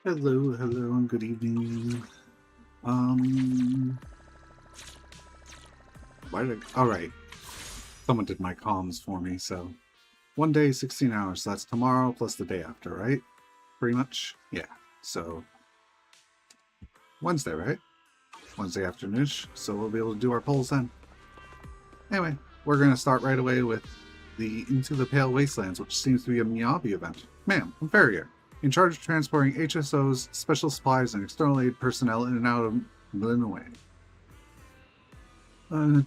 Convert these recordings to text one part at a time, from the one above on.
Hello, hello, and good evening. All right. Someone did my comms for me, so 1 day, 16 hours. So that's tomorrow plus the day after, right? Pretty much? Yeah. So Wednesday, right? Wednesday afternoonish. So we'll be able to do our polls then. Anyway, we're going to start right away with the Into the Pale Wastelands, which seems to be a Miyabi event. Ma'am, I'm Farrier, in charge of transporting HSOs, special supplies, and external aid personnel in and out of Illinois.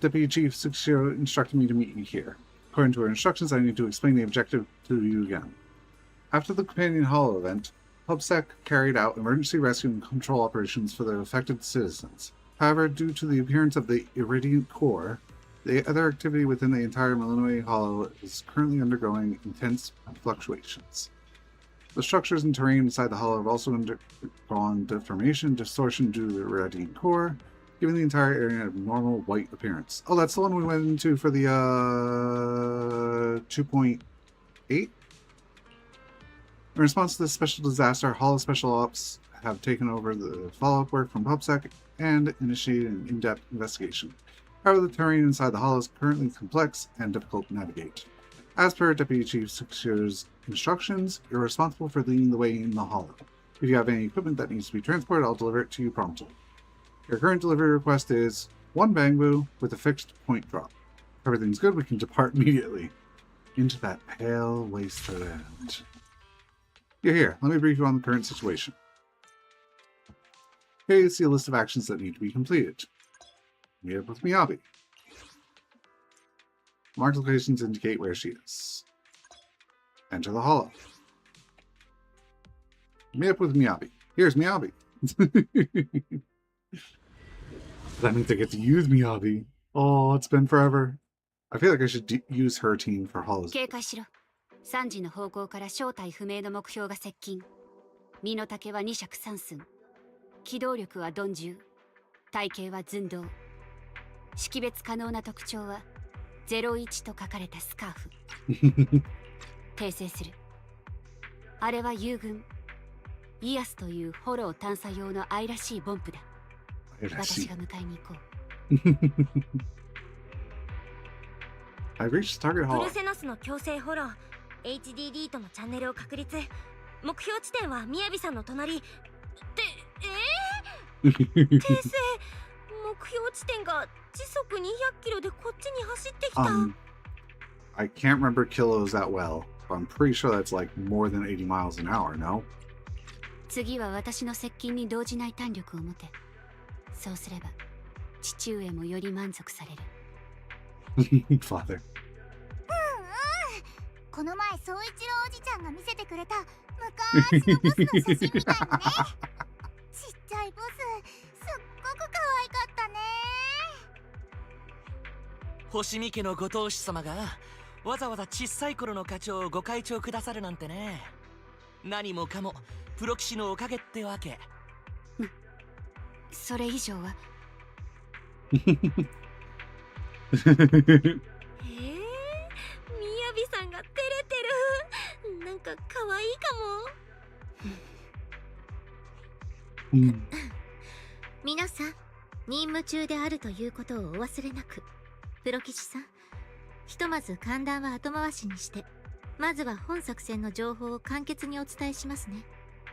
Deputy Chief Sukshiro instructed me to meet you here. According to her instructions, I need to explain the objective to you again. After the Companion Hollow event, PubSec carried out emergency rescue and control operations for the affected citizens. However, due to the appearance of the Irradiant Core, the other activity within the entire Illinois Hollow is currently undergoing intense fluctuations. The structures and terrain inside the Hollow have also undergone deformation and distortion due to the Irradiant Core, giving the entire area a normal white appearance. Oh, that's the one we went into for the 2.8? In response to this special disaster, Hollow Special Ops have taken over the follow-up work from PubSec and initiated an in-depth investigation. However, the terrain inside the Hollow is currently complex and difficult to navigate. As per Deputy Chief Sukshiro's instructions, you're responsible for leading the way in the Hollow. If you have any equipment that needs to be transported, I'll deliver it to you promptly. Your current delivery request is 1 bamboo with a fixed point drop. If everything's good, we can depart immediately into that pale wasteland. You're here. Let me brief you on the current situation. Here you see a list of actions that need to be completed. Meet up with Miyabi. Marked locations indicate where she is. Enter the Hollow. Meet up with Miyabi. Here's Miyabi. That means I get to use Miyabi. Oh, it's been forever. I feel like I should use her team for Hollows. 警戒しろ。3時の方向から正体不明の目標が接近。身の丈は2尺3寸。機動力は鈍重。体型は寸胴。識別可能な特徴は01と書かれたスカーフ。訂正する。あれは友軍。イアスというフォロー探査用の愛らしいボンプだ。私が迎えに行こう。I reached target hall. プルセナスの強制フォロー HDD とのチャンネルを確立。目標地点はみやびさんの隣。訂正。目標地点が時速200キロでこっちに走ってきた。I can't remember kilos that well, but I'm pretty sure that's like more than 80 miles an hour, no? 次は私の接近に動じない弾力を持て。そうすれば父上もより満足される。Father. この前宗一郎おじちゃんが見せてくれた昔のボスの写真みたいにね。ちっちゃいボス、すっごく可愛かったね。星見家のご当主様がわざわざ小さい頃の課長をご会長くださるなんてね。何もかもプロ棋士のおかげってわけ。それ以上は。みやびさんが照れてる。なんか可愛いかも。皆さん、任務中であるということをお忘れなく。プロ棋士さん、ひとまず歓談は後回しにして、まずは本作戦の情報を簡潔にお伝えしますね。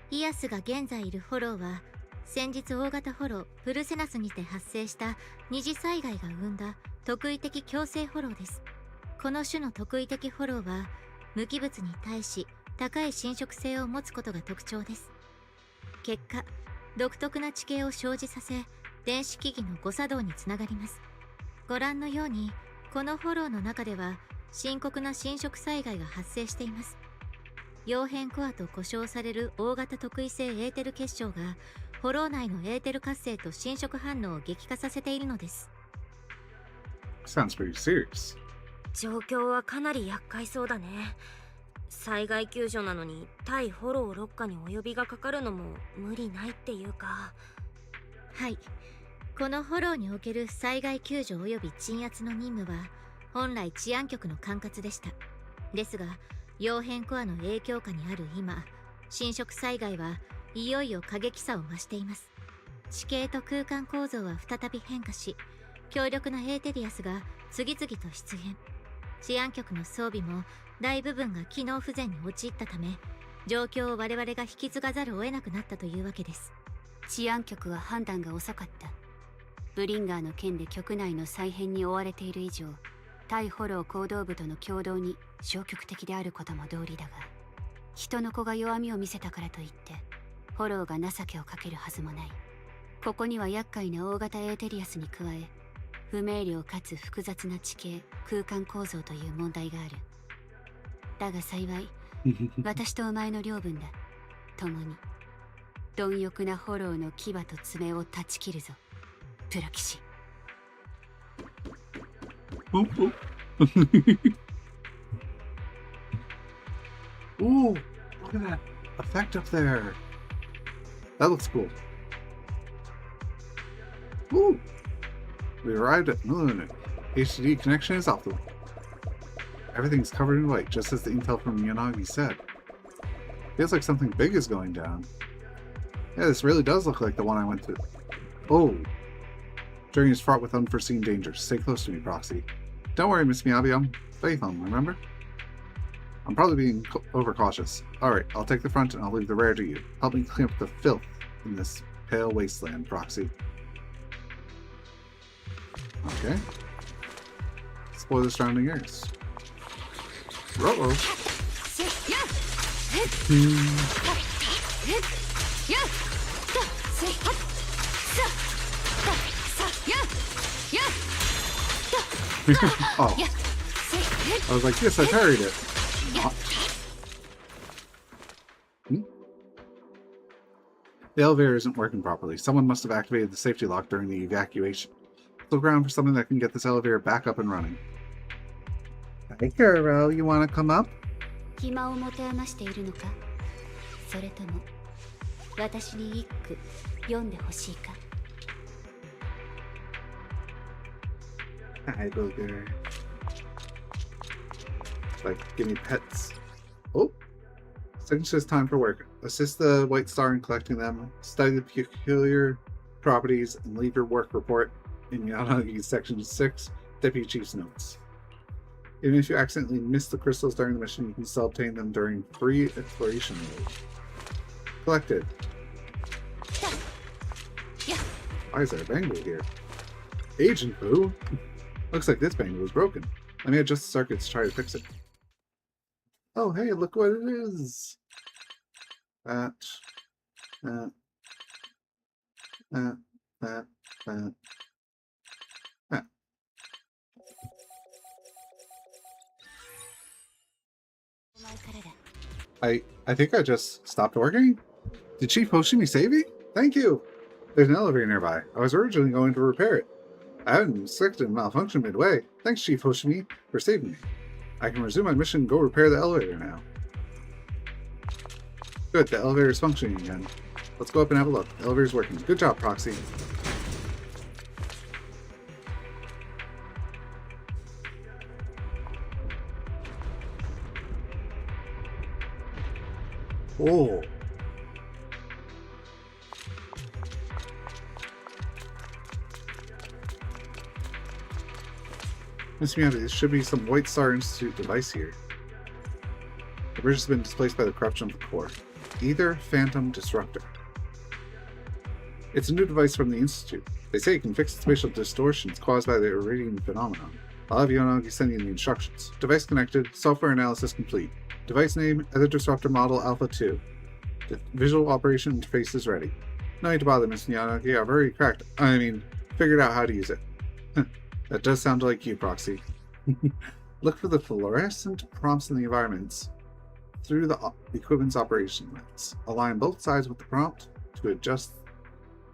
イアスが現在いるフォローは、先日大型フォロープルセナスにて発生した二次災害が生んだ特異的強制フォローです。この種の特異的フォローは無機物に対し高い侵食性を持つことが特徴です。結果、独特な地形を生じさせ電子機器の誤作動につながります。ご覧のようにこのフォローの中では深刻な侵食災害が発生しています。溶片コアと呼称される大型特異性エーテル結晶がフォロー内のエーテル活性と侵食反応を激化させているのです。Sounds pretty serious. 状況はかなり厄介そうだね。災害救助なのに対フォロー6課にお呼びがかかるのも無理ないっていうか。はい、このフォローにおける災害救助及び鎮圧の任務は本来治安局の管轄でした。ですが、溶片コアの影響下にある今、侵食災害はいよいよ過激さを増しています。地形と空間構造は再び変化し、強力なエーテリアスが次々と出現。治安局の装備も大部分が機能不全に陥ったため、状況を我々が引き継がざるを得なくなったというわけです。治安局は判断が遅かった。ブリンガーの件で局内の再編に追われている以上、対フォロー行動部との共同に消極的であることも道理だが、人の子が弱みを見せたからといってフォローが情けをかけるはずもない。ここには厄介な大型エーテリアスに加え、不明瞭かつ複雑な地形空間構造という問題がある。だが幸い私とお前の領分だ。共に貪欲なフォローの牙と爪を断ち切るぞ、プロ騎士。Ooh, look at that effect up there. That looks cool. Ooh, we arrived at Moon. HDD connection is off the way. Everything's covered in white, just as the intel from Yanagi said. Feels like something big is going down. Yeah, this really does look like the one I went to. Oh. Journey is fraught with unforeseen dangers. Stay close to me, Proxy. Don't worry, Miss Miyabi, I'm faithful, remember? I'm probably being overcautious. Alright, I'll take the front and I'll leave the rear to you. Help me clean up the filth in this pale wasteland, Proxy. Okay. Explore the surrounding areas. Uh-oh. Oh. I was like, yes, I parried it. The elevator isn't working properly. Someone must have activated the safety lock during the evacuation. Look around for something that can get this elevator back up and running. Hey, girl, you want to come up? 暇を持て余しているのか、それとも私に一句読んでほしいか。 Hi, booger. Like, give me pets. Oh! Second says time for work. Assist the White Star in collecting them. Study the peculiar properties and leave your work report in Yanagi's Section 6, Deputy Chief's notes. Even if you accidentally miss the crystals during the mission, you can still obtain them during free exploration mode. Collected. Why is there a bangle here? Agent Boo? Looks like this bangle is broken. Let me adjust the circuits to try to fix it. Oh, hey, look what it is! That. Ah. I think I just stopped working? Did Chief Hoshimi save me? Thank you! There's an elevator nearby. I was originally going to repair it. I hadn't expected a malfunction midway. Thanks, Chief Hoshimi, for saving me. I can resume my mission and go repair the elevator now. Good, the elevator is functioning again. Let's go up and have a look. The elevator's working. Good job, Proxy. Oh. Miss Miyabi, there should be some White Star Institute device here. The bridge has been displaced by the corruption of the core. Either Phantom Disruptor. It's a new device from the Institute. They say it can fix the spatial distortions caused by the Iridium phenomenon. I'll have Yonagi send you the instructions. Device connected, software analysis complete. Device name, Ether Disruptor Model Alpha 2. The visual operation interface is ready. No need to bother, Miss Yonagi. I've already figured out how to use it. That does sound like you, Proxy. Look for the fluorescent prompts in the environments through the equipment's operation lens. Align both sides with the prompt to adjust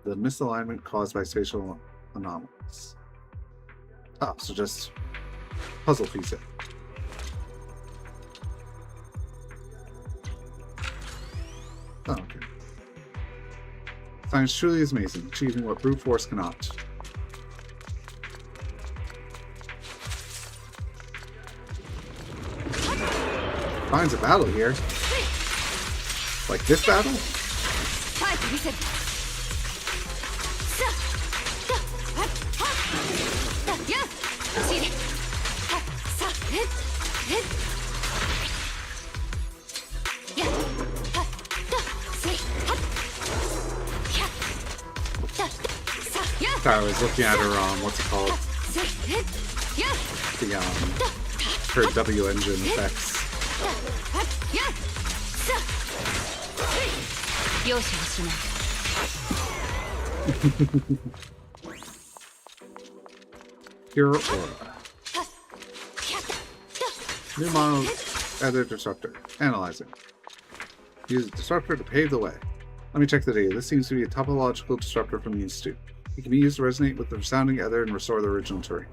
the misalignment caused by spatial anomalies. Oh, so just puzzle piece it. Oh, okay. Science truly is amazing, achieving what brute force cannot. Finds a battle here. Like this battle? 見せる。さあ、はっはっやっしれはっさえやっはっとせはっやっださやっ Sorry, I was looking at her, what's it called? せやっ The, her W engine effects. はっやっさ容赦はしない。Pure Aura. New model Ether Disruptor. Analyzing. Use the disruptor to pave the way. Let me check the data. This seems to be a topological disruptor from the Institute. It can be used to resonate with the surrounding ether and restore the original terrain.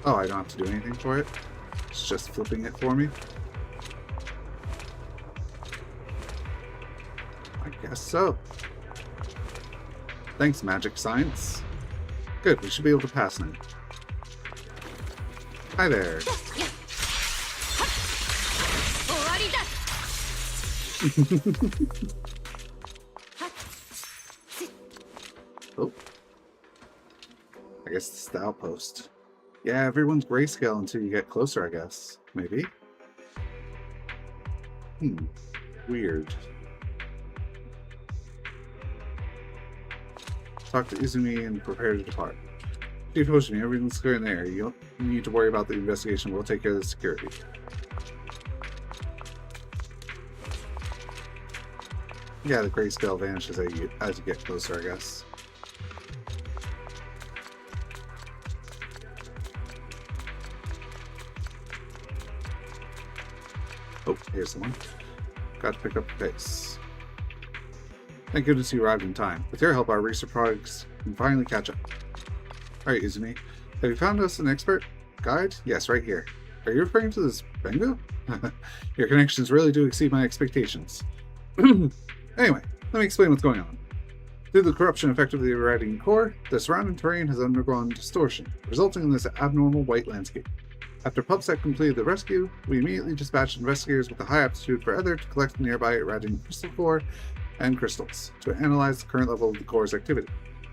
Oh, I don't have to do anything for it? It's just flipping it for me? I guess so. Thanks, Magic Science. Good, we should be able to pass now. Hi there. Oh. I guess it's the outpost. Yeah, everyone's grayscale until you get closer, I guess. Maybe? Weird. Talk to Izumi and prepare to depart. Chief Hoshimi, everything's clear in the area. You don't need to worry about the investigation. We'll take care of the security. Yeah, the grayscale vanishes as you get closer, I guess. Oh, here's the one. Got to pick up the pace. Thank goodness you arrived in time. With your help, our research products can finally catch up. Alright, Izumi. Have you found us an expert guide? Yes, right here. Are you referring to this Bengu? Your connections really do exceed my expectations. Anyway, let me explain what's going on. Due to the corruption effectively eroding core, the surrounding terrain has undergone distortion, resulting in this abnormal white landscape. After PubSec completed the rescue, we immediately dispatched investigators with a high aptitude for ether to collect the nearby irradiating crystal core and crystals to analyze the current level of the core's activity.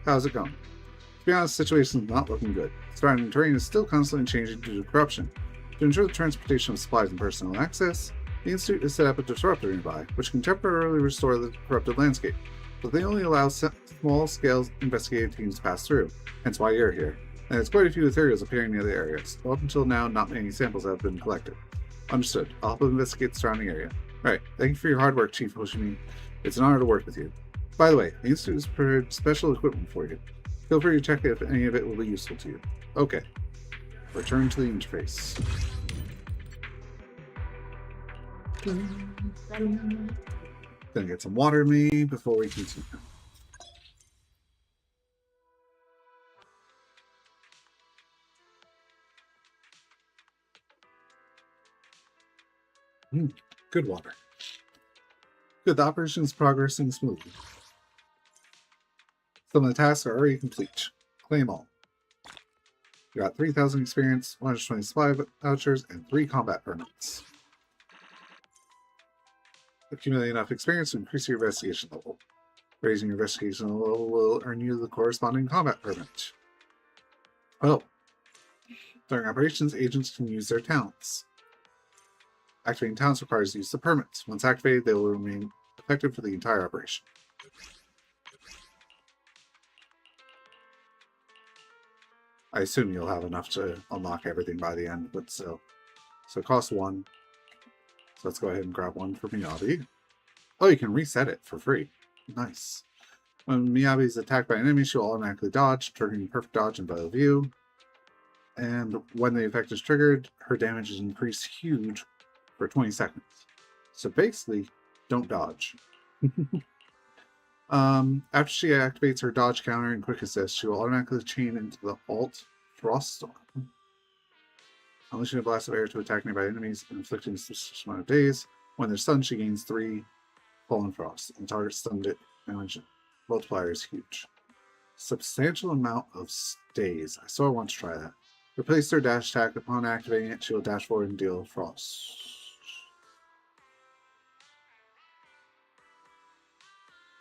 How's it going? To be honest, the situation is not looking good. The surrounding terrain is still constantly changing due to corruption. To ensure the transportation of supplies and personal access, the Institute has set up a disruptor nearby, which can temporarily restore the corrupted landscape, but they only allow small-scale investigative teams to pass through, hence why you're here. And there's quite a few ethereals appearing near the areas. Up until now, not many samples have been collected. Understood. I'll help investigate the surrounding area. Alright, thank you for your hard work, Chief Hoshimi. It's an honor to work with you. By the way, the Institute has prepared special equipment for you. Feel free to check if any of it will be useful to you. Okay. Return to the interface. Gonna get some water me before we continue. Good water. Good, the operation is progressing smoothly. Some of the tasks are already complete. Claim all. You got 3,000 experience, 120 supply vouchers, and 3 combat permits. Accumulate enough experience to increase your investigation level. Raising your investigation level will earn you the corresponding combat permit. Oh. During operations, agents can use their talents. Activating talents requires the use of permits. Once activated, they will remain effective for the entire operation. I assume you'll have enough to unlock everything by the end, but still. So it costs 1. So let's go ahead and grab 1 for Miyabi. Oh, you can reset it for free. Nice. When Miyabi is attacked by an enemy, she'll automatically dodge, triggering perfect dodge and battle view. And when the effect is triggered, her damage is increased huge for 20 seconds. So basically, don't dodge. After she activates her dodge counter and quick assist, she will automatically chain into the alt frost storm. Unleashing a blast of air to attack nearby enemies, inflicting a specific amount of days. When they're stunned, she gains 3 fallen frost, and target stunned damage multiplier is huge. Substantial amount of stays. I sort of want to try that. Replace their dash attack. Upon activating it, she will dash forward and deal frost.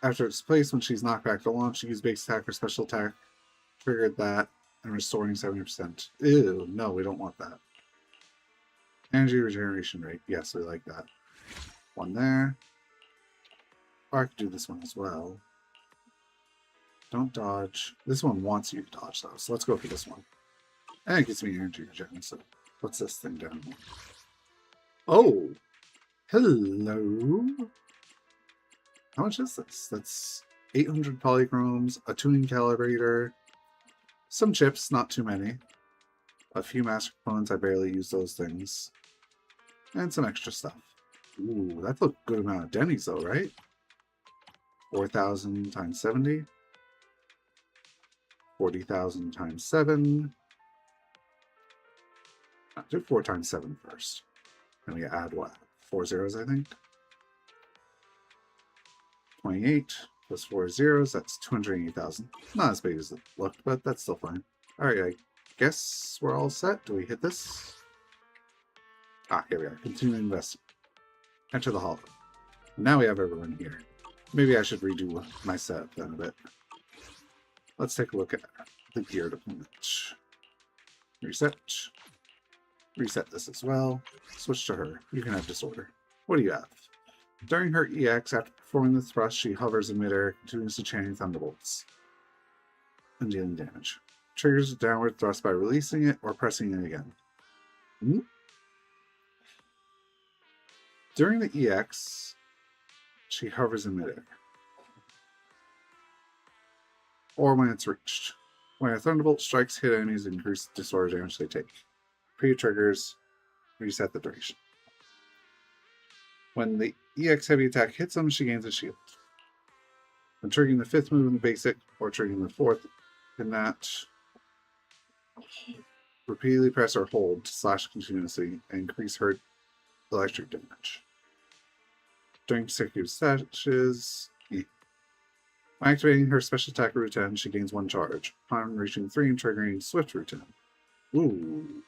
After it's placed, when she's knocked back to launch, she uses base attack or special attack. Triggered that and restoring 70%. Ew, no, we don't want that. Energy regeneration rate. Yes, we like that. One there. Or I could do this one as well. Don't dodge. This one wants you to dodge though, so let's go for this one. And it gives me energy regen, so what's this thing down here? Oh! Hello! How much is this? That's 800 polychromes, a tuning calibrator, some chips, not too many, a few master components, I barely use those things, and some extra stuff. Ooh, that's a good amount of Denny's though, right? 4,000 times 70. 40,000 times 7. I'll do 4 times 7 first. And we add what? 4 zeros, I think? 28 plus 4 zeros, that's 280,000. Not as big as it looked, but that's still fine. Alright, I guess we're all set. Do we hit this? Ah, here we are. Continue investing. Enter the hall. Now we have everyone here. Maybe I should redo my setup then a bit. Let's take a look at the gear deployment. Reset. Reset this as well. Switch to her. You can have disorder. What do you have? During her EX, after performing the thrust, she hovers in midair, continues to chain thunderbolts and dealing damage. Triggers a downward thrust by releasing it or pressing it again. During the EX, she hovers in midair. Or when it's reached. When a thunderbolt strikes, hit enemies and increase disorder damage they take. Pre-triggers, reset the duration. When the EX heavy attack hits them, she gains a shield. When triggering the 5th move in the basic, or triggering the 4th in that, repeatedly press or hold to slash continuously and increase her electric damage. During consecutive slashes, by activating her special attack route 10, she gains 1 charge. Upon reaching 3 and triggering Swift route 10. Ooh.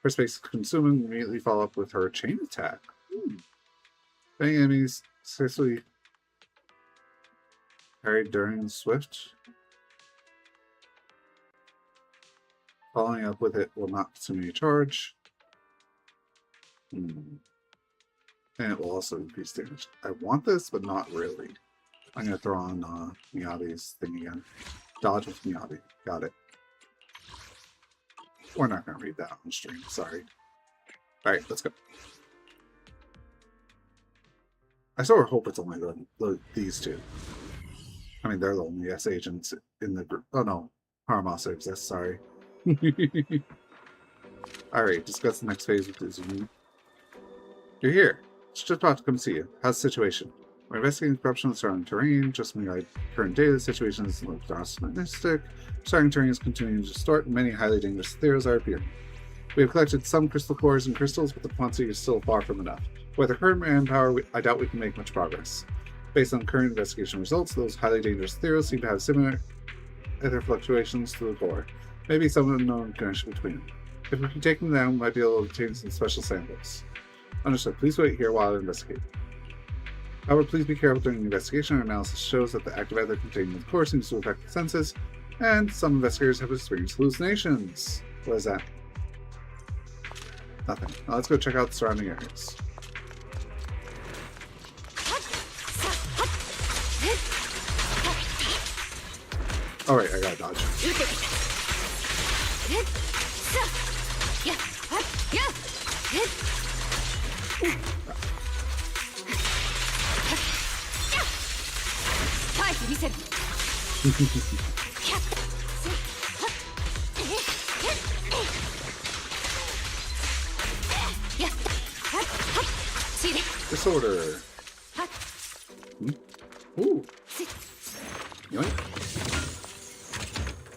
Her space consuming immediately follow up with her chain attack. Ooh. If any enemies successfully parried during Swift, following up with it will not consume any charge. And it will also increase damage. I want this, but not really. I'm going to throw on Miyabi's thing again. Dodge with Miyabi. Got it. We're not going to read that on stream. Sorry. Alright, let's go. I sort of hope it's only these two. I mean, they're the only S agents in the group. Oh no. Haramasa exists, sorry. Alright, discuss the next phase with Izumi. You're here. It's just about to come see you. How's the situation? We're investigating corruption in the surrounding terrain. Just when my current data, the situation is optimistic. Surrounding terrain is continuing to distort, and many highly dangerous theories are appearing. We have collected some crystal cores and crystals, but the quantity is still far from enough. With the current manpower, I doubt we can make much progress. Based on current investigation results, those highly dangerous theories seem to have similar ether fluctuations to the core. Maybe some unknown connection between them. If we can take them down, we might be able to obtain some special samples. Understood. Please wait here while I investigate. However, please be careful during the investigation. Our analysis shows that the active ether contained in the core seems to affect the senses, and some investigators have experienced hallucinations. What is that? Nothing. Now let's go check out the surrounding areas. Alright, I gotta dodge. Disorder. Ooh. Yoink.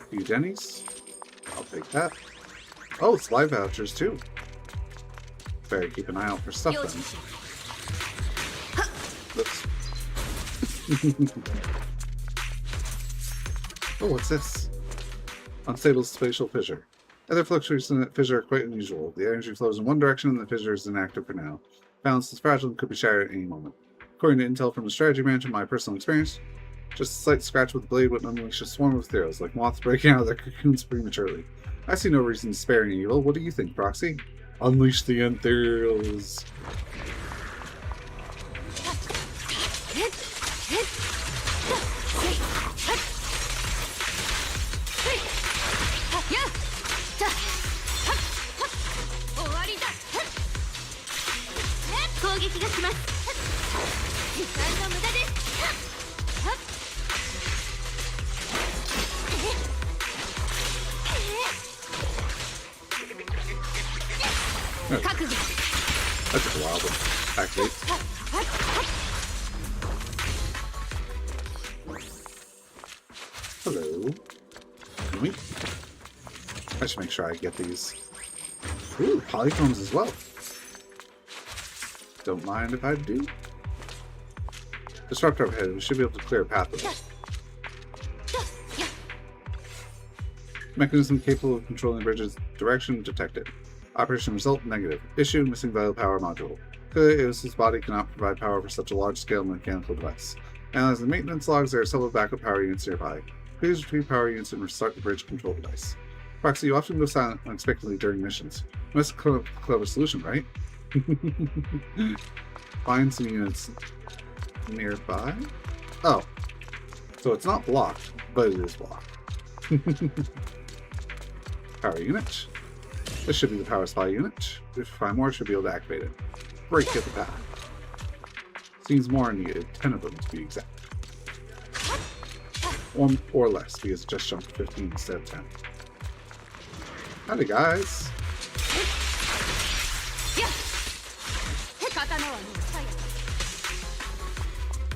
Few Denny's. I'll take that. Oh, it's live vouchers too. Better keep an eye out for stuff then. Oops. Oh, what's this? Unstable spatial fissure. Other fluctuations in that fissure are quite unusual. The energy flows in one direction and the fissure is inactive for now. Balance is fragile and could be shattered at any moment. According to intel from the strategy branch and my personal experience, just a slight scratch with the blade would unleash a swarm of Theros, like moths breaking out of their cocoons prematurely. I see no reason to spare any evil. What do you think, Proxy? Unleash the Entheros. That took a while to activate. Hello. I should make sure I get these. Ooh, polychromes as well. Don't mind if I do. Disruptor overhead. We should be able to clear a path with it. Mechanism capable of controlling the bridge's direction detected. Operation result negative. Issue missing vital power module. Clearly, Eos's body cannot provide power for such a large-scale mechanical device. Analyzing the maintenance logs, there are several backup power units nearby. Please retrieve power units and restart the bridge control device. Proxy, you often go silent unexpectedly during missions. You must come up with a clever solution, right? Find some units nearby. Oh. So it's not blocked, but it is blocked. Power unit. This should be the power supply unit. If you find more, should be able to activate it. Break hit the path. Seems more needed. 10 of them to be exact. One or less, because it just jumped 15 instead of 10. Howdy, guys.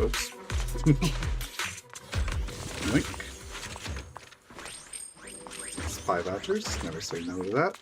Oops. Yoink. Supply vouchers. Never say no to that.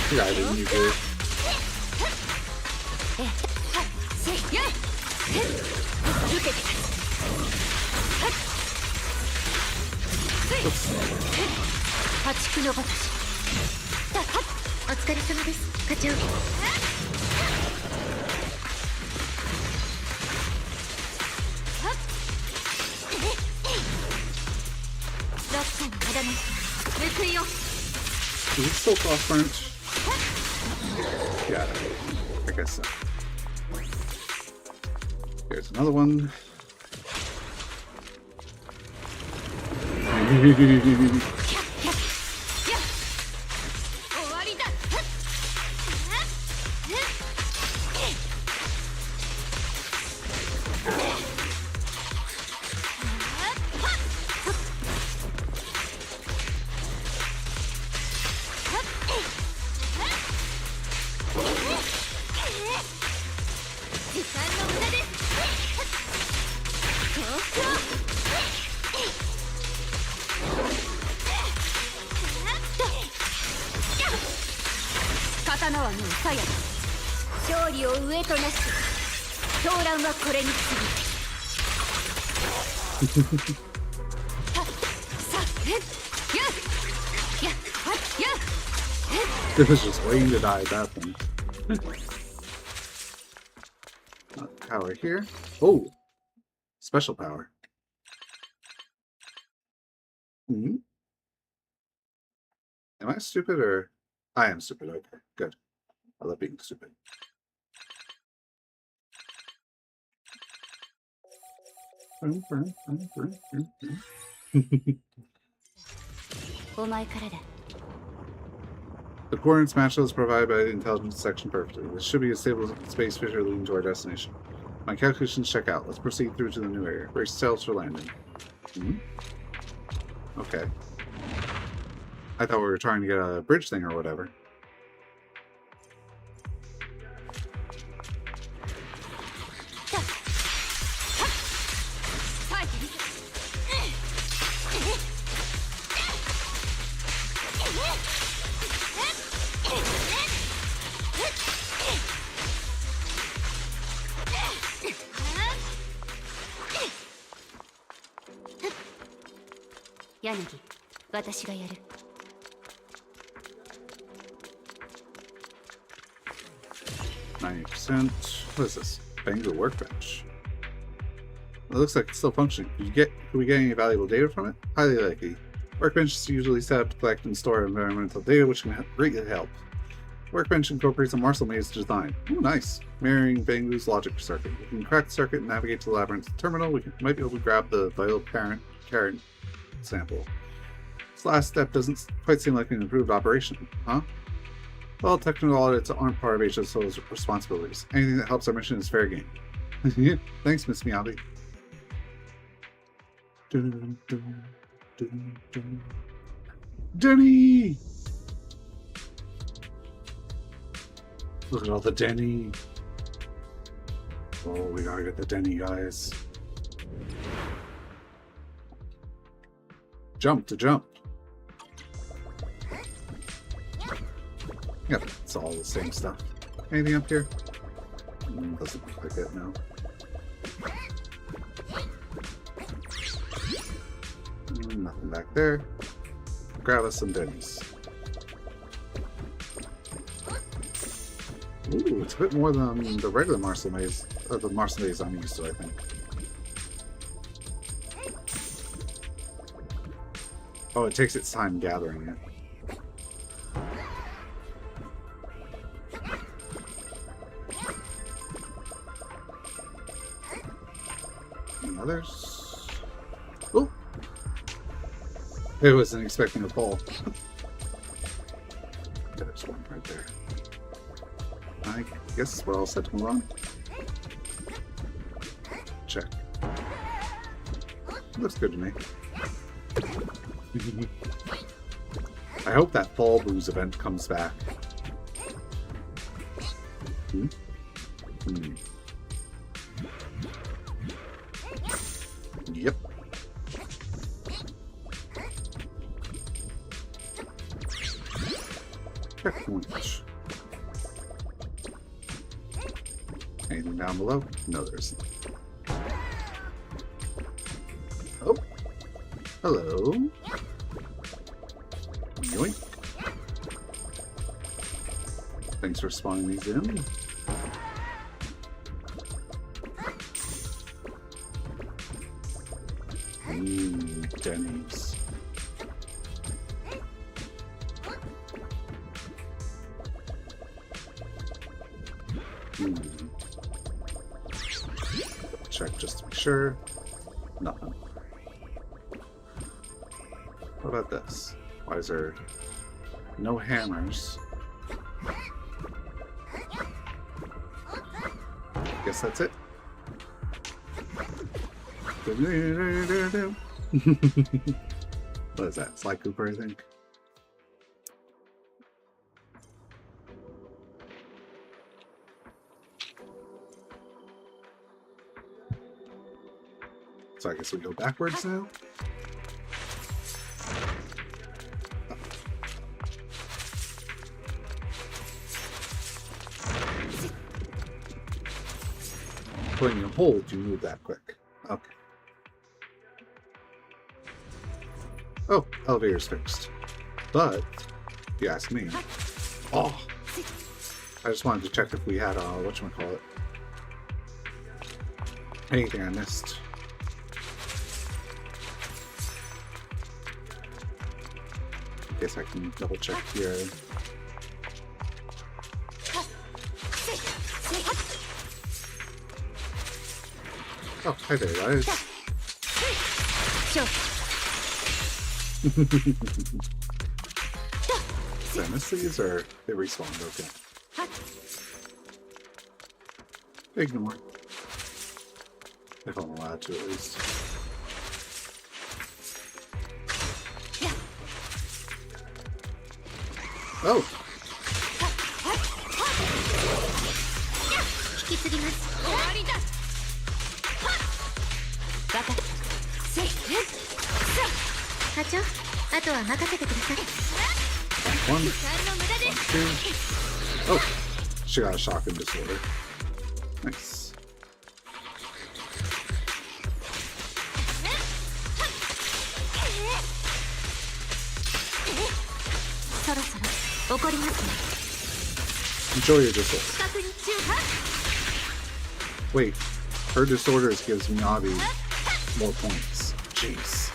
Yeah, I didn't use it. Is it still cross burnt? Yeah, I guess so. Here's another one. It was just waiting to die at that point. Power here. Oh! Special power. Mm-hmm. Am I stupid or... I am stupid, okay. Good. I love being stupid. The coordinates match those provided by the intelligence section perfectly. This should be a stable space fisher leading to our destination. My calculations check out. Let's proceed through to the new area. Brace sails for landing. Hmm? Okay. I thought we were trying to get a bridge thing or whatever. Yanagi, 私がやる。90%. What is this? Bamboo workbench. It looks like it's still functioning. Could we get any valuable data from it? Highly likely. Workbench is usually set up to collect and store environmental data, which can greatly help. Workbench incorporates a Marcel maze design. Ooh, nice. Mirroring Bamboo's logic circuit. We can crack the circuit and navigate to the labyrinth terminal. We might be able to grab the vital carrot sample. This last step doesn't quite seem like an improved operation, huh? Well, technical audits aren't part of HSO's responsibilities. Anything that helps our mission is fair game. Thanks, Miss Miyabi. Denny! Look at all the Denny. Oh, we gotta get the Denny, guys. Jump to jump. Yep, it's all the same stuff. Anything up here? Doesn't look like it, no. Nothing back there. Grab us some Denny's. Ooh, it's a bit more than the regular Marcel maze, or the Marcel maze I'm used to, I think. Oh, it takes its time gathering it. And others. Oh! I wasn't expecting a fall. There's one right there. I guess we're all set to move on. Check. Looks good to me. I hope that Fall Booze event comes back. Yep. Checkpoint. Anything down below? No, there isn't. Oh. Hello. Yoink. Thanks for spawning these in. Denny's. Check just to be sure. Nothing. What about this? Why is there no hammers? Guess that's it. What is that? Sly Cooper, I think. So I guess we go backwards now. When you hold, you move that quick. Okay. Oh, elevator's fixed. But, if you ask me, oh, I just wanted to check if we had whatchamacallit. Anything I missed. I guess I can double check here. Oh, hi there, guys. Did I miss these, or they respawned? Okay. Ignore. If I'm allowed to, at least. Oh! 引き継ぎます。終わりだ。分かった。せい。課長、あとは任せてください。 One, 時間の無駄です。 two. Oh! She got a shocking disorder. Nice. そろそろ怒りますね。 Enjoy your disorder. 確認中。 Wait, her disorders gives Miyabi more points. Jeez.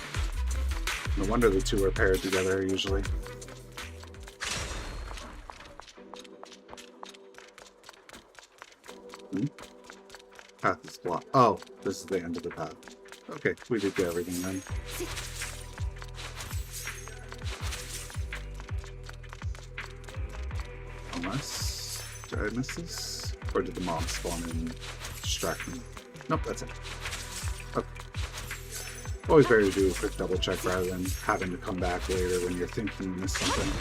No wonder the two are paired together usually. Path is blocked. Oh, this is the end of the path. Okay, we did get everything then. Unless... Did I miss this? Or did the mob spawn and distract me? Nope, that's it. Okay. Always better to do a quick double check rather than having to come back later when you're thinking you missed something.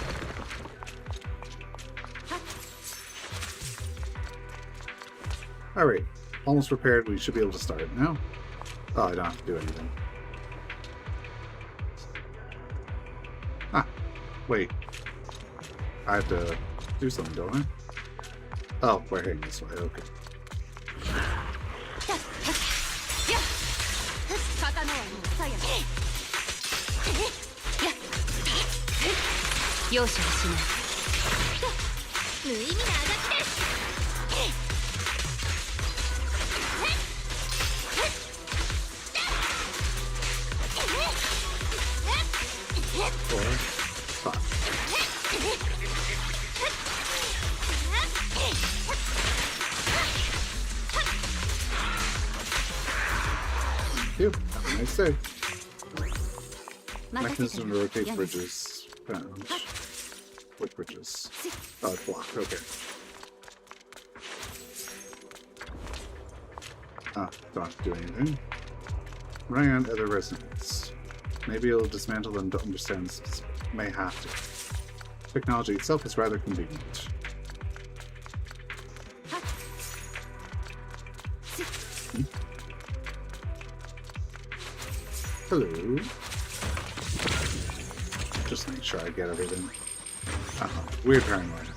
Alright, almost prepared. We should be able to start now. Oh, I don't have to do anything. Ah, wait. I have to do something, don't I? Oh, we're heading this way, okay. 刀はもう鞘。容赦はしない。無意味なあがきです。 4, 5. Phew, have a nice day. Mechanism to rotate bridges. Found. What bridges? Oh, it's blocked. Okay. Ah, don't have to do anything. Running on other residents. Maybe it'll dismantle them to understand this. May have to. Technology itself is rather convenient. Hmm? Hello. Just make sure I get everything. Weird timeline.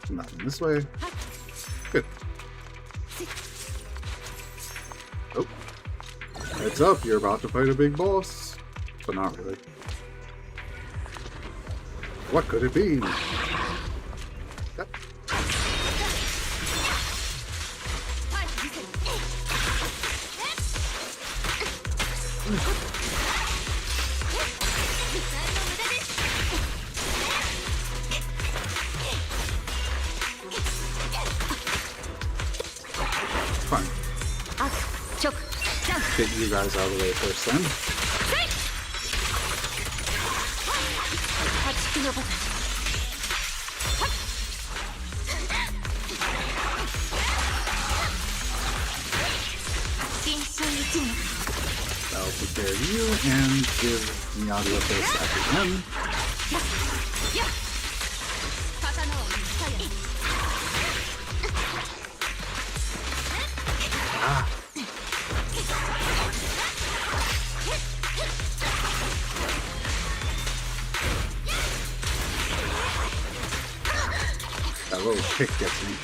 Nothing this way. Good. Oh. Heads up, you're about to fight a big boss. But not really. What could it be? Yep. Fine. Get you guys out of the way first then. I'll prepare you and give Miyabi a face at the end. Ah. That little kick gets me.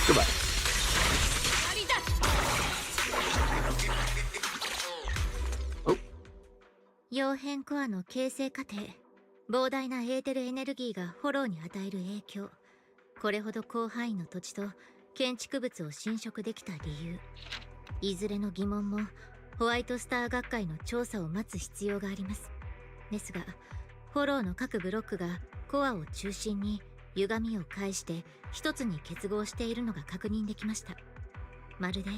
Goodbye. 葉変コアの形成過程、膨大なエーテルエネルギーがフォローに与える影響、これほど広範囲の土地と建築物を侵食できた理由、いずれの疑問もホワイトスター学会の調査を待つ必要があります。ですがフォローの各ブロックがコアを中心に歪みを介して一つに結合しているのが確認できました。まるで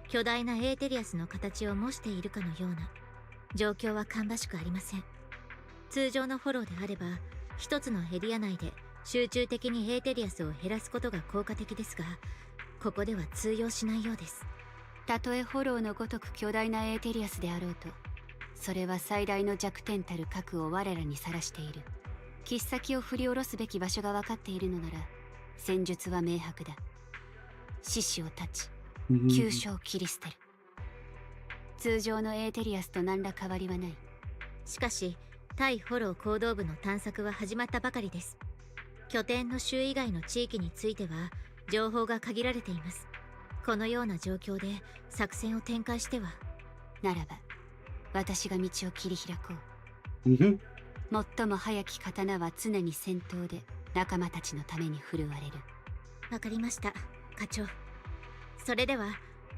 巨大なエーテリアスの形を模しているかのような。状況は芳しくありません。通常のフォローであれば一つのエリア内で集中的にエーテリアスを減らすことが効果的ですが、ここでは通用しないようです。たとえフォローのごとく巨大なエーテリアスであろうと、それは最大の弱点たる核を我らにさらしている。切っ先を振り下ろすべき場所が分かっているのなら戦術は明白だ。獅子を断ち急所を切り捨てる。通常のエーテリアスと何ら変わりはない。しかし対フォロー行動部の探索は始まったばかりです。拠点の州以外の地域については情報が限られています。このような状況で作戦を展開しては。ならば私が道を切り開こMm-hmm. う。最も早き刀は常に先頭で仲間たちのために振るわれる。わかりました、課長。それでは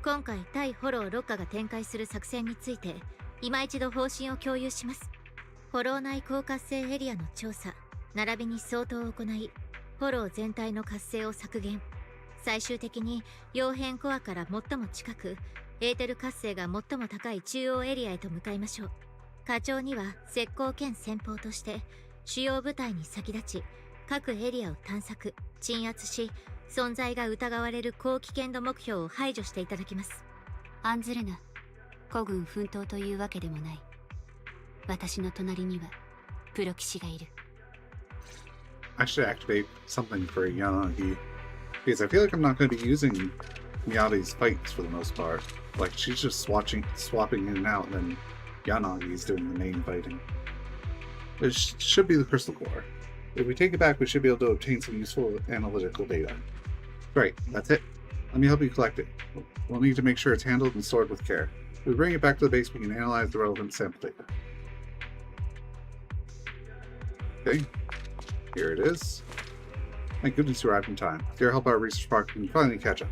今回対フォロー6課が展開する作戦について今一度方針を共有します。フォロー内高活性エリアの調査並びに相当を行い、フォロー全体の活性を削減。最終的に曜変コアから最も近くエーテル活性が最も高い中央エリアへと向かいましょう。課長には石膏兼先鋒として主要部隊に先立ち各エリアを探索鎮圧し、存在が疑われる高危険度目標を排除していただきます。案ずるな。孤軍奮闘というわけでもない。私の隣にはプロ騎士がいる。I should activate something for Yanagi, because I feel like I'm not going to be using Miyabi's fights for the most part. Like, she's just swapping in and out, and then Yanagi's doing the main fighting. It should be the Crystal Core. If we take it back, we should be able to obtain some useful analytical data. Great, that's it. Let me help you collect it. We'll need to make sure it's handled and stored with care. If we bring it back to the base, we can analyze the relevant sample data. Okay, here it is. Thank goodness you arrived in time. With your help, our research project can finally catch up.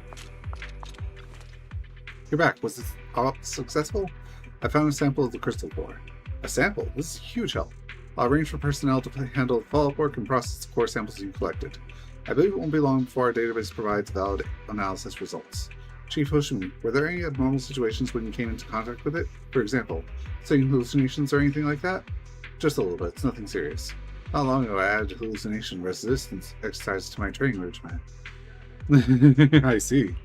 You're back. Was this successful? I found a sample of the crystal core. A sample? This is a huge help. I'll arrange for personnel to handle follow-up work and process the core samples you collected. I believe it won't be long before our database provides valid analysis results. Chief Hoshimi, were there any abnormal situations when you came into contact with it? For example, seeing hallucinations or anything like that? Just a little bit. It's nothing serious. Not long ago, I added hallucination resistance exercises to my training regimen. I see.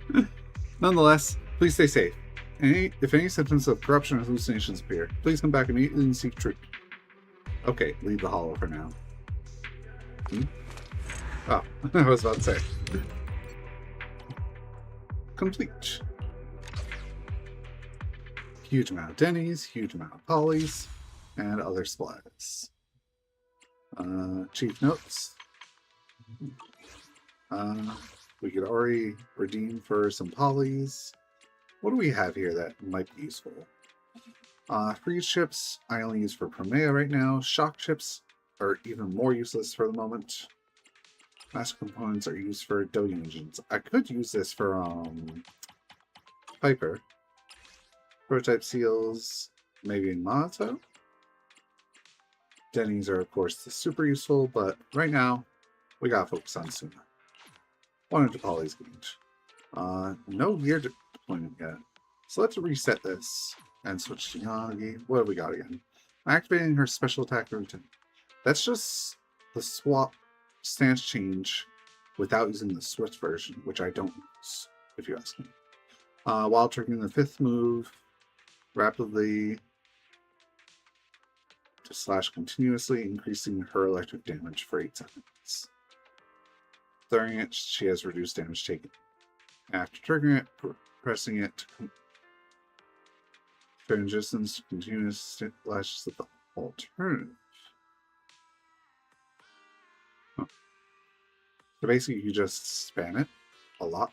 Nonetheless, please stay safe. If any symptoms of corruption or hallucinations appear, please come back immediately and seek treatment. Okay, leave the hollow for now. Oh, I was about to say. Complete. Huge amount of Denny's, huge amount of Polly's, and other supplies. Chief notes. We could already redeem for some Polly's. What do we have here that might be useful? Freeze chips I only use for Promea right now. Shock chips are even more useless for the moment. Master components are used for Dogen engines. I could use this for Piper. Prototype seals, maybe Monato. Denny's are of course super useful, but right now we gotta focus on Suna. 100 Polly's gained. No gear deployment yet. So let's reset this and switch to Yanagi. What have we got again? Activating her special attack routine. That's just the swap stance change without using the Swift version, which I don't use, if you ask me. While triggering the 5th move, rapidly to slash continuously, increasing her electric damage for 8 seconds. During it, she has reduced damage taken. After triggering it, pressing it to resistance continuous slashes of the alternative. So basically, you just spam it a lot.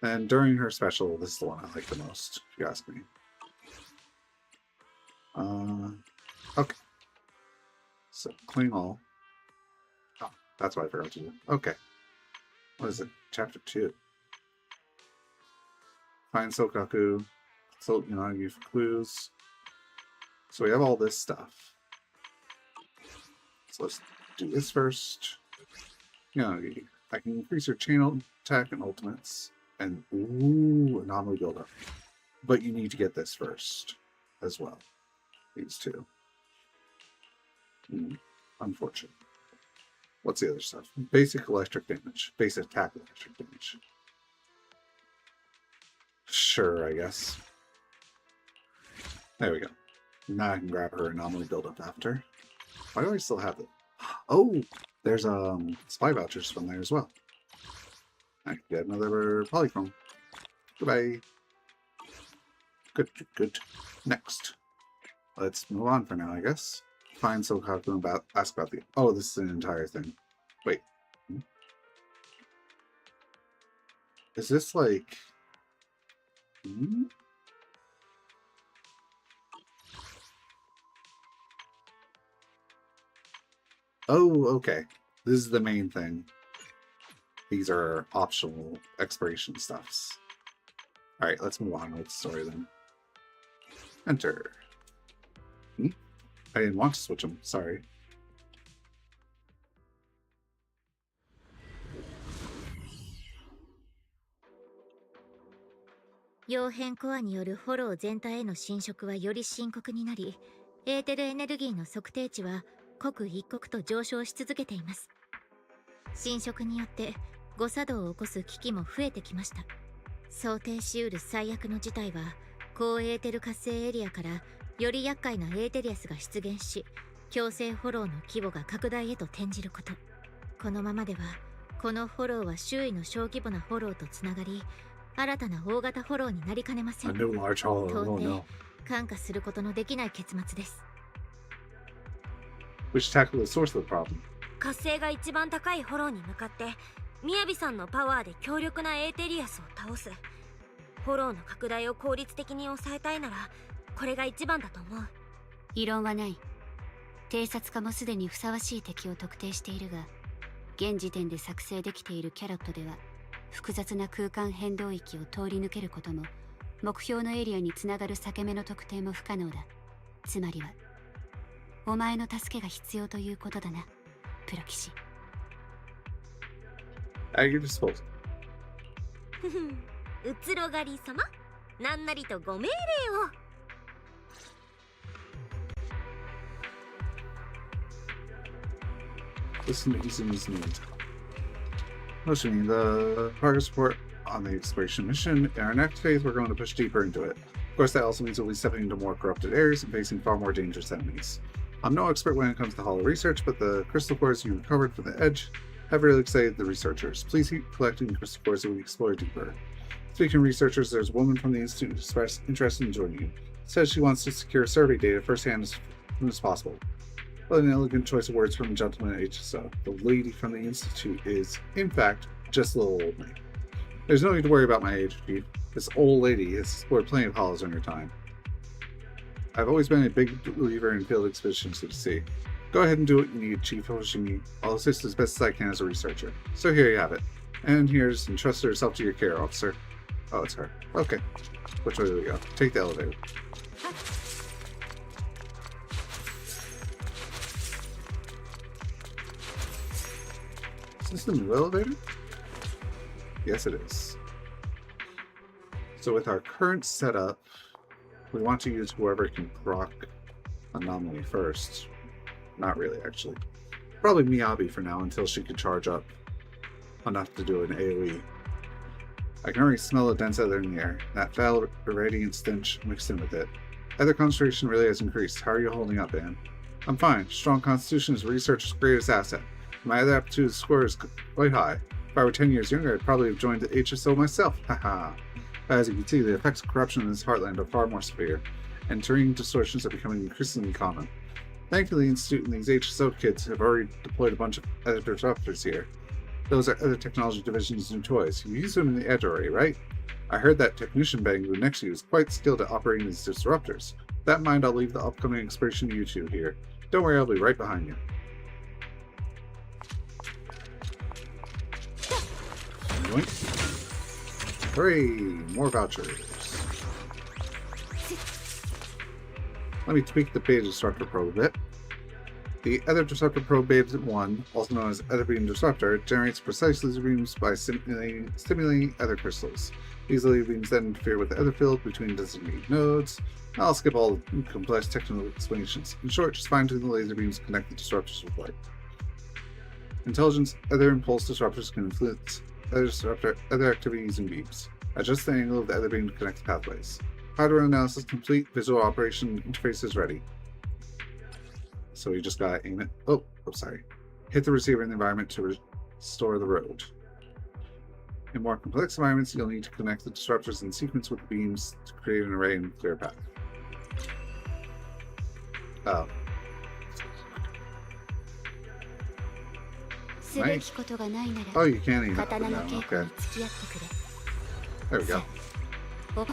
And during her special, this is the one I like the most, if you ask me. Okay. So, clean all. Oh, that's what I forgot to do. Okay. What is it? Chapter 2. Find Sokaku. Consult Yanagi for clues. So we have all this stuff. So let's do this first. Yeah, I can increase your channel attack and ultimates. And, ooh, anomaly buildup. But you need to get this first as well. These two. Unfortunate. What's the other stuff? Basic electric damage. Basic attack electric damage. Sure, I guess. There we go. Now I can grab her anomaly buildup after. Why do I still have it? Oh, there's spy vouchers from there as well. I can get another polychrome. Goodbye. Good, good, good. Next. Let's move on for now, I guess. Find Sokaku and ask about the... Oh, this is an entire thing. Wait. Is this like... Oh, okay. This is the main thing. These are optional exploration stuffs. Alright, let's move on with the story then. Enter. I didn't want to switch them, sorry. 曜変コアによるフォロー全体への侵食はより深刻になり、エーテルエネルギーの測定値は刻一刻と上昇し続けています。侵食によって誤作動を起こす危機も増えてきました。想定しうる最悪の事態は、高エーテル活性エリアからより厄介なエーテリアスが出現し、強制フォローの規模が拡大へと転じること。このままでは、このフォローは周囲の小規模なフォローとつながり、新たな大型フォローになりかねません。到底看過することのできない結末です。Which tackle the source of the problem? 活性が一番高いフォローに向かって、みやびさんのパワーで強力なエーテリアスを倒す。フォローの拡大を効率的に抑えたいなら、これが一番だと思う。異論はない。偵察家もすでにふさわしい敵を特定しているが、現時点で作成できているキャロットでは、複雑な空間変動域を通り抜けることも、目標のエリアにつながる裂け目の特定も不可能だ。つまりは、お前の助けが必要ということだな、プロ騎士。At your disposal. うつろがり様、なんなりとご命令を。Listen to Izumi's new intel. Listening the progress report on the exploration mission. In our next phase, we're going to push deeper into it. Of course, that also means we'll be stepping into more corrupted areas and facing far more dangerous enemies. I'm no expert when it comes to hollow research, but the crystal cores you recovered from the edge have really excited the researchers. Please keep collecting crystal cores as we explore deeper. Speaking of researchers, there's a woman from the Institute who expressed interest in joining you. Says she wants to secure survey data firsthand as soon as possible. Well, an elegant choice of words from a gentleman at HSO. The lady from the Institute is, in fact, just a little old me. There's no need to worry about my age, Chief. This old lady has explored plenty of hollows in her time. I've always been a big believer in field expeditions to the sea. Go ahead and do what you need, Chief Hoshimi. I'll assist as best as I can as a researcher. So here you have it. And here's entrust herself to your care, officer. Oh, it's her. Okay. Which way do we go? Take the elevator. Is this the new elevator? Yes, it is. So with our current setup, we want to use whoever can proc anomaly first. Not really, actually. Probably Miyabi for now until she can charge up enough to do an AoE. I can already smell a dense ether in the air. That foul irradiant stench mixed in with it. Ether concentration really has increased. How are you holding up, Anne? I'm fine. Strong constitution is research's greatest asset. My other aptitude score is quite high. If I were 10 years younger, I'd probably have joined the HSO myself. Haha. As you can see, the effects of corruption in this heartland are far more severe, and terrain distortions are becoming increasingly common. Thankfully, the Institute and these HSO kids have already deployed a bunch of other disruptors here. Those are other technology division's new toys. You use them in the edge already, right? I heard that technician Bangu next to you is quite skilled at operating these disruptors. With that in mind, I'll leave the upcoming expedition to you two here. Don't worry, I'll be right behind you. Yoink. Hooray! More vouchers. Let me tweak the page instructor probe a bit. The Ether Disruptor Probe Beta 1, also known as Ether Beam Disruptor, generates precise laser beams by stimulating ether crystals. These laser beams then interfere with the ether field between designated nodes. I'll skip all the complex technical explanations. In short, just fine-tune the laser beams to connect the disruptors with light. Intelligence: Ether Impulse Disruptors can influence ether activity using beams. Adjust the angle of the ether beam to connect the pathways. Hardware analysis complete. Visual operation interface is ready. So you just gotta aim it. Oh, sorry. Hit the receiver in the environment to restore the road. In more complex environments, you'll need to connect the disruptors in sequence with the beams to create an array and clear a path. Oh. すべきことがないなら Oh, you can't aim it. 刀の No, 稽古 okay. に付き合ってくれ There we go. お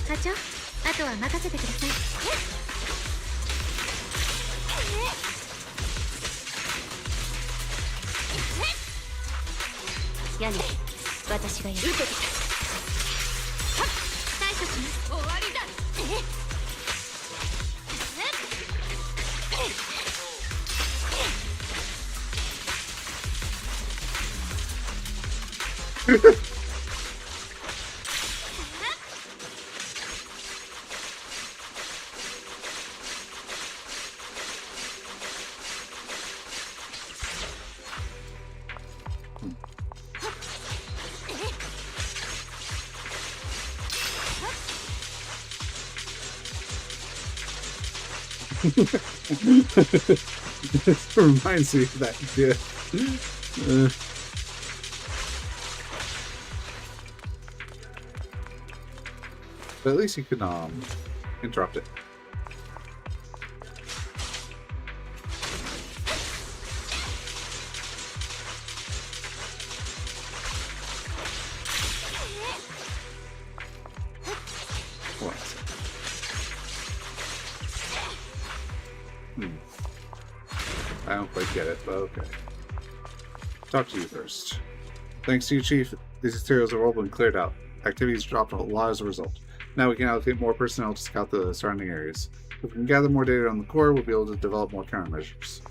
課長、あとは任せてください。屋根私がやる対処します。終わりだ This reminds me of that. Yeah. But at least you can interrupt it. What? I don't quite get it, but okay. Talk to you first. Thanks to you, Chief, these materials have all been cleared out. Activities dropped a lot as a result. Now we can allocate more personnel to scout the surrounding areas. If we can gather more data on the core, we'll be able to develop more countermeasures.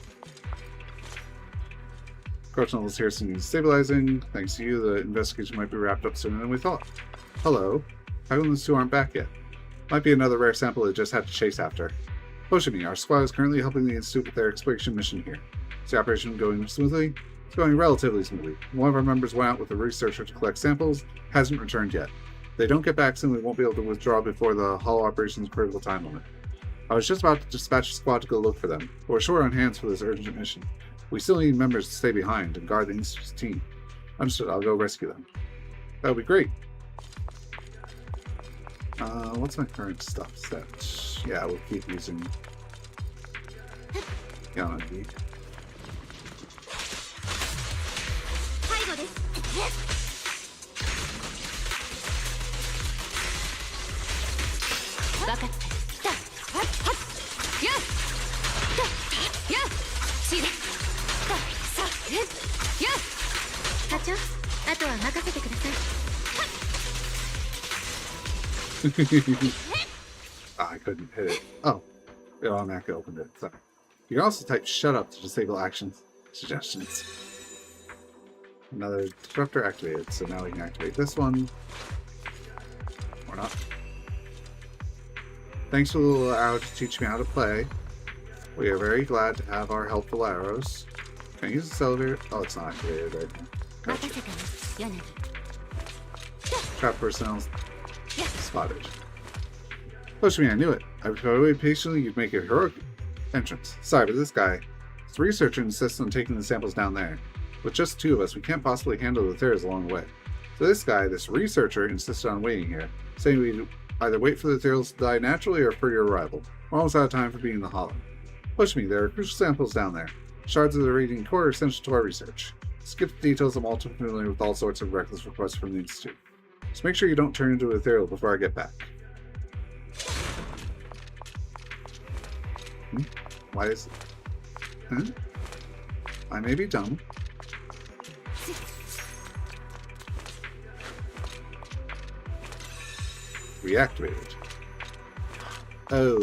Corruption is here soon needs stabilizing. Thanks to you, the investigation might be wrapped up sooner than we thought. Hello. How come those two aren't back yet? Might be another rare sample they just had to chase after. Hoshimi, our squad is currently helping the Institute with their exploration mission here. Is the operation going smoothly? It's going relatively smoothly. One of our members went out with a researcher to collect samples, hasn't returned yet. If they don't get back soon, we won't be able to withdraw before the Hollow operation's critical time limit. I was just about to dispatch a squad to go look for them, but we're short on hands for this urgent mission. We still need members to stay behind and guard the Institute's team. Understood, I'll go rescue them. That would be great. What's my current stuff set? Yeah, we'll keep using Yanagi. 背後です 分かったたはっはっやたやしれたされや課長、あとは任せてください。I couldn't hit it. Oh, it automatically opened it. Sorry. You can also type shut up to disable action suggestions. Another disruptor activated, so now we can activate this one. Or not. Thanks for the little arrow to teach me how to play. We are very glad to have our helpful arrows. Can I use this elevator? Oh, it's not activated right now. 任せてね柳 Trap personnel spotted. Hoshimi, I knew it. I waited patiently, you'd make a heroic entrance. Sorry, but this guy, this researcher insists on taking the samples down there. With just two of us, we can't possibly handle the Theras along the way. So this guy, this researcher, insisted on waiting here, saying we'd either wait for the Theras to die naturally or for your arrival. We're almost out of time for being in the Hollow. Hoshimi, there are crucial samples down there. Shards of the radiant core are essential to our research. Skip the details, I'm all too familiar with all sorts of reckless requests from the Institute. Just make sure you don't turn into a Ethereal before I get back. Why is it? Huh? I may be dumb. reactivated. Oh.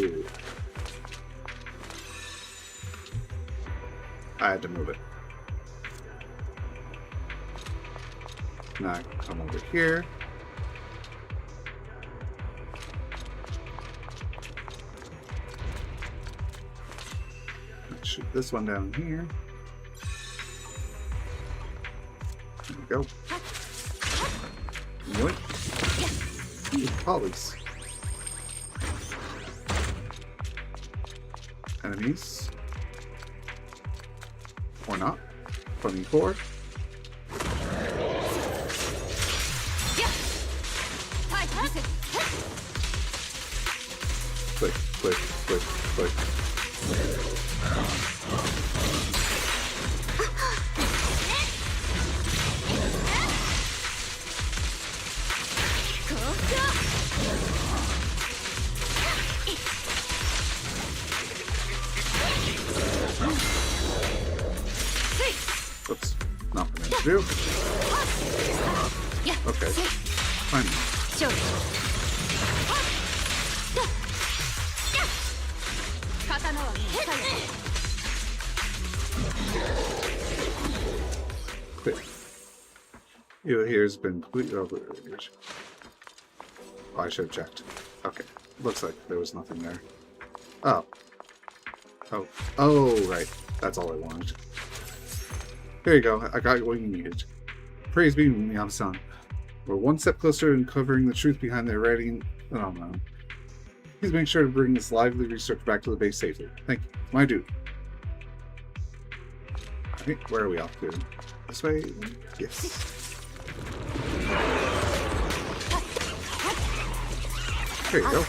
I had to move it. Now I can come over here. Let's shoot this one down here. There we go. What? Ooh, polys. Enemies. Or not. 24. Click, click, click, click. Oops, not what I meant to do. Okay, fine. Quick. You here's been completely obliterated. Oh, I should have checked. Okay, looks like there was nothing there. Oh. Oh. Oh, right. That's all I wanted. Here you go. I got what you needed. Praise be Miyabi-san. We're one step closer to uncovering the truth behind the writing phenomenon. Please make sure to bring this lively research back to the base safely. Thank you. My dude. Alright, where are we off to? This way? Yes. There you go.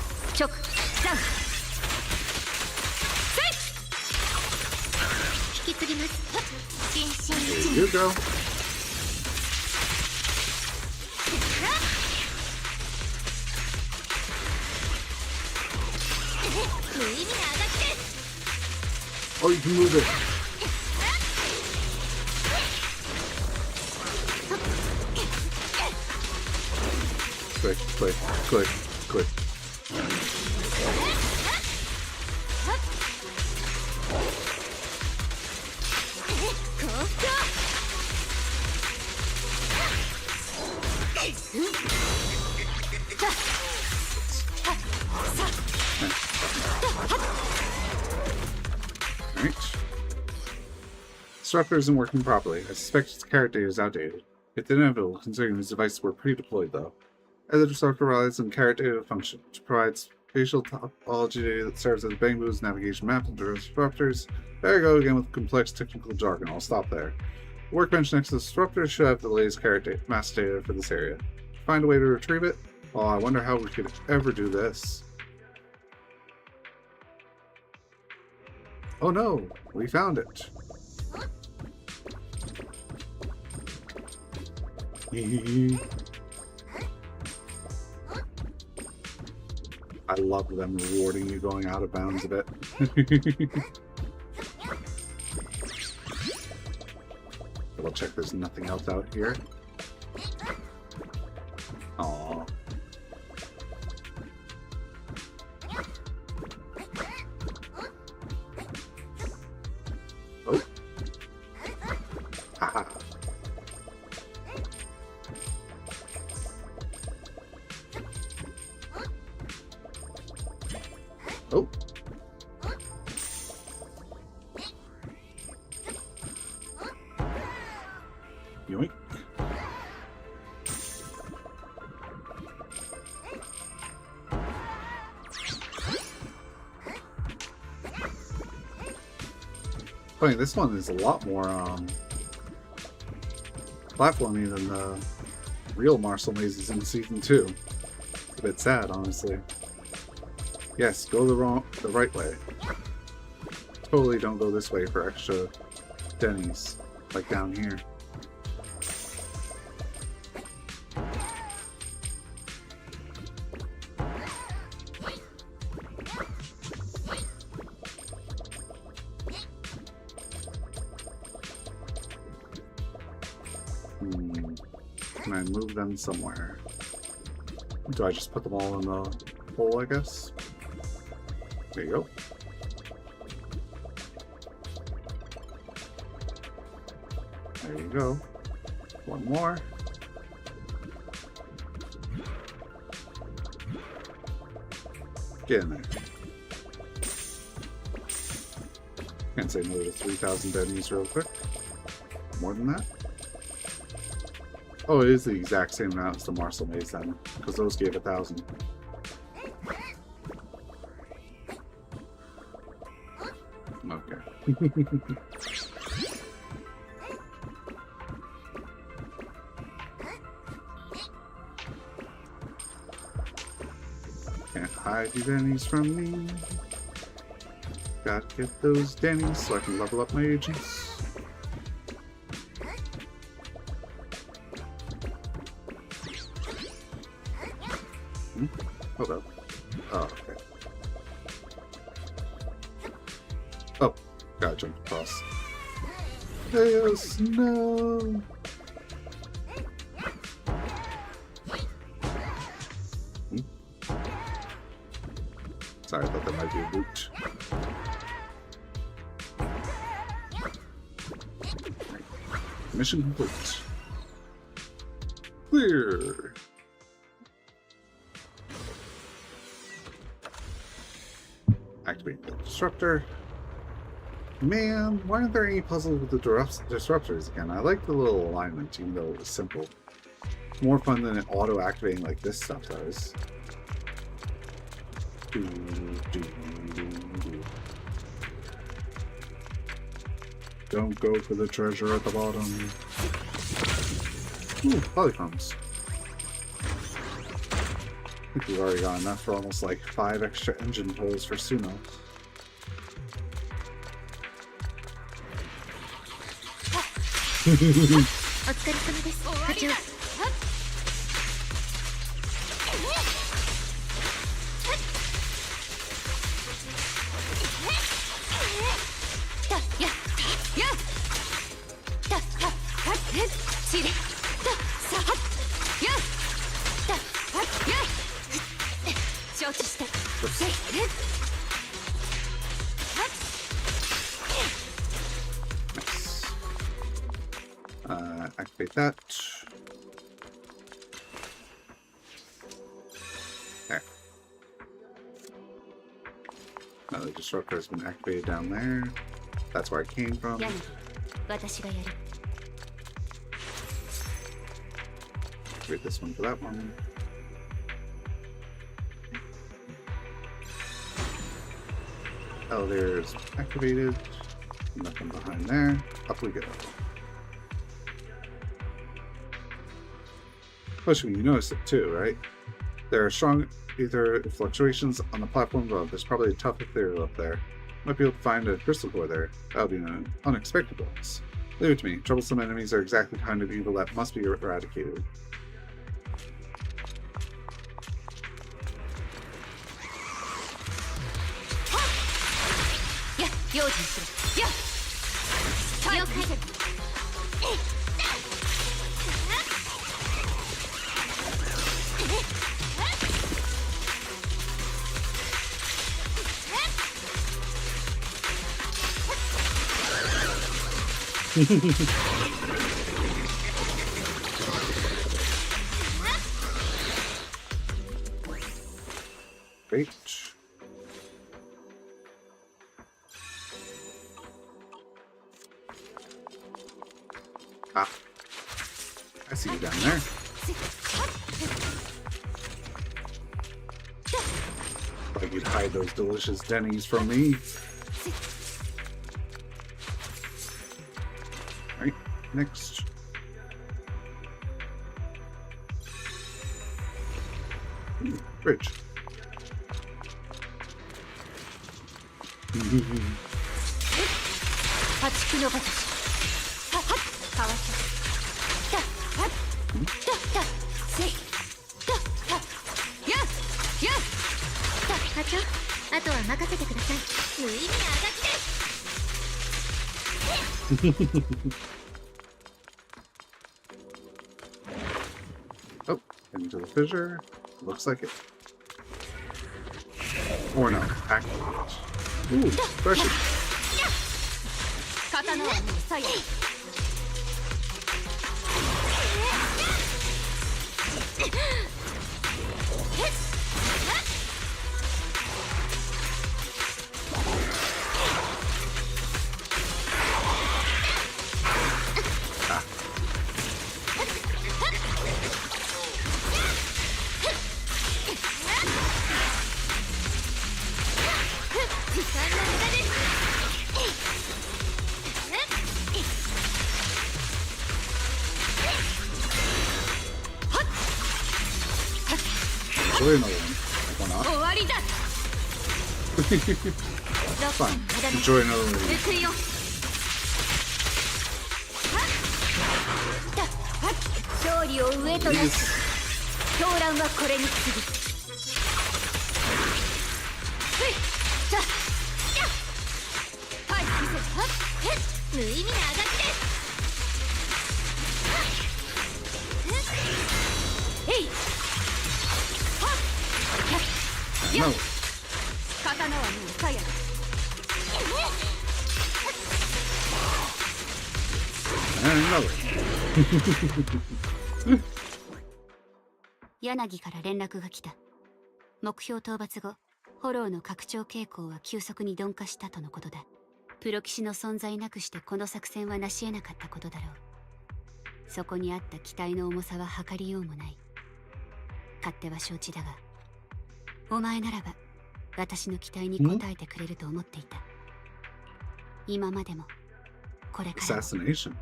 There you go. Oh, you can move it. Click, click, click, click. Disruptor isn't working properly. I suspect its character data is outdated. It's inevitable considering these devices were pre-deployed though. As the disruptor relies on character data function, which provides spatial topology data that serves as Bangbu's navigation map and disruptors. There you go again with complex technical jargon. I'll stop there. The workbench next to the disruptor should have the latest character mass data for this area. Find a way to retrieve it? Oh, I wonder how we could ever do this. Oh no, we found it. I love them rewarding you going out of bounds a bit. Double check there's nothing else out here. Aww. Oh. Haha. Oh. Yoink. Funny, this one is a lot more platformy than the real Marshall mazes in season 2. It's a bit sad, honestly. Yes, go the right way. Totally don't go this way for extra Denny's, like down here. Can I move them somewhere? Do I just put them all in the hole, I guess? There you go. There you go. One more. Get in there. Can't say no to 3,000 bennies real quick. More than that? Oh, it is the exact same amount as the Marcel Maze then, because those gave 1,000. Okay. Can't hide you Denny's from me. Gotta get those Denny's so I can level up my agents. Hold up. Oh, okay. Oh, gotta jump across. Yes, no. Sorry, I thought that might be a boot. Mission complete. Clear. Activate the disruptor. Man, why aren't there any puzzles with the disruptors again? I like the little alignment, even though it was simple. More fun than it auto-activating like this stuff does. Don't go for the treasure at the bottom. Ooh, polycombs. I think we've already got enough for almost like 5 extra engine pulls for Sumo. お疲れ様です。課長。承知した。 Activate that. There. Now the disruptor has been activated down there. That's where I came from. 私がやる。 Activate this one for that one. Elevator is activated. Nothing behind there. Up we go. Especially when you notice it too, right? There are strong ether fluctuations on the platform above. There's probably a tough ethereal up there. Might be able to find a crystal core there. That would be an unexpected bonus. Leave it to me. Troublesome enemies are exactly the kind of evil that must be eradicated. Yeah, 用心しろ。Yeah. 了解。 Great. Ah. I see you down there. Like you'd hide those delicious Denny's from me. Right, next. Ooh, bridge. 破竹の形。はっ、かわした。はっ、せい。はっ、や、や。課長、あとは任せてください。無意味なあがきです。 Oh, into the fissure. Looks like it. Or no, activate. Ooh, pressure. 刀はもう左右 Enjoy another one. Why 終わりだ not? Fine. Enjoy another one. 撃つよ勝利を上となし狂乱はこれに次ぐはい無意味なあがきですえい No. 刀はもう鞘だ And another. 柳から連絡が来た。目標討伐後、フォローの拡張傾向は急速に鈍化したとのことだ。プロ騎士の存在なくしてこの作戦は成し得なかったことだろう。そこにあった機体の重さは測りようもない。勝手は承知だが、お前ならば私の期待に応えてくれると思っていた。今までもこれからも。 Assassination.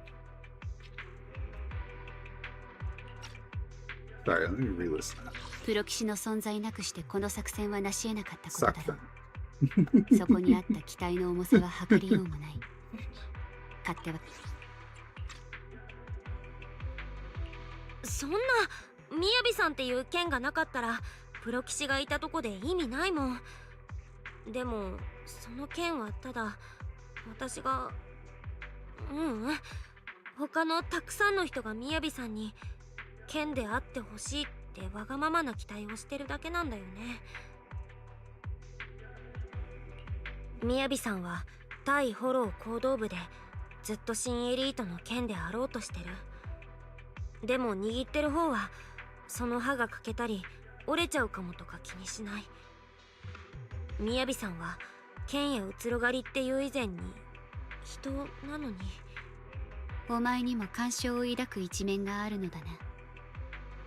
Sorry, let me re-listen that. プロ騎士の存在なくしてこの作戦は成し得なかったことだ Suck ろ them. う。そこにあった機体の重さは測りようもない。勝手はそんなみやびさんっていう剣がなかったらプロ騎士がいたとこで意味ないもん。でもその剣はただ私が他のたくさんの人がみやびさんに剣であってほしいってわがままな期待をしてるだけなんだよね。みやびさんは対フォロー行動部でずっと新エリートの剣であろうとしてる。でも握ってる方はその刃が欠けたり折れちゃうかもとか気にしない。みやびさんは剣やうつろ狩りっていう以前に人なのに。お前にも干渉を抱く一面があるのだな。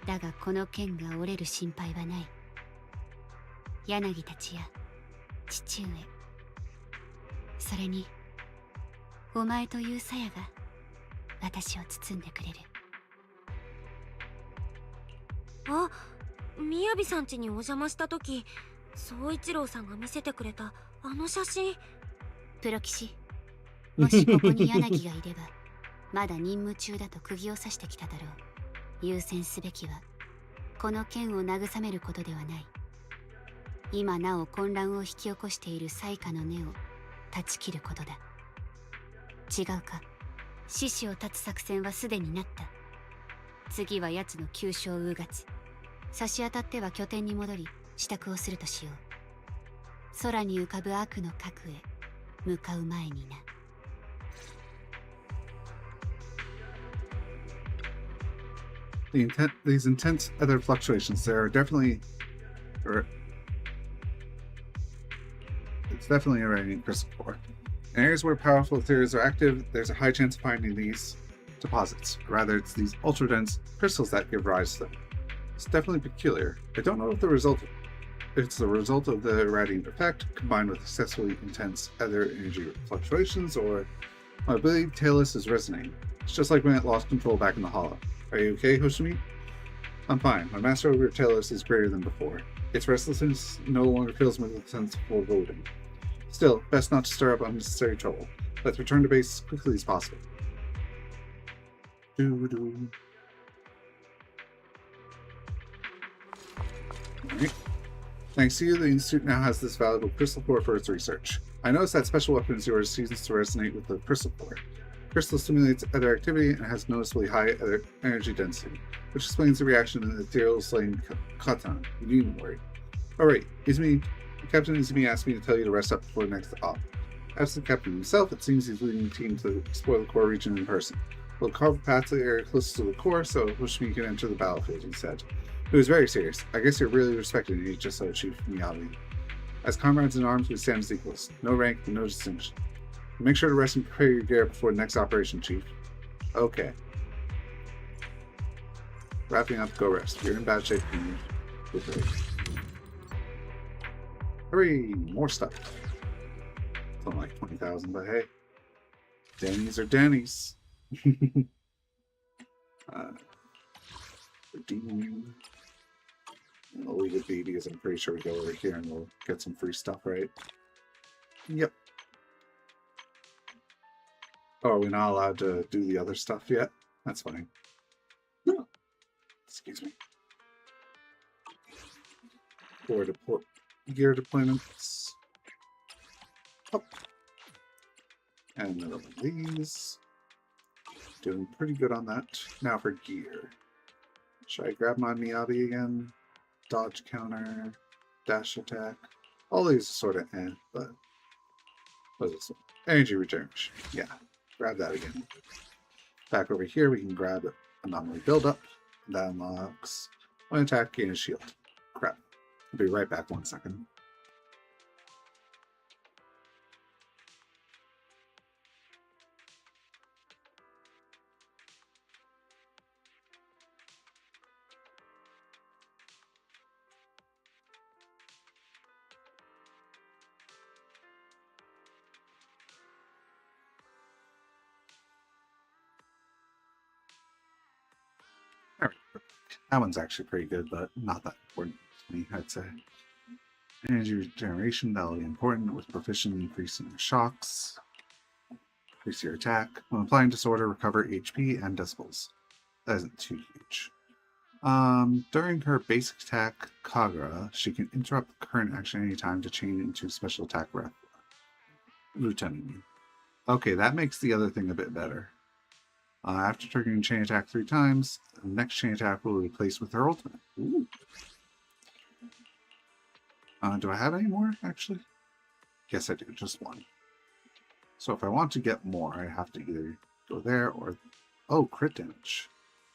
だがこの剣が折れる心配はない。柳たちや父上、それにお前という鞘が私を包んでくれる。あ、みやびさん家にお邪魔した時宗一郎さんが見せてくれたあの写真。プロ騎士、もしここに柳がいればまだ任務中だと釘を刺してきただろう。優先すべきはこの剣を慰めることではない。今なお混乱を引き起こしている災禍の根を断ち切ることだ。違うか。獅子を断つ作戦はすでになった。次は奴の急所をうがつ。差し当たっては拠点に戻り支度をするとしよう。空に浮かぶ悪の核へ向かう前にな。These intense other fluctuations, there are definitely, it's definitely a raining crystal core. In areas where powerful theories are active, there's a high chance of finding these deposits. Rather, it's these ultra-dense crystals that give rise to them. It's definitely peculiar. I don't know if it's the result of the irradiant effect, combined with excessively intense other energy fluctuations, or my ability tailless is resonating. It's just like when it lost control back in the hollow. Are you okay, Hoshimi? I'm fine. My master over tailless is greater than before. Its restlessness no longer fills me with a sense of foreboding. Still, best not to stir up unnecessary trouble. Let's return to base as quickly as possible. Doo-doo. Alright. Thanks to you, the Institute now has this valuable crystal core for its research. I noticed that special weapons of yours seems to resonate with the crystal core. Crystal stimulates other activity and has noticeably high other energy density. which explains the reaction to the ethereal slain Katan. You needn't worry. Alright, Captain Izumi asked me to tell you to rest up before the next op. As the captain himself, it seems he's leading the team to explore the core region in person. We'll carve a path to the area closest to the core, so which we can enter the battlefield, he said. It was very serious. I guess you're really respecting me, just so Chief Miyabi. As comrades in arms, we stand as equals. No rank, no distinction. Make sure to rest and prepare your gear before the next operation, Chief. Okay. Wrapping up, go rest. You're in bad shape. Hurry! More stuff. It's only like 20,000, but hey. Dannies are Dannies. Redeem. I'll leave it be because I'm pretty sure we go over here and we'll get some free stuff, right? Yep. Oh, are we not allowed to do the other stuff yet? That's fine. No. Excuse me. Or gear deployments. Up. And another one of these. Doing pretty good on that. Now for gear. Should I grab my Miyabi again? Dodge counter, dash attack. All these are sort of but what is this one? Energy regeneration. Yeah, grab that again. Back over here, we can grab anomaly buildup. That unlocks one attack, gain a shield. Crap. I'll be right back 1 second. That one's actually pretty good, but not that important to me, I'd say. Energy regeneration, that'll be important with proficient increase in shocks. Increase your attack. When applying disorder, recover HP and decibels. That isn't too huge. During her basic attack, Kagura, she can interrupt the current action anytime to chain into special attack rep. Lieutenant. Okay, that makes the other thing a bit better. After triggering chain attack 3 times, the next chain attack will be placed with her ultimate. Ooh. Do I have any more, actually? Yes, I do. Just one. So if I want to get more, I have to either go there or... Oh, crit damage.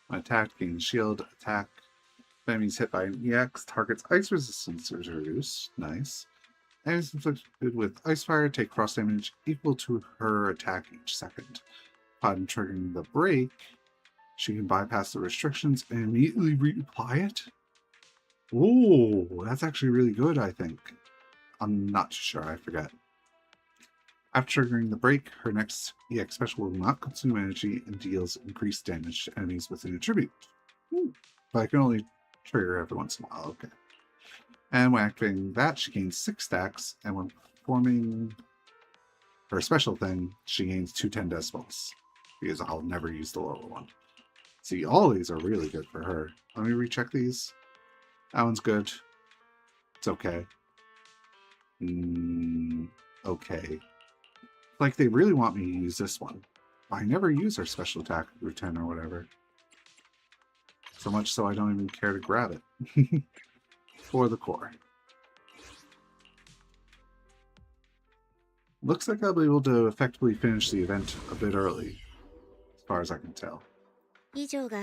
When attacked, gain shield, attack. If enemies hit by an EX, target's ice resistance is reduced. Nice. Enemies inflicted with ice fire take cross damage equal to her attack each second. Upon triggering the break, she can bypass the restrictions and immediately reapply it. Oh, that's actually really good, I think. I'm not sure, I forget. After triggering the break, her next EX special will not consume energy and deals increased damage to enemies with an attribute. But I can only trigger every once in a while, okay. And when activating that, she gains 6 stacks, and when performing her special thing, she gains 210 decibels. Because I'll never use the lower one. See, all these are really good for her. Let me recheck these. That one's good. It's okay. Okay. Like, they really want me to use this one. I never use her special attack through 10 or whatever. So much so I don't even care to grab it. For the core. Looks like I'll be able to effectively finish the event a bit early. As far as I can tell. 以上が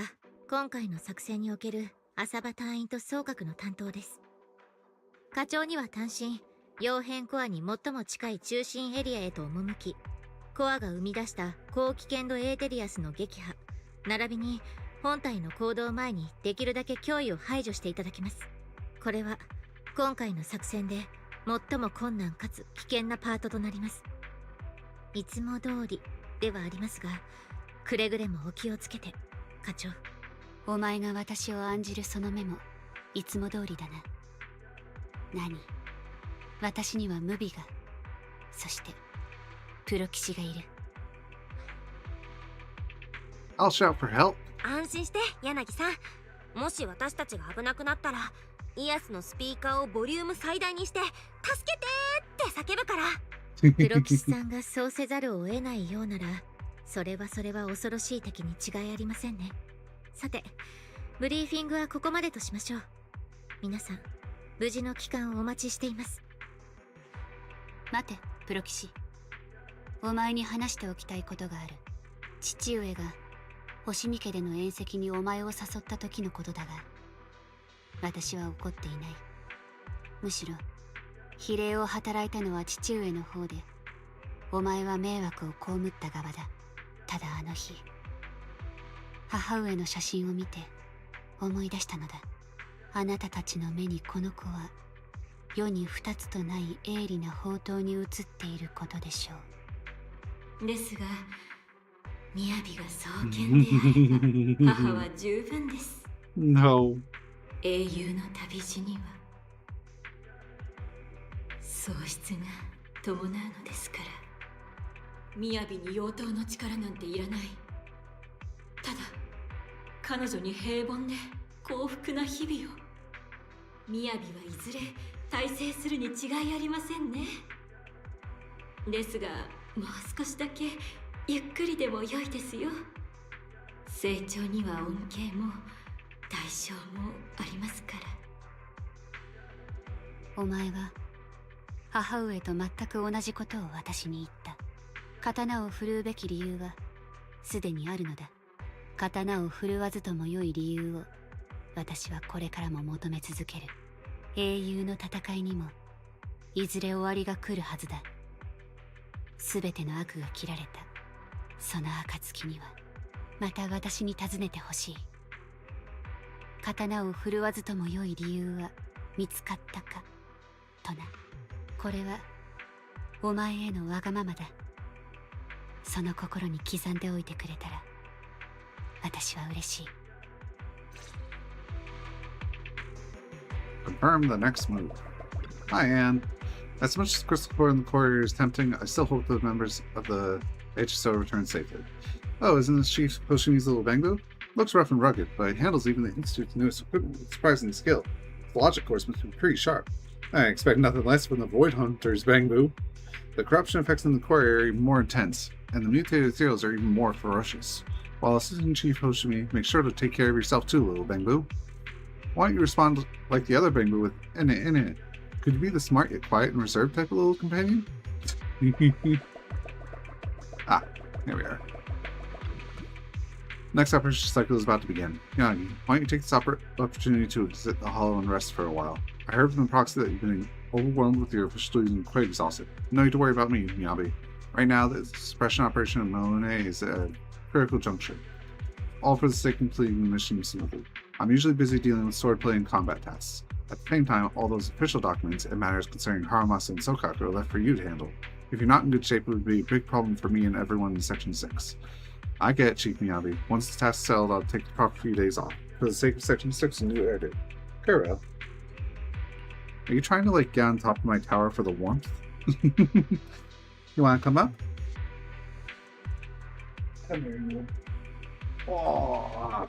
今回の作戦における浅場隊員と総括の担当です。課長には単身、傭兵コアに最も近い中心エリアへと赴き、コアが生み出した高危険度エーテリアスの撃破、並びに本体の行動前にできるだけ脅威を排除していただきます。これは今回の作戦で最も困難かつ危険なパートとなります。いつも通りではありますが、くれぐれもお気をつけて、課長。お前が私を案じるその目もいつも通りだな。何？私にはムビが、そしてプロ騎士がいる。I'll shout for help. 安心して柳さん。もし私たちが危なくなったら、イアスのスピーカーをボリューム最大にして「助けて!」って叫ぶから。プロ騎士さんがそうせざるを得ないようなら、それは恐ろしい敵に違いありませんね。さて、ブリーフィングはここまでとしましょう。皆さん、無事の帰還をお待ちしています。待て、プロ騎士。お前に話しておきたいことがある。父上が星見家での宴席にお前を誘った時のことだが、私は怒っていない。むしろ非礼を働いたのは父上の方で、お前は迷惑を被った側だ。ただあの日、母上の写真を見て思い出したのだ。あなたたちの目にこの子は世に二つとない鋭利な宝刀に映っていることでしょう。ですが、雅が双剣であれば母は十分です。No. 英雄の旅路には喪失が伴うのですから。雅に妖刀の力なんていらない。ただ彼女に平凡で幸福な日々を。雅はいずれ大成するに違いありませんね。ですが、もう少しだけゆっくりでも良いですよ。成長には恩恵も代償もありますから。お前は母上と全く同じことを私に言った。刀を振るうべき理由はすでにあるのだ。刀を振るわずとも良い理由を私はこれからも求め続ける。英雄の戦いにもいずれ終わりが来るはずだ。すべての悪が切られたその暁にはまた私に尋ねてほしい。刀を振るわずとも良い理由は見つかったかとな。これはお前へのわがままだ。その心に刻んでおいてくれたら私は嬉しい。Confirm the next move. Hi, Anne. As much as Crystal Core in the corridor is tempting, I still hope the members of the HSO return safely. Oh, isn't this Chief Hoshimi's little bangbu? Looks rough and rugged, but it handles even the Institute's newest equipment with surprising skill. The logic course must be pretty sharp. I expect nothing less from the Void Hunter's bangbu. The corruption effects in the core are even more intense, and the mutated ethereals are even more ferocious. While Assistant Chief Hoshimi, make sure to take care of yourself too, little bangbu. Why don't you respond like the other bangbu with in it? Could you be the smart yet quiet and reserved type of little companion? Ah, here we are. Next operation cycle is about to begin. Yagi, why don't you take this opportunity to exit the hollow and rest for a while? I heard from the proxy that you've been overwhelmed with your official duties and quite exhausted. No need to worry about me, Miyabi. Right now, the suppression operation in Malone is at a critical juncture. All for the sake of completing the mission smoothly. I'm usually busy dealing with swordplay and combat tasks. At the same time, all those official documents and matters concerning Haramasa and Sokaku are left for you to handle. If you're not in good shape, it would be a big problem for me and everyone in Section 6. I get it, Chief Miyabi. Once the task's settled, I'll take the proper few days off. For the sake of Section 6 and new edit. Farewell. Are you trying to, get on top of my tower for the warmth? You wanna come up? Come here, you. Oh,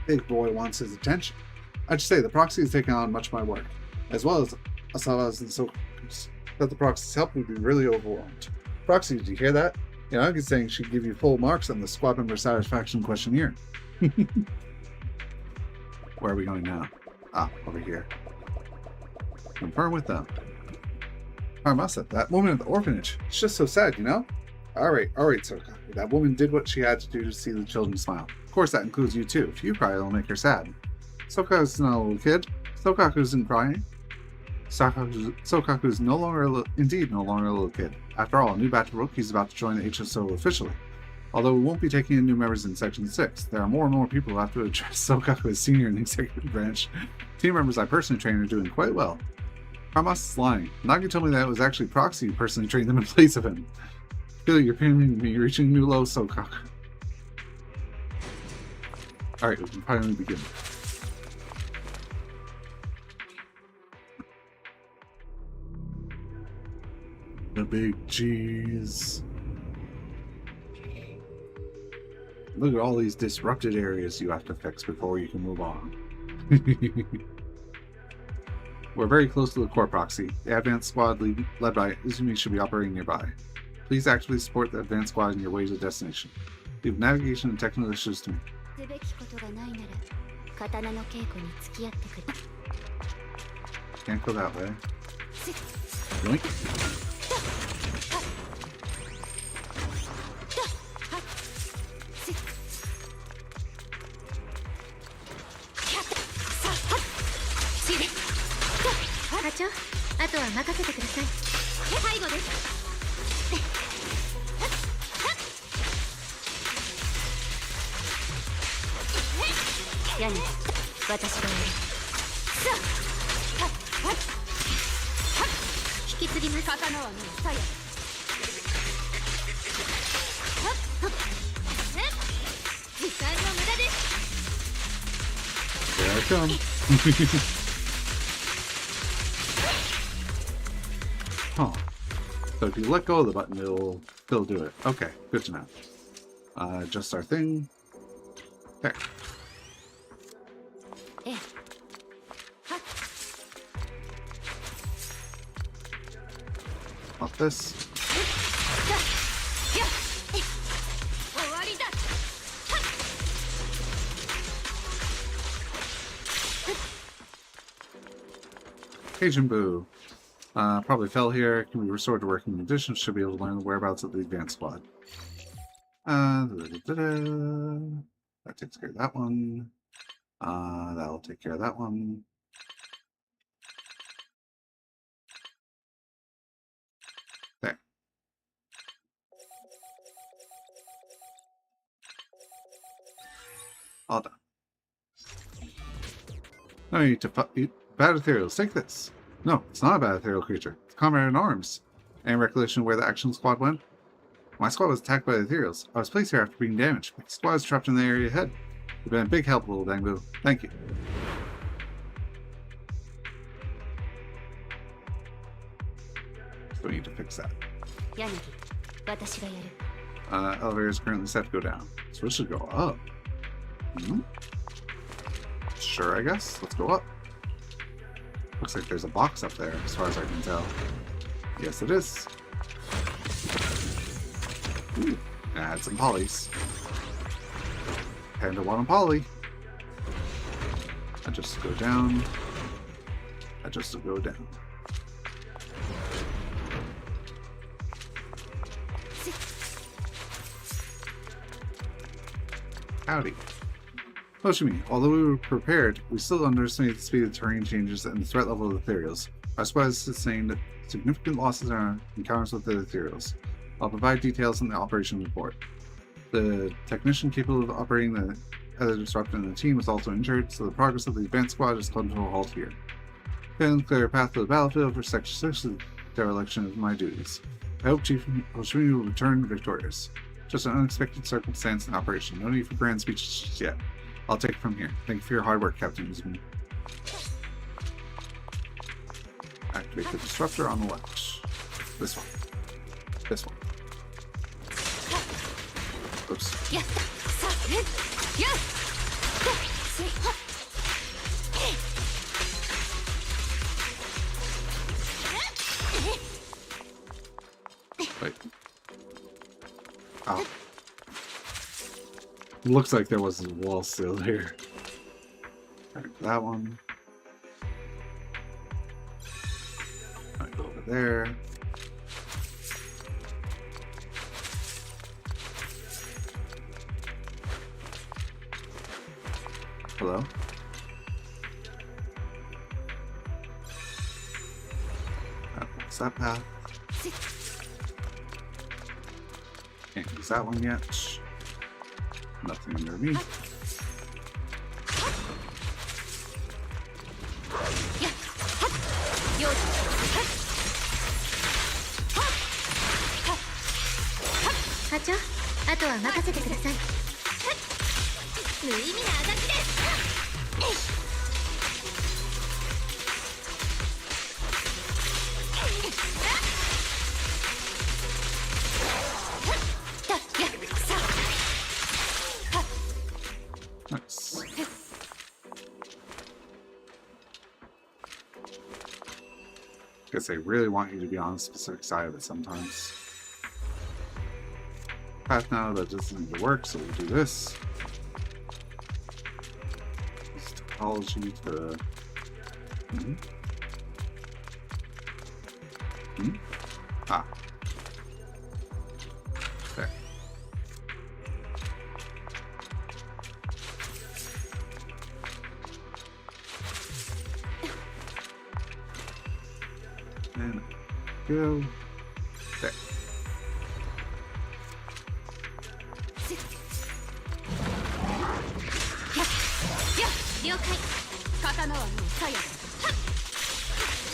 big boy wants his attention. I should say, the proxy has taken on much of my work, as well as Asawa's and Sokaku's. That the proxy's help would be really overwhelmed. Proxy, did you hear that? I was saying she'd give you full marks on the squad member satisfaction questionnaire. Where are we going now? Ah, over here. Confirm with them. Haramasa, that woman at the orphanage. It's just so sad, you know? Alright, Sokaku. That woman did what she had to do to see the children smile. Of course, that includes you too. If you cry, it'll make her sad. Sokaku's not a little kid. Sokaku isn't crying. Sokaku's indeed no longer a little kid. After all, a new batch of rookies is about to join the HSO officially. Although we won't be taking in new members in Section 6, there are more and more people who have to address Sokaku as senior in the executive branch. Team members I personally trained are doing quite well. Haramasa's lying. Nagi told me that it was actually Proxy who personally trained them in place of him. I feel you're pinning me, reaching new lows, Sokaku. Alright, we can finally begin. The big cheese. Look at all these disrupted areas you have to fix before you can move on. We're very close to the core proxy. The advanced squad led by Izumi should be operating nearby. Please actively support the advanced squad in your way to the destination. Leave navigation and technical issues to me. 刀の稽古に付き合ってくれ。 Can't go that way. Yoink. Kacho, あとは任せてください。背後です。ヤニ、私がやる。引き継ぎます。刀はもう鞘です。時間の無駄です。 There I come. Huh. So if you let go of the button, it'll still do it. Okay, good to know. Just our thing. There. ええ。 Off this. 終わりだ。 Cajun Boo. Probably fell here. Can be restored to working conditions. Should be able to learn the whereabouts of the advanced squad. That takes care of that one. That'll take care of that one. There. All done. No need to bad ethereals. Take this. No, it's not a bad ethereal creature. It's a comrade in arms. Any recollection of where the action squad went? My squad was attacked by the ethereals. I was placed here after being damaged. My squad is trapped in the area ahead. You've been a big help, little Dango. Thank you. So we need to fix that. 柳、私がやる。 Elevator is currently set to go down. So it should go up. Hmm? Sure, I guess. Let's go up. Looks like there's a box up there, as far as I can tell. Yes, it is. Ooh, add some polys. Panda one on poly. Adjust to go down. Adjust to go down. Howdy. Hoshimi, although we were prepared, we still underestimate the speed of terrain changes and the threat level of the ethereals. Our squad has sustained significant losses in our encounters with the ethereals. I'll provide details in the operation report. The technician capable of operating the other disruptor in the team was also injured, so the progress of the advanced squad has come to a halt here. Then clear a path to the battlefield for Section 6 of the dereliction of my duties. I hope Chief Hoshimi will return victorious. Just an unexpected circumstance in operation. No need for grand speeches just yet. I'll take it from here. Thank you for your hard work, Captain Uzumi. Activate the disruptor on the left. This one. This one. Oops. Wait. Oh. Looks like there was a wall still here. Alright, that one. I go over there. Hello? What's that path? Can't use that one yet. Nothing underneath. Kacho, あとは任せてください。無意味なあがきです。Nice. Guess they really want you to be on a specific side of it sometimes. Path now that doesn't need to work, so we'll do this. Just Technology to... Ah. There. And go there. 了解。刀はもう鞘だ。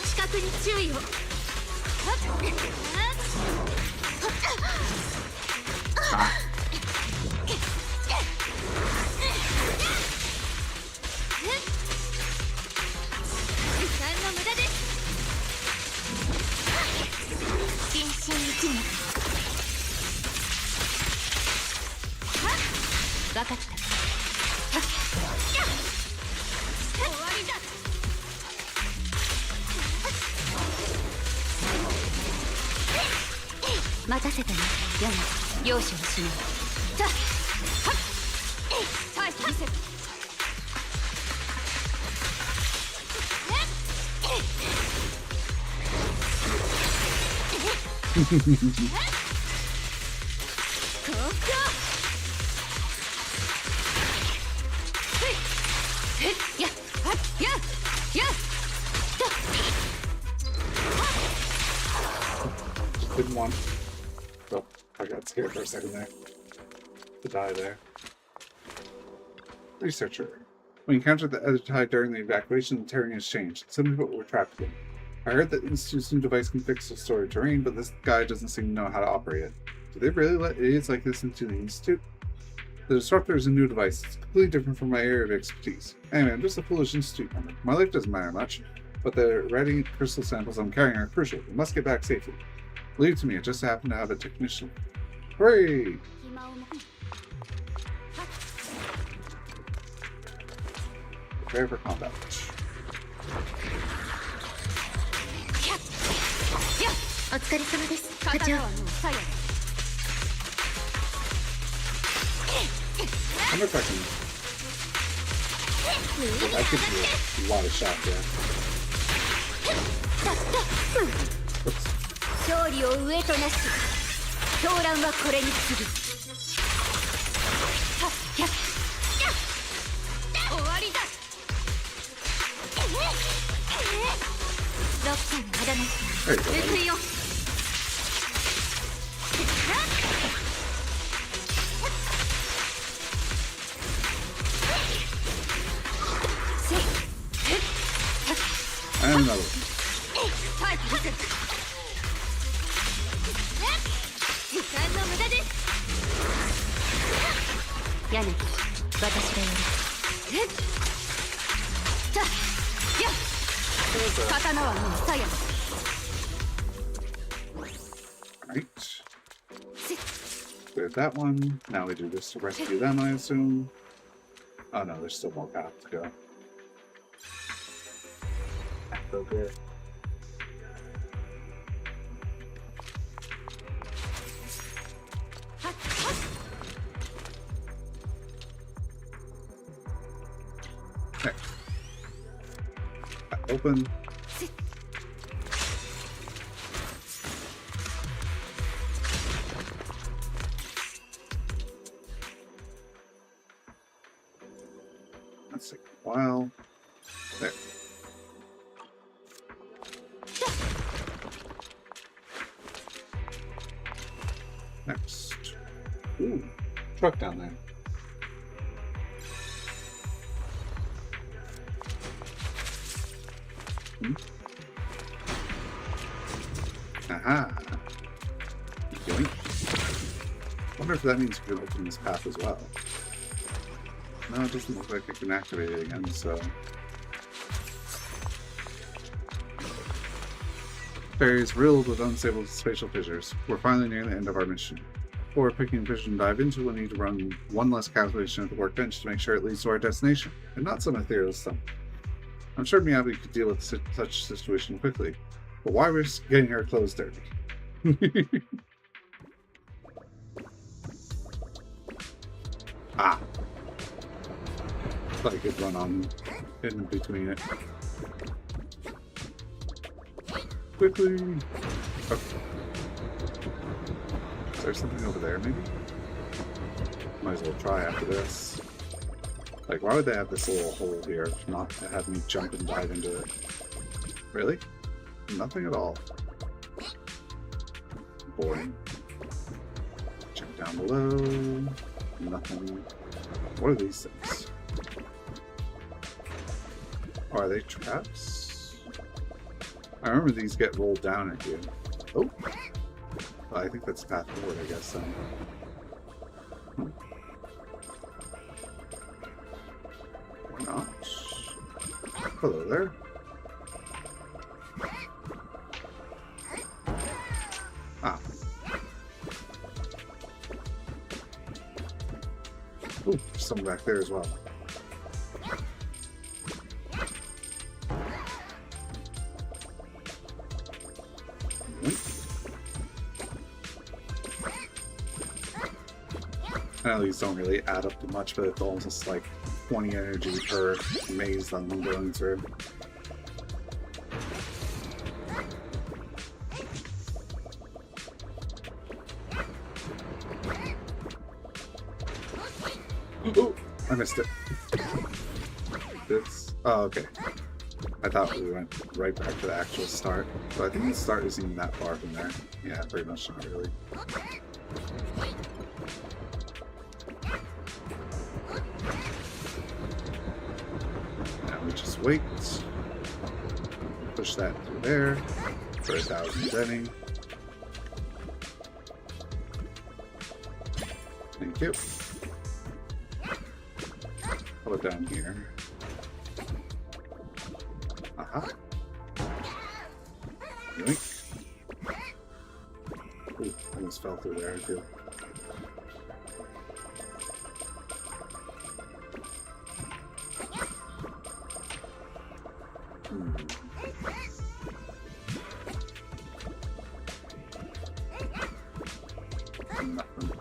視覚に注意を。時間の無駄です。謹慎一撃。分かった。終わりだ。待たせたね、ヤマ。容赦をしない。さあ、はっ、さあ、見せろ。ここ。やっ、はっ、やっ、やっ。Didn't want. Oh, I got scared for a second there. To die there. Researcher. We encountered the other tide during the evacuation, the terrain has changed. Some people were trapped again. I heard that the Institute's new device can fix the stored terrain, but this guy doesn't seem to know how to operate it. Do they really let idiots like this into the Institute? The Disruptor is a new device. It's completely different from my area of expertise. Anyway, I'm just a foolish Institute member. My life doesn't matter much, but the ready crystal samples I'm carrying are crucial. We must get back safely. Leave it to me, I just happen to have a technician. Hooray! Prepare for combat. お疲れ様です、課長。刀はもう鞘だ。I wonder if I could do a lot of shots there. Oops. 勝利を上となし、狂乱はこれに次ぐ。はっ、やっ、終わりだ。ロッカーのあだ名し There you go, 撃 buddy. よ。And another one. はい、見せる。時間の無駄です。柳、私がやる。さあ、やっ、刀はもう鞘だ。 Right. There's that one. Now we do this to rescue them, I assume. Oh no, there's still more path to go. So good. Okay. Open. That's take a while. There. Next. Ooh, truck down there. Aha. Yoink. Wonder if that means you can open this path as well. No, it doesn't look like I can activate it again, so... Ferry is riddled with unstable spatial fissures. We're finally near the end of our mission. Before picking a fissure to dive into, we'll need to run one less calculation at the workbench to make sure it leads to our destination, and not some ethereal stuff. I'm sure Miyabi could deal with such a situation quickly, but why risk getting our clothes dirty? Ah. Thought I could run on in between it. Quickly! Okay. Is there something over there, maybe? Might as well try after this. Like, why would they have this little hole here if not to have me jump and dive into it? Really? Nothing at all. Boring. Check down below. Nothing. What are these things? Oh, are they traps? I remember these get rolled down at you. Oh! Well, I think that's path forward, I guess, then. Or not. Hello there. Ah. Ooh, there's some back there as well. I know these don't really add up to much, but it's almost like 20 energy per maze that I'm going through. Oh, I missed it. This. Oh, okay. I thought we went right back to the actual start. But I think the start isn't even that far from there. Yeah, pretty much not really. Now we just wait. Push that through there for 1,000 Denny. Thank you. How about down here? Aha. Yoink. Ooh, I almost fell through there, I feel. Nothing.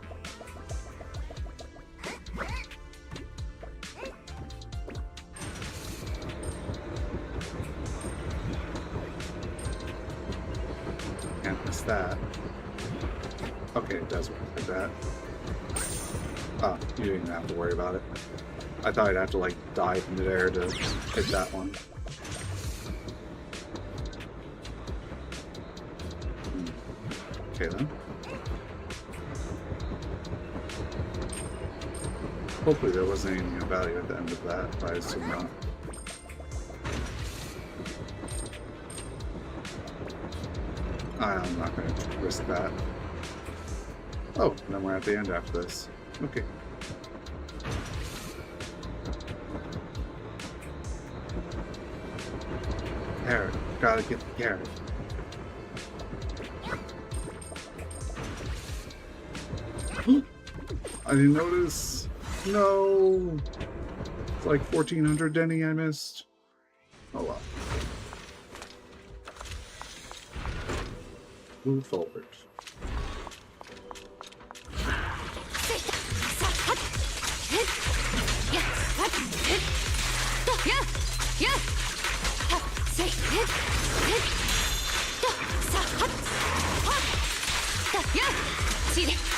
Can't miss that. Okay, it does work like that. Oh, you didn't even have to worry about it. I thought I'd have to like dive into there to hit that one. Okay then. Hopefully there wasn't anything of value at the end of that, but I assume not. I'm not going to risk that. Oh, and then we're at the end after this. Okay. Carrot. Gotta get the carrot. I didn't notice. No. It's like 1,400 Denny I missed. Oh well. Move forward.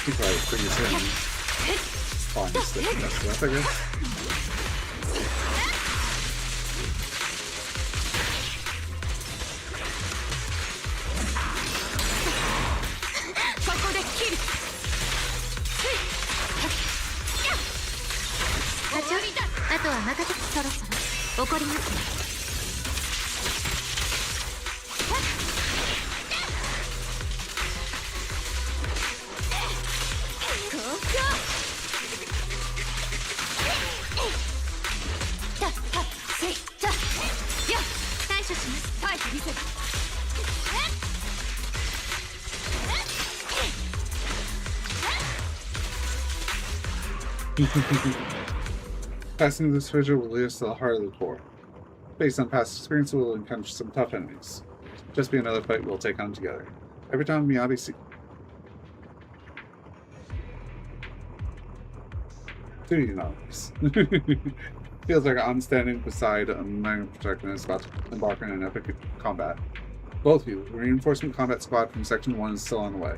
He probably bring us in. Find this thing and mess it up, I guess. あとは任せてそろそろ怒りますね。対処します。対処見せる。Passing this treasure will lead us to the heart of the core. Based on past experience, we'll encounter some tough enemies. Just be another fight we'll take on together. Every time Miyabi see... Do you know this? Feels like I'm standing beside a minor protagonist about to embark on an epic combat. Both of you, the reinforcement combat squad from Section 1 is still on the way.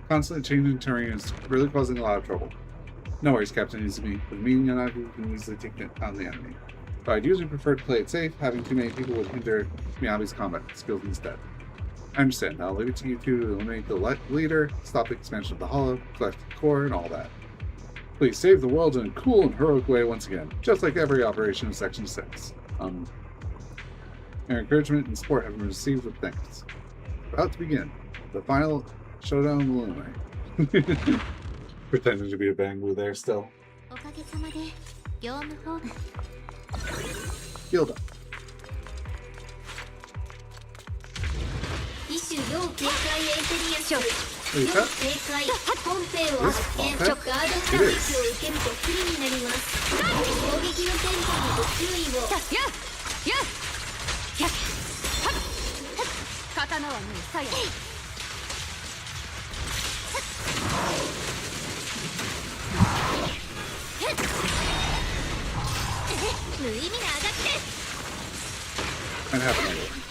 Constantly changing terrain is really causing a lot of trouble. No worries, Captain Izumi. With me and I can easily take down the enemy. But I'd usually prefer to play it safe. Having too many people would hinder Miyabi's combat skills instead. I understand. I'll leave it to you two to eliminate the leader, stop the expansion of the hollow, collect the core, and all that. Please save the world in a cool and heroic way once again, just like every operation of Section 6. Your encouragement and support have been received with thanks. About to begin, the final showdown will anyway. Pretending to be a Bangbu there still. おかげさまで業務方が Healed up. 異種要警戒エンテリアショー What is 要 that? 警戒ポンペイを発見 This ガー Pompey? ド射撃を受けると不利になります攻撃のテンポにご注意を刀はもう鞘無意味な上がって And have another one.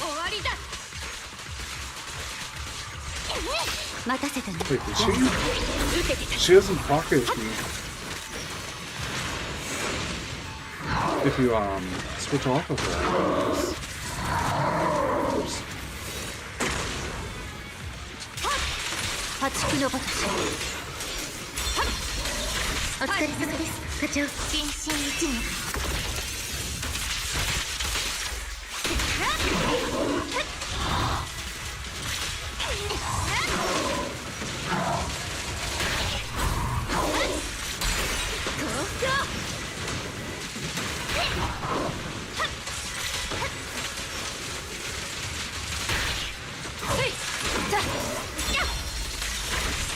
終わりだ待たせたね Wait, did she? She doesn't proc if you... If you, switch off of her. Oops. 破竹のごとしお疲れ様です課長心身一に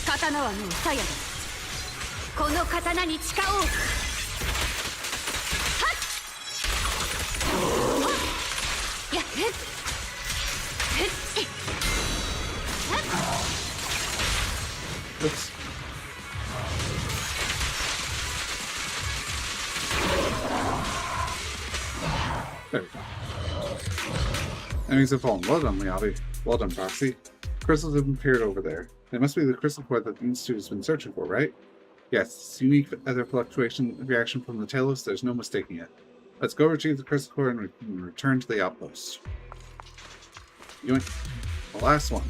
刀はもう鞘だこの刀に誓おうやっ Oops. There we go. Enemies have fallen. Well done, Miyabi. Well done, Proxy. Crystals have appeared over there. They must be the crystal core that the Institute has been searching for, right? Yes, unique ether fluctuation reaction from the Talos. There's no mistaking it. Let's go retrieve the crystal core and return to the outpost. Yoink. The last one.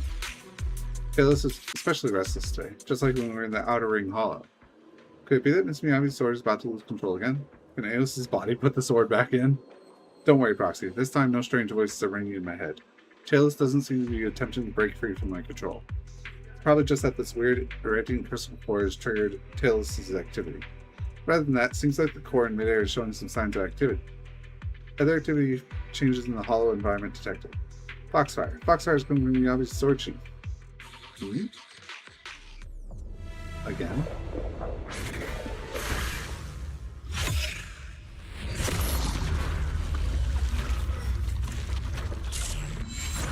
Talos is especially restless today, just like when we were in the Outer Ring Hollow. Could it be that Miss Miyabi's sword is about to lose control again? Can Aos's body put the sword back in? Don't worry, Proxy. This time no strange voices are ringing in my head. Talos doesn't seem to be attempting to break free from my control. It's probably just that this weird, irradiating crystal core has triggered Talos' activity. Rather than that, it seems like the core in midair is showing some signs of activity. Other activity changes in the hollow environment detected. Foxfire. Foxfire is going to be Miyabi's sword sheath. Hmm? Again?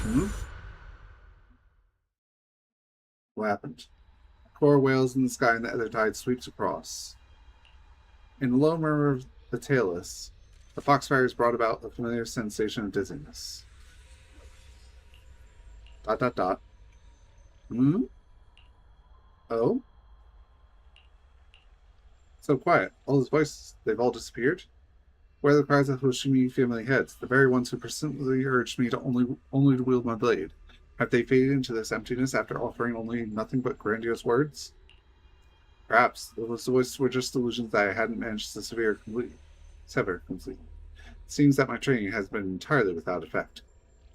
Hmm? What happened? Core wails in the sky and the other tide sweeps across. In the low murmur of the tailless, the foxfire has brought about a familiar sensation of dizziness. ... Hmm? Oh? So quiet. All those voices, they've all disappeared? Where are the cries of Hoshimi family heads, the very ones who persistently urged me to only to wield my blade? Have they faded into this emptiness after offering only nothing but grandiose words? Perhaps those voices were just illusions that I hadn't managed to sever completely. It seems that my training has been entirely without effect.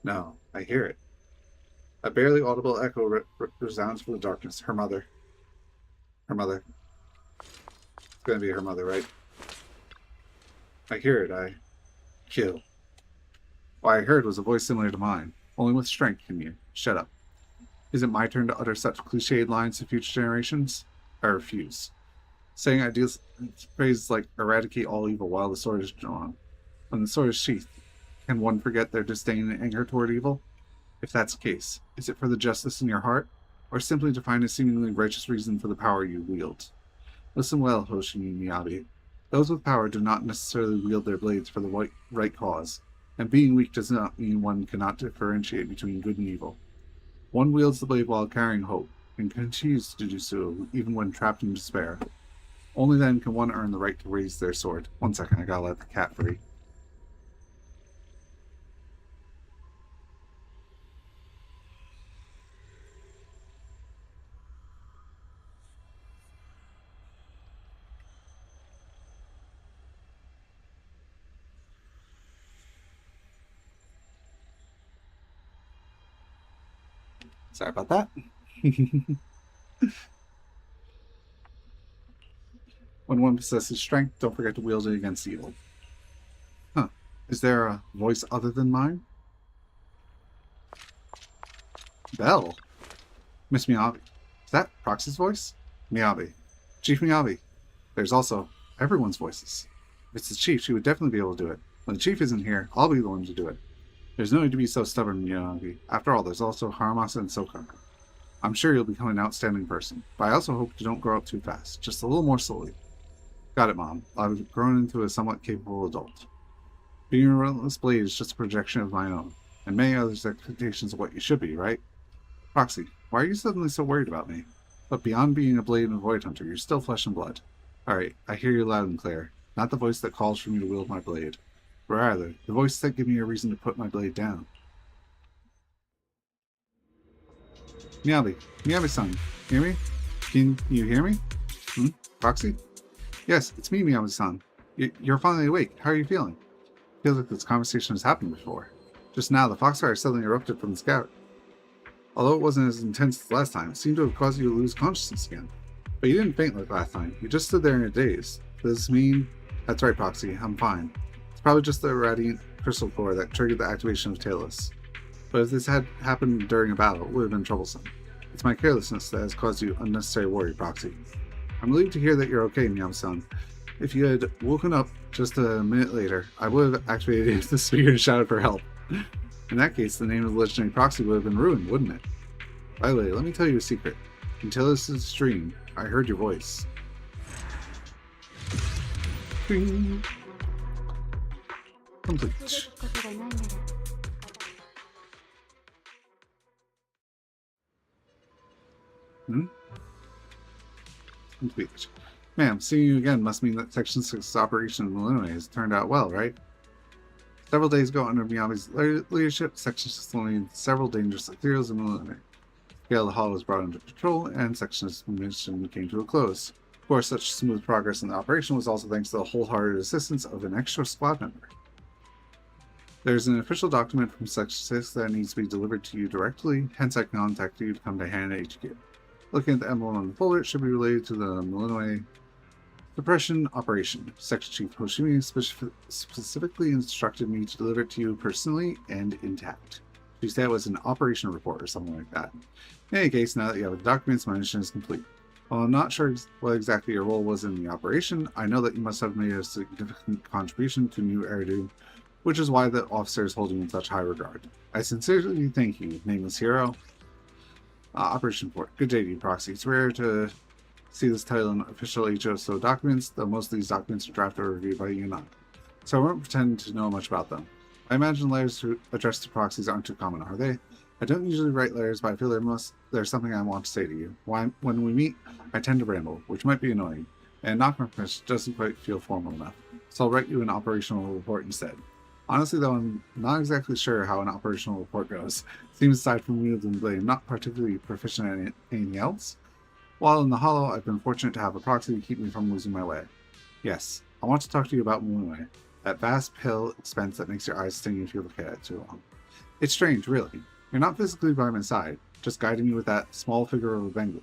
No, I hear it. A barely audible echo resounds from the darkness. Her mother. Her mother. It's gonna be her mother, right? I hear it. I kill. What I heard was a voice similar to mine. Only with strength can you. Shut up. Is it my turn to utter such cliched lines to future generations? I refuse. Saying ideas, phrases like eradicate all evil while the sword is drawn. When the sword is sheathed, can one forget their disdain and anger toward evil? If that's the case, is it for the justice in your heart, or simply to find a seemingly righteous reason for the power you wield? Listen well, Hoshimi Miyabi. Those with power do not necessarily wield their blades for the right cause, and being weak does not mean one cannot differentiate between good and evil. One wields the blade while carrying hope, and continues to do so even when trapped in despair. Only then can one earn the right to raise their sword. One second, I gotta let the cat free. Sorry about that. When one possesses strength, don't forget to wield it against evil. Huh. Is there a voice other than mine? Bell? Miss Miyabi. Is that Proxy's voice? Miyabi. Chief Miyabi. There's also everyone's voices. If it's the chief, she would definitely be able to do it. When the chief isn't here, I'll be the one to do it. There's no need to be so stubborn, Miyabi. After all, there's also Haramasa and Sokaka. I'm sure you'll become an outstanding person, but I also hope you don't grow up too fast, just a little more slowly. Got it, Mom. I've grown into a somewhat capable adult. Being a relentless blade is just a projection of my own, and many others' expectations of what you should be, right? Proxy, why are you suddenly so worried about me? But beyond being a blade and a void hunter, you're still flesh and blood. Alright, I hear you loud and clear. Not the voice that calls for me to wield my blade. Rather, the voice that gives me a reason to put my blade down. Miyabi-san, hear me? Can you hear me? Proxy? Yes, it's me, Miyabi-san. You're finally awake. How are you feeling? Feels like this conversation has happened before. Just now, the foxfire suddenly erupted from the scout. Although it wasn't as intense as last time, it seemed to have caused you to lose consciousness again. But you didn't faint like last time. You just stood there in a daze. Does this mean... That's right, Proxy. I'm fine. It's probably just the radiant crystal core that triggered the activation of Talus. But if this had happened during a battle, it would have been troublesome. It's my carelessness that has caused you unnecessary worry, Proxy. I'm relieved to hear that you're okay, Miyabi-san. If you had woken up just a minute later, I would have activated the spear and shouted for help. In that case, the name of the legendary Proxy would have been ruined, wouldn't it? By the way, let me tell you a secret. In Talus' dream, I heard your voice. Ding. Complete. Complete. Ma'am, seeing you again must mean that Section 6's operation in Illinois has turned out well, right? Several days ago, under Miyabi's leadership, Section 6 eliminated several dangerous ethereals in Illinois. Gale the Hall was brought under control, and Section 6's mission came to a close. Of course, such smooth progress in the operation was also thanks to the wholehearted assistance of an extra squad member. There's an official document from Section 6 that needs to be delivered to you directly, hence I contacted you to come to Hana HQ. Looking at the emblem on the folder, it should be related to the Illinois Suppression Operation. Section Chief Hoshimi specifically instructed me to deliver it to you personally and intact. She said it was an operation report or something like that. In any case, now that you have the documents, my mission is complete. While I'm not sure what exactly your role was in the operation, I know that you must have made a significant contribution to New Eridu, which is why the officer is holding you in such high regard. I sincerely thank you, nameless hero. Operation Report. Good day to you, Proxy. It's rare to see this title in official HOSO documents, though most of these documents are drafted or reviewed by you and I. So I won't pretend to know much about them. I imagine letters addressed to proxies aren't too common, are they? I don't usually write letters, but I feel there's something I want to say to you. When we meet, I tend to ramble, which might be annoying, and knock my fist doesn't quite feel formal enough. So I'll write you an operational report instead. Honestly, though, I'm not exactly sure how an operational report goes. Seems aside from wielding the blade, I'm not particularly proficient at anything else. While in the Hollow, I've been fortunate to have a proxy to keep me from losing my way. Yes, I want to talk to you about Moonway, that vast pale expense that makes your eyes sting if you look at it too long. It's strange, really. You're not physically by my side, just guiding me with that small figure of a Bengal.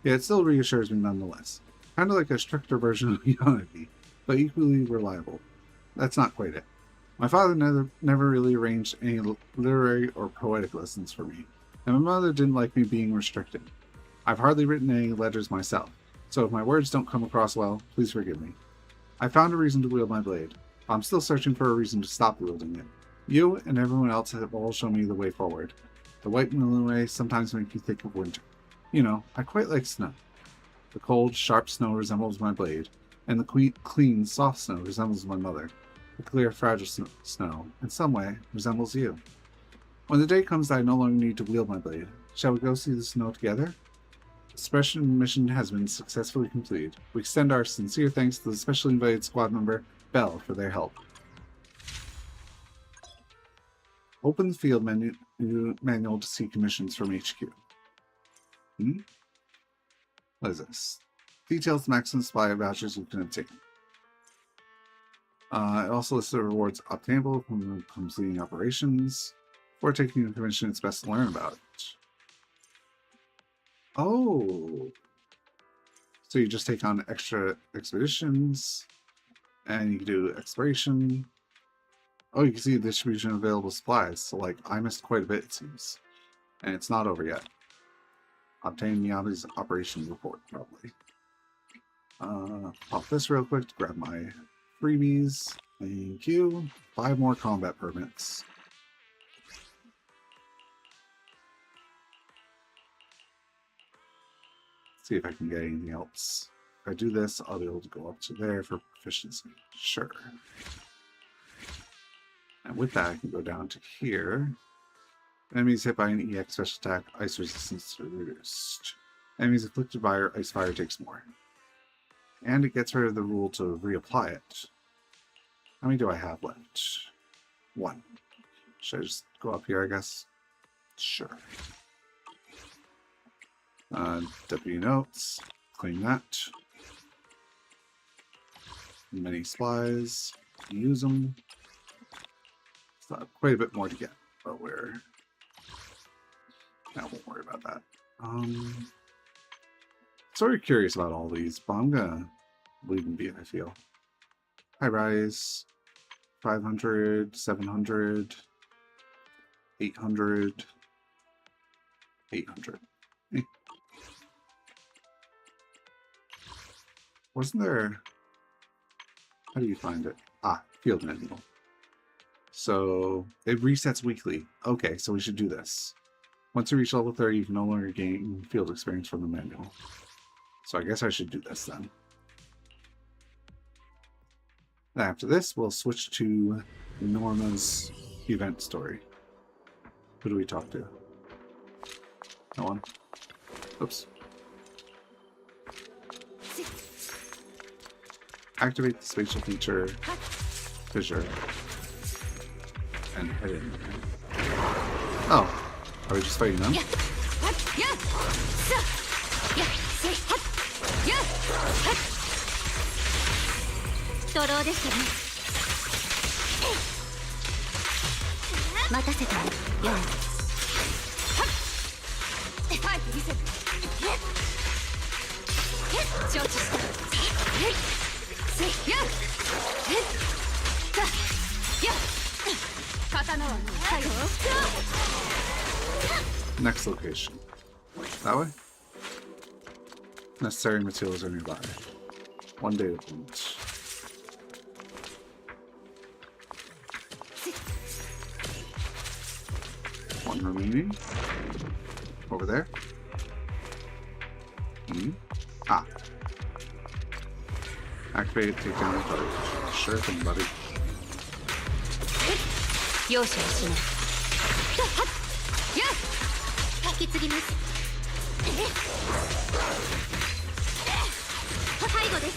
Yet it still reassures me nonetheless. Kind of like a stricter version of Yanagi, but equally reliable. That's not quite it. My father never really arranged any literary or poetic lessons for me, and my mother didn't like me being restricted. I've hardly written any letters myself, so if my words don't come across well, please forgive me. I found a reason to wield my blade. I'm still searching for a reason to stop wielding it. You and everyone else have all shown me the way forward. The white Illinois sometimes make me think of winter. You know, I quite like snow. The cold, sharp snow resembles my blade, and the clean, soft snow resembles my mother. The clear, fragile snow, in some way, resembles you. When the day comes that I no longer need to wield my blade, shall we go see the snow together? The suppression mission has been successfully completed. We extend our sincere thanks to the specially invited squad member, Bell, for their help. Open the field manual to see commissions from HQ. What is this? Details the maximum supply of vouchers you can obtain. It also lists the rewards obtainable from completing operations. Before taking a commission, it's best to learn about it. Oh! So you just take on extra expeditions, and you can do exploration. Oh, you can see the distribution of available supplies. So, like, I missed quite a bit, it seems. And it's not over yet. Obtain Miyabi's operation report, probably. Pop this real quick to grab my freebies. Thank you. 5 more combat permits. See if I can get anything else. If I do this, I'll be able to go up to there for proficiency. Sure. And with that, I can go down to here. Enemies hit by an EX special attack, ice resistance reduced. Enemies afflicted by ice fire takes more. And it gets rid of the rule to reapply it. How many do I have left? 1. Should I just go up here, I guess? Sure. W notes, claim that. Many supplies, use them. So quite a bit more to get, but we're... Now won't worry about that. Sort of curious about all these, but I'm gonna leave them be, I feel. High rise, 500, 700, 800, 800. Wasn't there... How do you find it? Ah, field manual. So, it resets weekly. Okay, so we should do this. Once you reach level 30, you can no longer gain field experience from the manual. So I guess I should do this then. And after this, we'll switch to Norma's event story. Who do we talk to? No one. Oops. Activate the spatial feature, fissure, and head in. Oh, are we just fighting them? 徒労ですね。待たせたね、ヨン。承知した。刀は最後。 Next location. That way? Necessary materials are nearby. 1 data point. One remaining. Over there. Ah. Activate it, take down the target. Sure thing, buddy. 容赦はしない。引き継ぎます。背後です。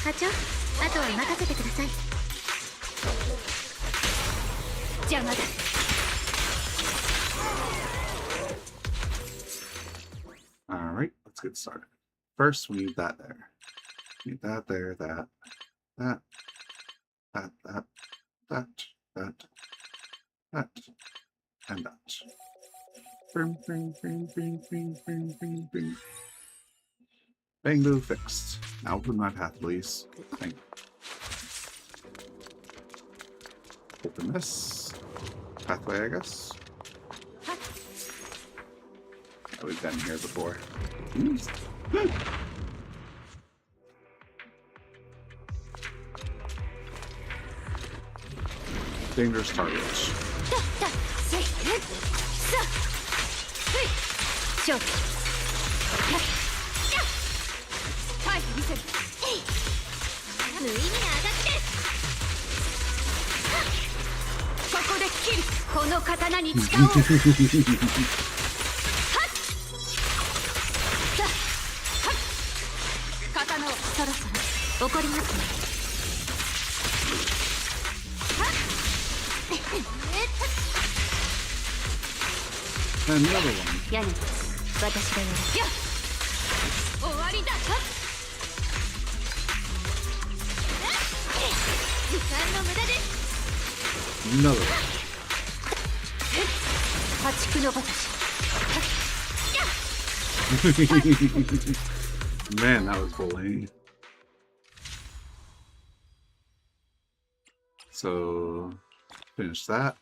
課長、あとは任せてください。邪魔だ。 Alright, let's get started. First, we need that there. Need that there, that, and that. Bing, bing, bing, bing, bing, bing, bing, bing. Bang boo fixed. Now open my path, please. Thank you. Open this. Pathway, I guess. Oh, we've been here before. Dangerous targets. 勝負返してみせる無意味なあがきですここで切るこの刀に誓おう刀をそろそろ怒りますね And another one. やね私がやるよ終わりだ時間の無駄です Another one. 破竹のごとし Man, that was bullying. So, finish that.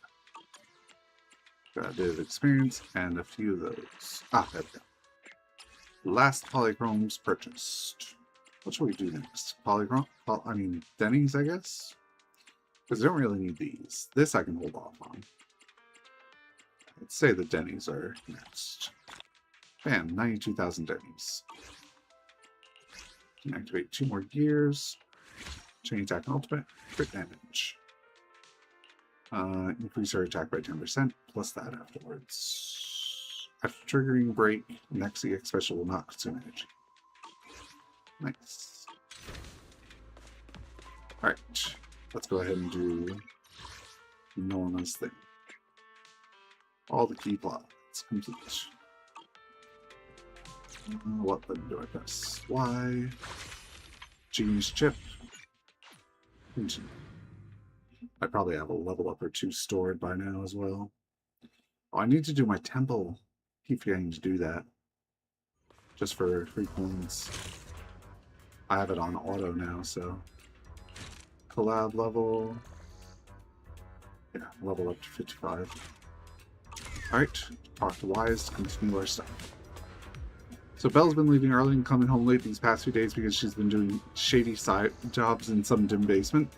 Got a bit of experience and a few of those. Ah, there we go. Last polychromes purchased. What should we do next? Polychrome? I mean, Denny's, I guess? Because I don't really need these. This I can hold off on. Let's say the Denny's are next. Bam, 92,000 Denny's. Can activate 2 more gears. Chain attack and ultimate. Crit damage. Increase our attack by 10%, plus that afterwards. After triggering break, next EX special will not consume energy. Nice. Alright, let's go ahead and do Norma's thing. All the key plots complete. What button do I press? Y. Genius chip. Continue. I probably have a level up or 2 stored by now as well. Oh, I need to do my temple. Keep forgetting to do that. Just for 3 coins. I have it on auto now, so. Collab level. Yeah, level up to 55. Alright, talk to Wise to continue our stuff. So Belle's been leaving early and coming home late these past few days because she's been doing shady side jobs in some dim basement.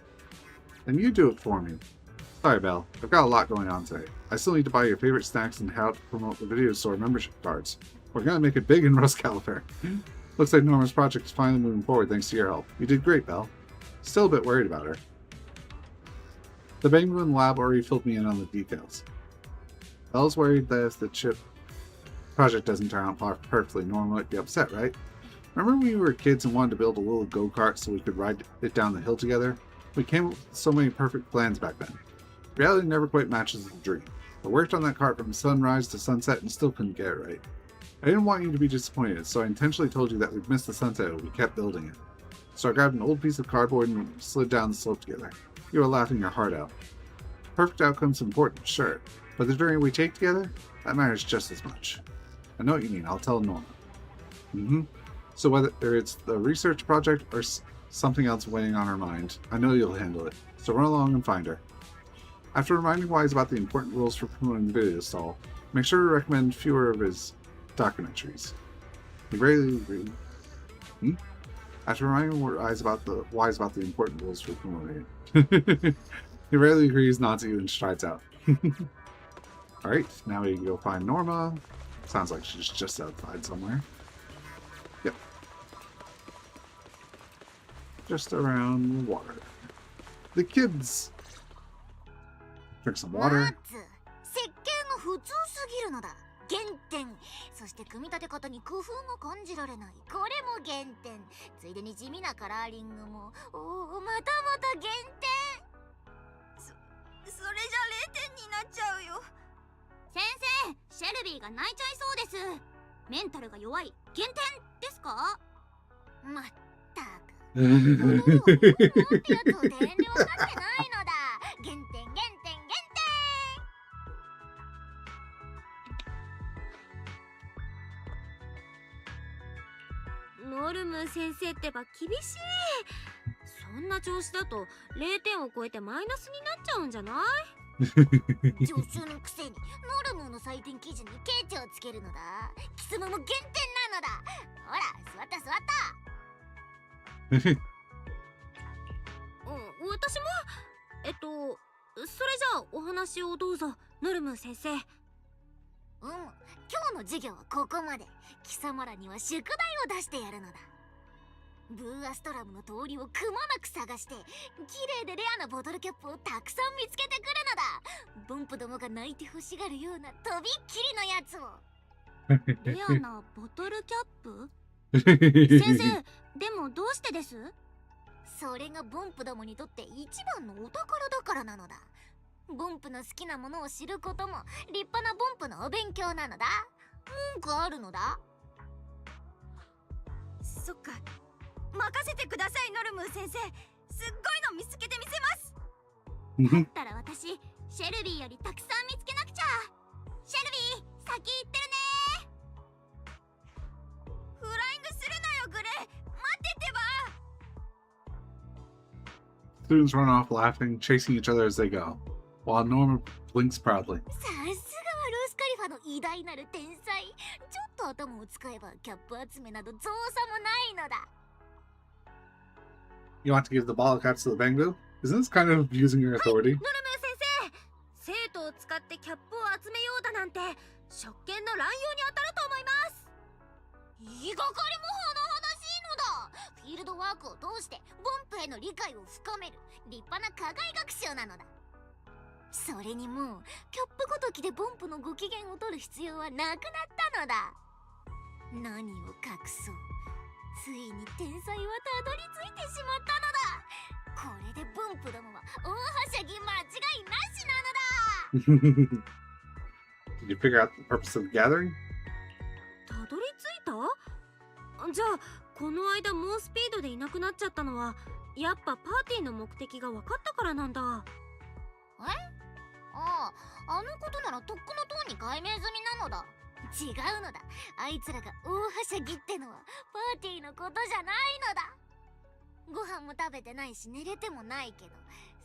Then you do it for me. Sorry, Belle. I've got a lot going on today. I still need to buy your favorite snacks and how to promote the video store membership cards. We're gonna make it big in Rust Caliper. Looks like Norma's project is finally moving forward thanks to your help. You did great, Belle. Still a bit worried about her. The Penguin Lab already filled me in on the details. Belle's worried that if the chip project doesn't turn out perfectly, Norma might be upset, right? Remember when we were kids and wanted to build a little go-kart so we could ride it down the hill together? We came up with so many perfect plans back then. Reality never quite matches the dream. I worked on that cart from sunrise to sunset and still couldn't get it right. I didn't want you to be disappointed, so I intentionally told you that we'd missed the sunset and we kept building it. So I grabbed an old piece of cardboard and slid down the slope together. You were laughing your heart out. Perfect outcome's important, sure, but the journey we take together, that matters just as much. I know what you mean, I'll tell Norma. So whether it's the research project or something else weighing on her mind, I know you'll handle it, so run along and find her. After reminding Wise about the important rules for promoting the video stall, make sure to recommend fewer of his documentaries. He rarely agreed. After reminding Wise about the important rules for promoting it, he rarely agrees not to and strides out. Alright, now we can go find Norma. Sounds like she's just outside somewhere. Yep. Just around the water. The kids! Drink some water. 設計が普通すぎるのだ。原点。そして組み立て方に工夫が感じられない。これも原点。ついでに地味なカラーリングも。おお、またまた原点。それじゃ0点になっちゃうよ。先生、シェルビーが泣いちゃいそうです。メンタルが弱い減点ですか？まったく。なんてやつを遠慮がってないのだ。原点。ノルム先生ってば厳しい。そんな調子だと0点を超えてマイナスになっちゃうんじゃない？助手のくせにノルムの採点基準にケチをつけるのだ。キスモも減点なのだ。ほら、座った私もそれじゃあお話をどうぞ、ノルム先生。今日の授業はここまで。貴様らには宿題を出してやるのだ。ブーアストラムの通りをくまなく探して、綺麗でレアなボトルキャップをたくさん見つけてくるのだ。ボンプどもが泣いて欲しがるようなとびっきりのやつを。レアなボトルキャップ先生、でもどうしてです？それがボンプどもにとって一番のお宝だからなのだ。ボンプの好きなものを知ることも立派なボンプのお勉強なのだ。文句あるのだ。そっか、任せてください、ノルム先生。すっごいの見つけてみせます。だったら私、シェルビーよりたくさん見つけなくちゃ。シェルビー、先行ってるね。フライングするなよ、グレー。待っててば。 Students run off laughing, chasing each other as they go, while Norma blinks proudly. さすがはロスカリファの偉大なる天才。ちょっと頭を使えばキャップ集めなど造作もないのだ。You want to give the bottle caps to the Bangboo? Isn't this kind of using your authority? ノルム先生、生徒を使ってキャップを集めようだなんて職権の乱用に当たると思います。言いがかりも甚だしいのだ。フィールドワークを通してボンプへの理解を深める立派な課外学習なのだ。それにもうキャップごときでボンプのご機嫌を取る必要はなくなったのだ。何を隠そう、ついに天才はたどり着いてしまったのだ。これでボンプどもは大はしゃぎ間違いなしなのだ。 Did you figure out the purpose of the gathering? たどり着いた？じゃあこの間猛スピードでいなくなっちゃったのはやっぱパーティーの目的が分かったからなんだ。あのことならとっくのとうに解明済みなのだ。違うのだ。あいつらが大はしゃぎってのはパーティーのことじゃないのだ。ご飯も食べてないし寝れてもないけど、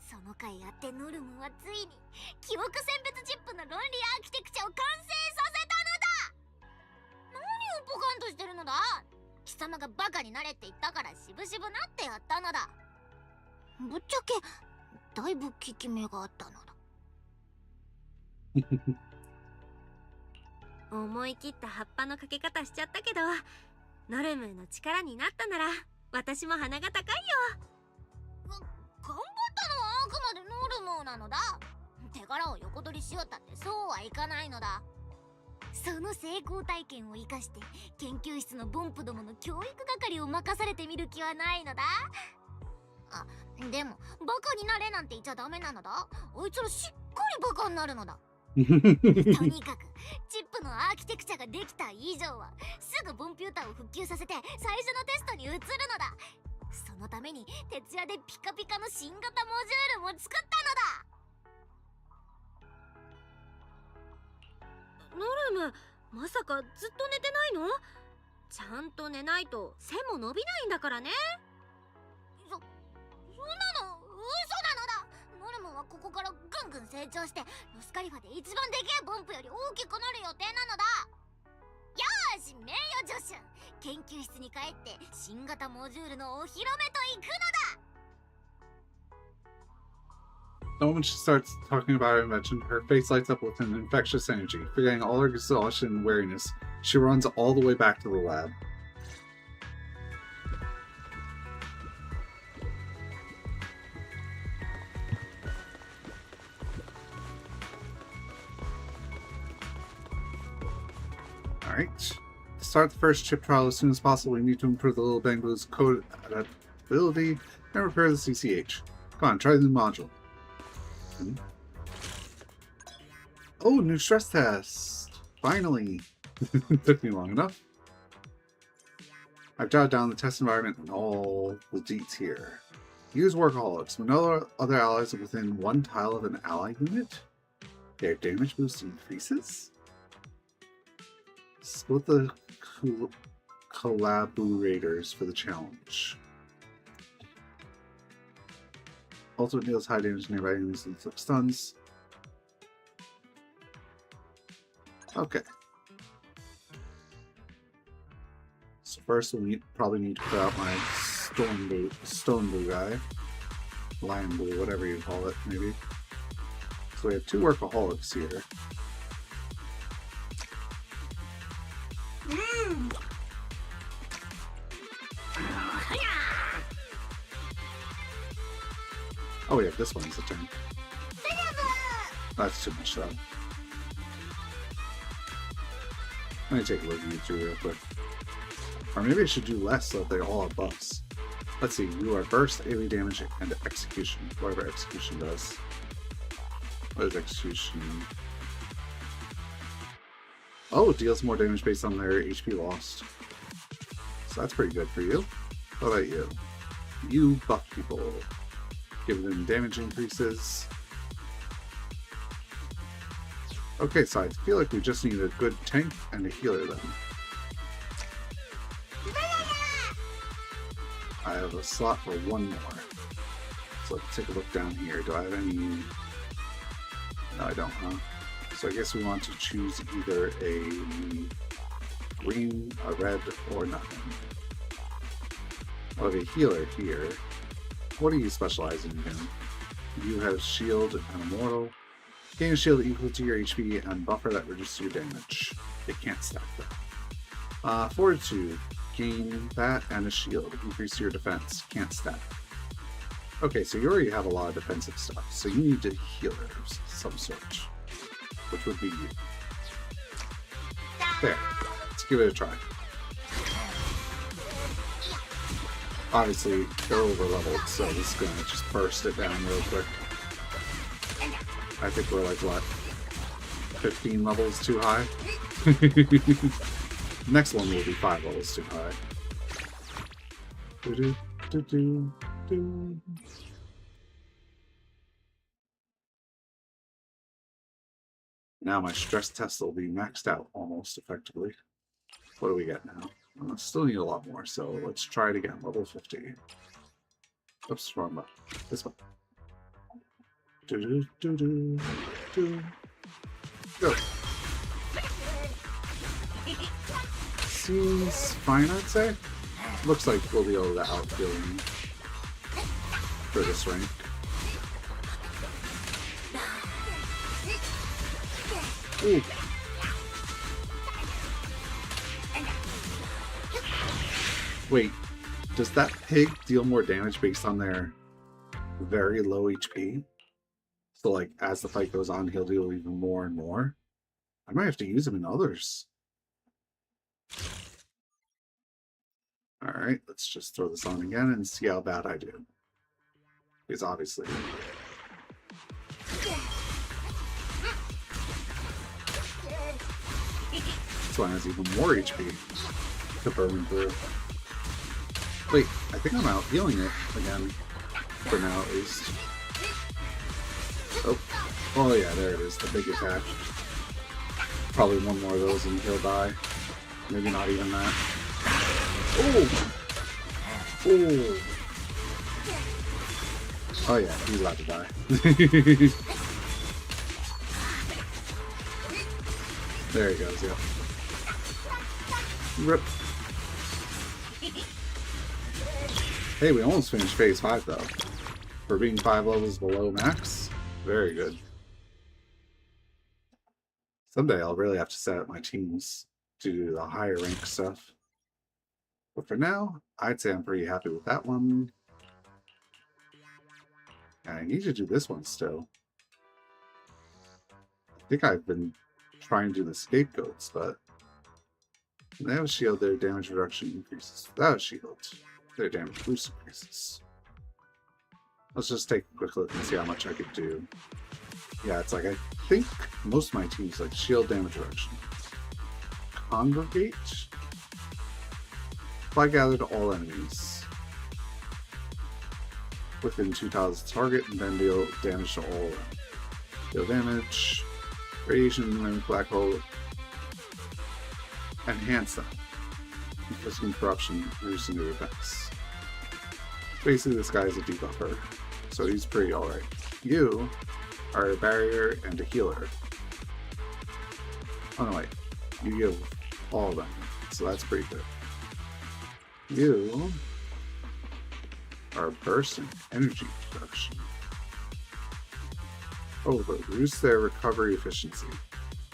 その回あってノルムはついに記憶選別チップの論理アーキテクチャを完成させたのだ。何をポカンとしてるのだ。貴様がバカになれって言ったからしぶしぶなってやったのだ。ぶっちゃけだいぶ効き目があったのだ。思い切った葉っぱのかけ方しちゃったけど、ノルムの力になったなら私も鼻が高いよ。頑張ったのはあくまでノルムなのだ。手柄を横取りしよったってそうはいかないのだ。その成功体験を生かして研究室のボンプどもの教育係を任されてみる気はないのだ。あ、でもバカになれなんて言っちゃダメなのだ。あいつらしっかりバカになるのだ。とにかくチップのアーキテクチャができた以上はすぐコンピューターを復旧させて最初のテストに移るのだ。そのために徹夜でピカピカの新型モジュールも作ったのだ。ノルム、まさかずっと寝てないの？ちゃんと寝ないと背も伸びないんだからね。そんなの嘘なのだ。ノルムはここからぐんぐん成長してロスカリファで一番でけえボンプより大きくなる予定なのだ。よーし、名誉助手、研究室に帰って新型モジュールのお披露目と行くのだ。The moment she starts talking about her invention, her face lights up with an infectious energy. Forgetting all her exhaustion and weariness, she runs all the way back to the lab. Alright. To start the first chip trial as soon as possible, we need to improve the little Bangbu's code adaptability and repair the CCH. Come on, try the new module. Oh, new stress test! Finally! Took me long enough. I've jotted down the test environment and all the deets here. Use workaholics. When no other allies are within one tile of an ally unit, their damage boost increases? Split the collaborators for the challenge. Ultimate deals high damage to nearby enemies and flip stuns. Okay. So first we'll probably need to put out my stone blue guy. Lion blue, whatever you call it, maybe. So we have 2 workaholics here. Oh yeah, this one's a turn. That's too much though. Let me take a look at you two real quick. Or maybe I should do less so that they all have buffs. Let's see, you are burst, AoE damage, and execution. Whatever execution does. What is execution? Oh, it deals more damage based on their HP lost. So that's pretty good for you. What about you? You buff people. Give them damage increases. Okay, so I feel like we just need a good tank and a healer then. I have a slot for 1 more. So let's take a look down here. Do I have any... No, I don't, huh? So I guess we want to choose either a green, a red, or nothing. I'll have a healer here. What do you specialize in again? You have shield and immortal. Gain a shield equal to your HP and buffer that reduces your damage. It can't stack that. Fortitude. Gain that and a shield. Increase your defense. Can't stack. Okay, so you already have a lot of defensive stuff, so you need a healer of some sort. Which would be you. There. Let's give it a try. Obviously, they're over leveled, so this is gonna just burst it down real quick. I think we're like, what, 15 levels too high? Next one will be 5 levels too high. Now my stress test will be maxed out almost effectively. What do we get now? Still need a lot more, so let's try it again. Level 50. Oops, wrong button. This one. Go. Seems fine, I'd say. Looks like we'll be able to outkill him for this rank. Ooh. Wait, does that pig deal more damage based on their very low HP? So like, as the fight goes on, he'll deal even more and more? I might have to use him in others. Alright, let's just throw this on again and see how bad I do. Because obviously... this one has even more HP to burn through. Wait, I think I'm out healing it again. For now, at least. Oh yeah, there it is, the big attack. Probably one more of those and he'll die. Maybe not even that. Oh! Oh! Oh yeah, he's about to die. There he goes, yeah. Rip. Hey, we almost finished phase 5 though. For being 5 levels below max. Very good. Someday I'll really have to set up my teams to do the higher rank stuff. But for now, I'd say I'm pretty happy with that one. And I need to do this one still. I think I've been trying to do the scapegoats, but they have a shield, their damage reduction increases. Without a shield, their damage boost increases. Let's just take a quick look and see how much I could do. Yeah, it's like, I think most of my teams like shield damage reduction. Congregate. Apply gather to all enemies within 2,000 target and then deal damage to all of them. Deal damage, radiation, and black hole. Enhance them. Inflicting corruption, reducing their defense. Basically, this guy is a debuffer, so he's pretty alright. You are a barrier and a healer. Oh no, wait. You give all of them, so that's pretty good. You are burst and energy production. Oh, but reduce their recovery efficiency.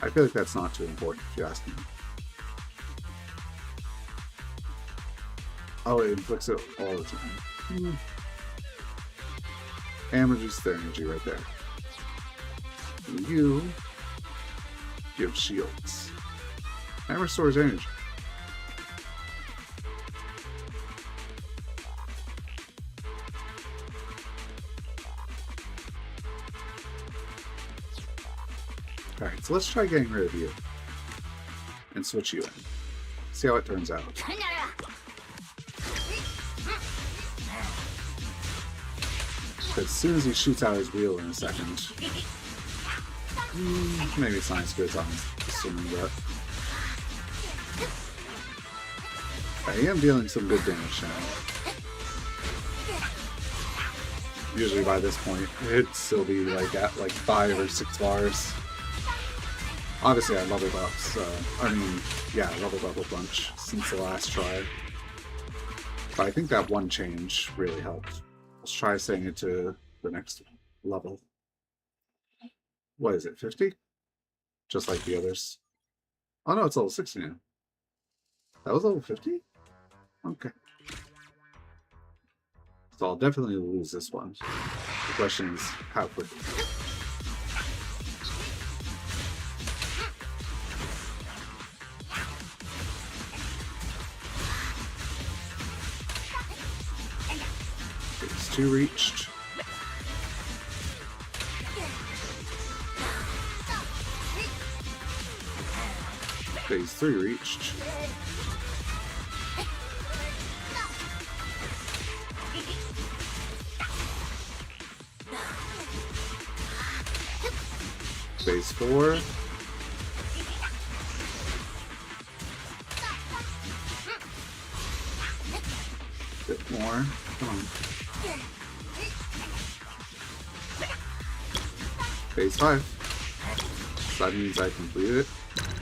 I feel like that's not too important if you ask me. Oh, it inflicts it all the time. And reduce their energy right there. You give shields. And restores energy. Alright, so let's try getting rid of you. And switch you in. See how it turns out. As soon as he shoots out his wheel in a second. Maybe it's not as good as I'm assuming, but I am dealing some good damage now. Usually by this point, it'd still be like at like 5 or 6 bars. Obviously, I leveled up, so I leveled up a bunch since the last try. But I think that one change really helped. Let's try setting it to the next level. What is it, 50? Just like the others. Oh no, it's level 60 now. That was level 50? Okay. So I'll definitely lose this one. The question is, how quickly? Phase 2 reached. Phase 3 reached. Phase 4. Bit more. Come on. Phase 5. So that means I completed it.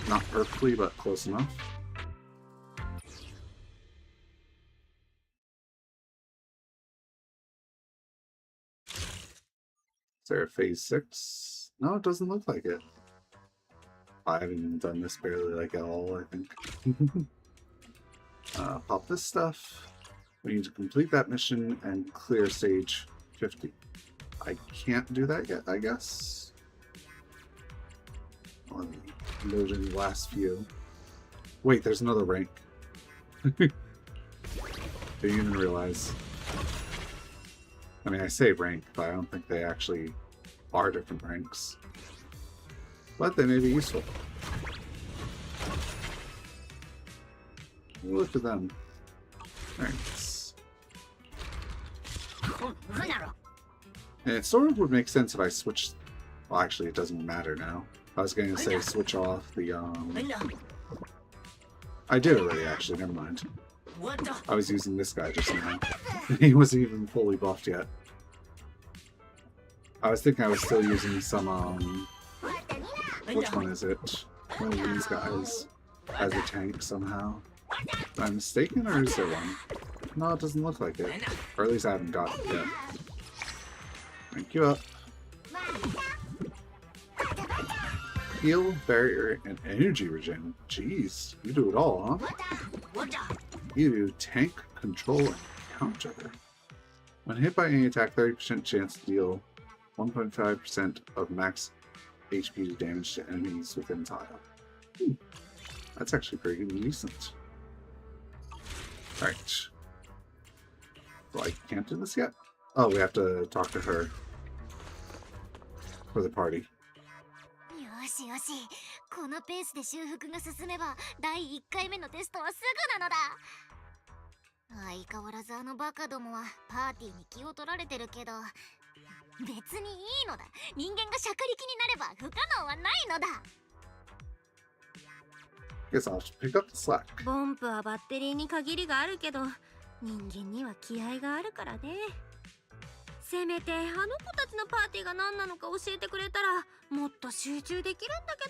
Not perfectly, but close enough. Is there a phase 6? No, it doesn't look like it. I haven't done this barely like at all, I think. Pop this stuff. We need to complete that mission and clear stage 50. I can't do that yet, I guess. Let me load in the last few. Wait, there's another rank. Didn't even realize. I mean, I say rank, but I don't think they actually are different ranks. But they may be useful. Look at them. Alright. And it sort of would make sense if I switched... Well, actually, it doesn't matter now. I was going to say switch off the, I did already, actually. Never mind. I was using this guy just now. He wasn't even fully buffed yet. I was thinking I was still using some, which one is it? One of these guys as a tank somehow. Am I mistaken, or is there one? No, it doesn't look like it. Or at least I haven't got it yet. Rank you up. Heal, barrier, and energy regen. Jeez, you do it all, huh? You do tank, control, and counter. When hit by any attack, 30% chance to deal 1.5% of max HP damage to enemies within tile. That's actually pretty decent. Alright. Well, I can't do this yet? Oh, we have to talk to her. For the party. よしよし、このペースで修復が進めば第1回目のテストはすぐなのだ。相変わらずあのバカどもはパーティーに気を取られてるけど、別にいいのだ。人間がしゃかりきになれば不可能はないのだ。Guess I'll have to pick up the slack. ボンプはバッテリーに限りがあるけど、人間には気合があるからね。せめてあの子たちのパーティーが何なのか教えてくれたらもっと集中できるんだけ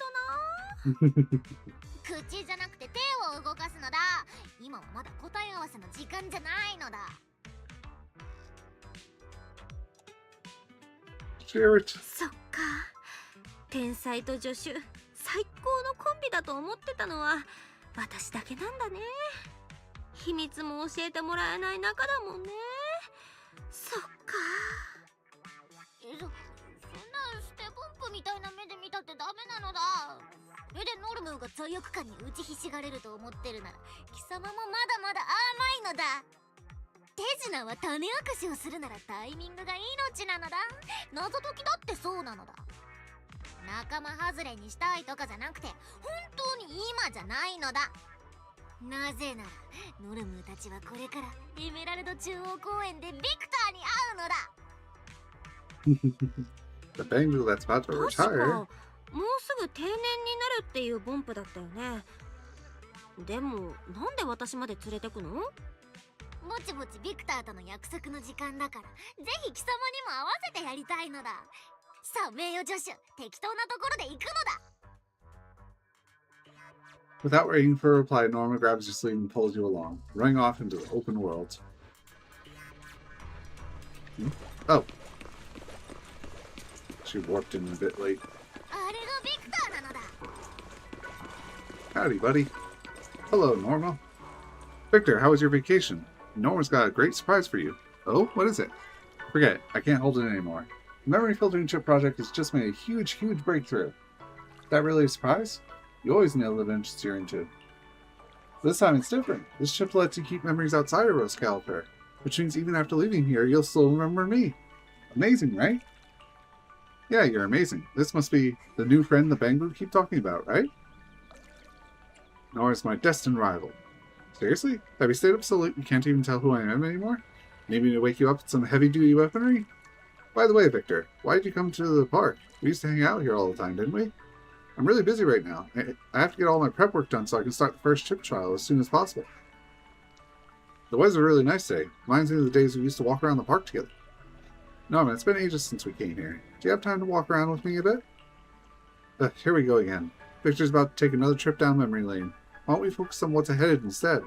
どな。口じゃなくて手を動かすのだ。今はまだ答え合わせの時間じゃないのだ。Share it. そっか。天才と助手、最高のコンビだと思ってたのは私だけなんだね。秘密も教えてもらえない仲だもんね。そっか。そんなステボンプみたいな目で見たってダメなのだ。目でノルムが罪悪感に打ちひしがれると思ってるなら貴様もまだまだ甘いのだ。手品は種明かしをするならタイミングが命なのだ。謎解きだってそうなのだ。仲間外れにしたいとかじゃなくて本当に今じゃないのだ。なぜならノルムたちはこれからエメラルド中央公園でビクターに会うのだ。The Bangu that's about to 確か retire. もうすぐ定年になるっていうボンプだったよね。でもなんで私まで連れてくの？ぼちぼちビクターとの約束の時間だから、ぜひ貴様にも合わせてやりたいのだ。さあ名誉助手、適当なところで行くのだ。 Without waiting for a reply, Norma grabs your sleeve and pulls you along, running off into the open world. Oh. She warped in a bit late. あれがビクターなのだ。 Howdy, buddy. Hello, Norma. Victor, how was your vacation? Norma's got a great surprise for you. Oh, what is it? Forget it. I can't hold it anymore. The memory filtering chip project has just made a huge breakthrough. That really a surprise? You always nail the ventures you're into. This time it's different. This chip lets you keep memories outside of Rose Caliper, which means even after leaving here, you'll still remember me. Amazing, right? Yeah, you're amazing. This must be the new friend the Bangu keep talking about, right? Nora's my destined rival. Seriously? Have you stayed up so late you can't even tell who I am anymore? Maybe to wake you up with some heavy-duty weaponry? By the way, Victor, why did you come to the park? We used to hang out here all the time, didn't we? I'm really busy right now. I have to get all my prep work done so I can start the first chip trial as soon as possible. The weather's a really nice day. Reminds me of the days we used to walk around the park together. Norman, it's been ages since we came here. Do you have time to walk around with me a bit? Here we go again. Victor's about to take another trip down memory lane. Why don't we focus on what's ahead instead?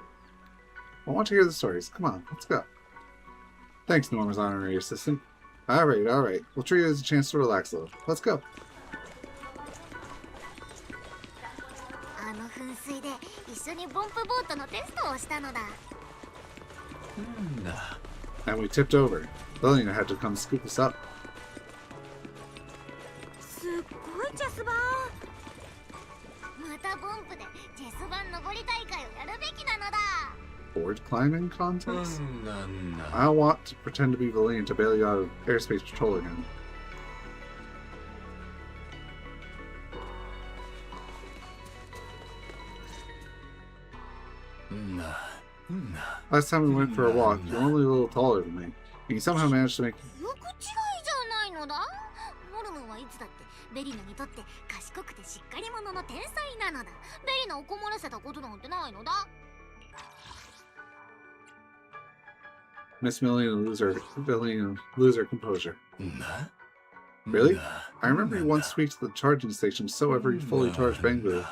I want to hear the stories. Come on, let's go. Thanks, Norma's honorary assistant. Alright. We'll treat it as a chance to relax a little. Let's go. あの噴水で一緒にボンプボートのテストをしたのだ。 And we tipped over. Lillian had to come scoop us up. すっごいチェスバー。またボンプでチェス盤登り大会をやるべきなのだ。 Board climbing contest? I want to pretend to be Lillian to bail you out of airspace patrol again. Last time we went for a walk, you were only a little taller than me. And you somehow managed to make... よく違いじゃないのだ。ノルムはいつだってベリナにとって賢くてしっかり者の天才なのだ。ベリナを困らせたことなんてないのだ。 Miss Million lose her composure. Really? I remember you once tweaked the charging station so every fully charged Bangu.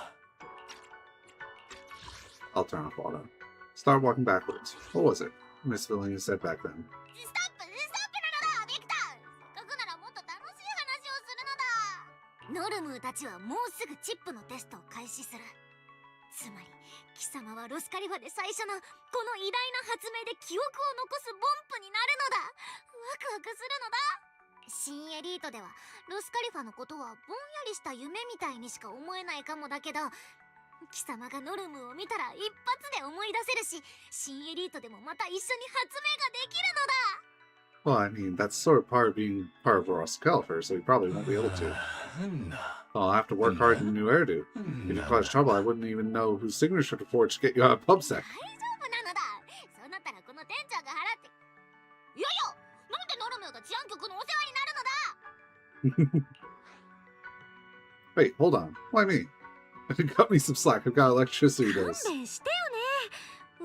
I'll turn off auto. Start walking backwards. What was it? Miss Million said back then. ストップなのだ、ビクター。せっかくならもっと楽しい話をするのだ。ノルムーたちはもうすぐチップのテストを開始する。つまり貴様はロスカリファで最初のこの偉大な発明で記憶を残すボンプになるのだ。ワクワクするのだ。新エリートではロスカリファのことはぼんやりした夢みたいにしか思えないかもだけど、貴様がノルムを見たら一発で思い出せるし、新エリートでもまた一緒に発明ができるのだ。 Well, I mean, that's sort of part of being part of Ross Califer, so you probably won't be able to. I'll have to work hard in a new hairdo. If you cause trouble, I wouldn't even know whose signature to forge to get you out of PubSec. 大丈夫なのだ。そうなったらこの店長が払って。いやいや、なんでノルムが治安局のお世話になるのだ。 Wait, hold on. Why me? Cut me some slack. I've got electricity 勘 bills. 弁してよ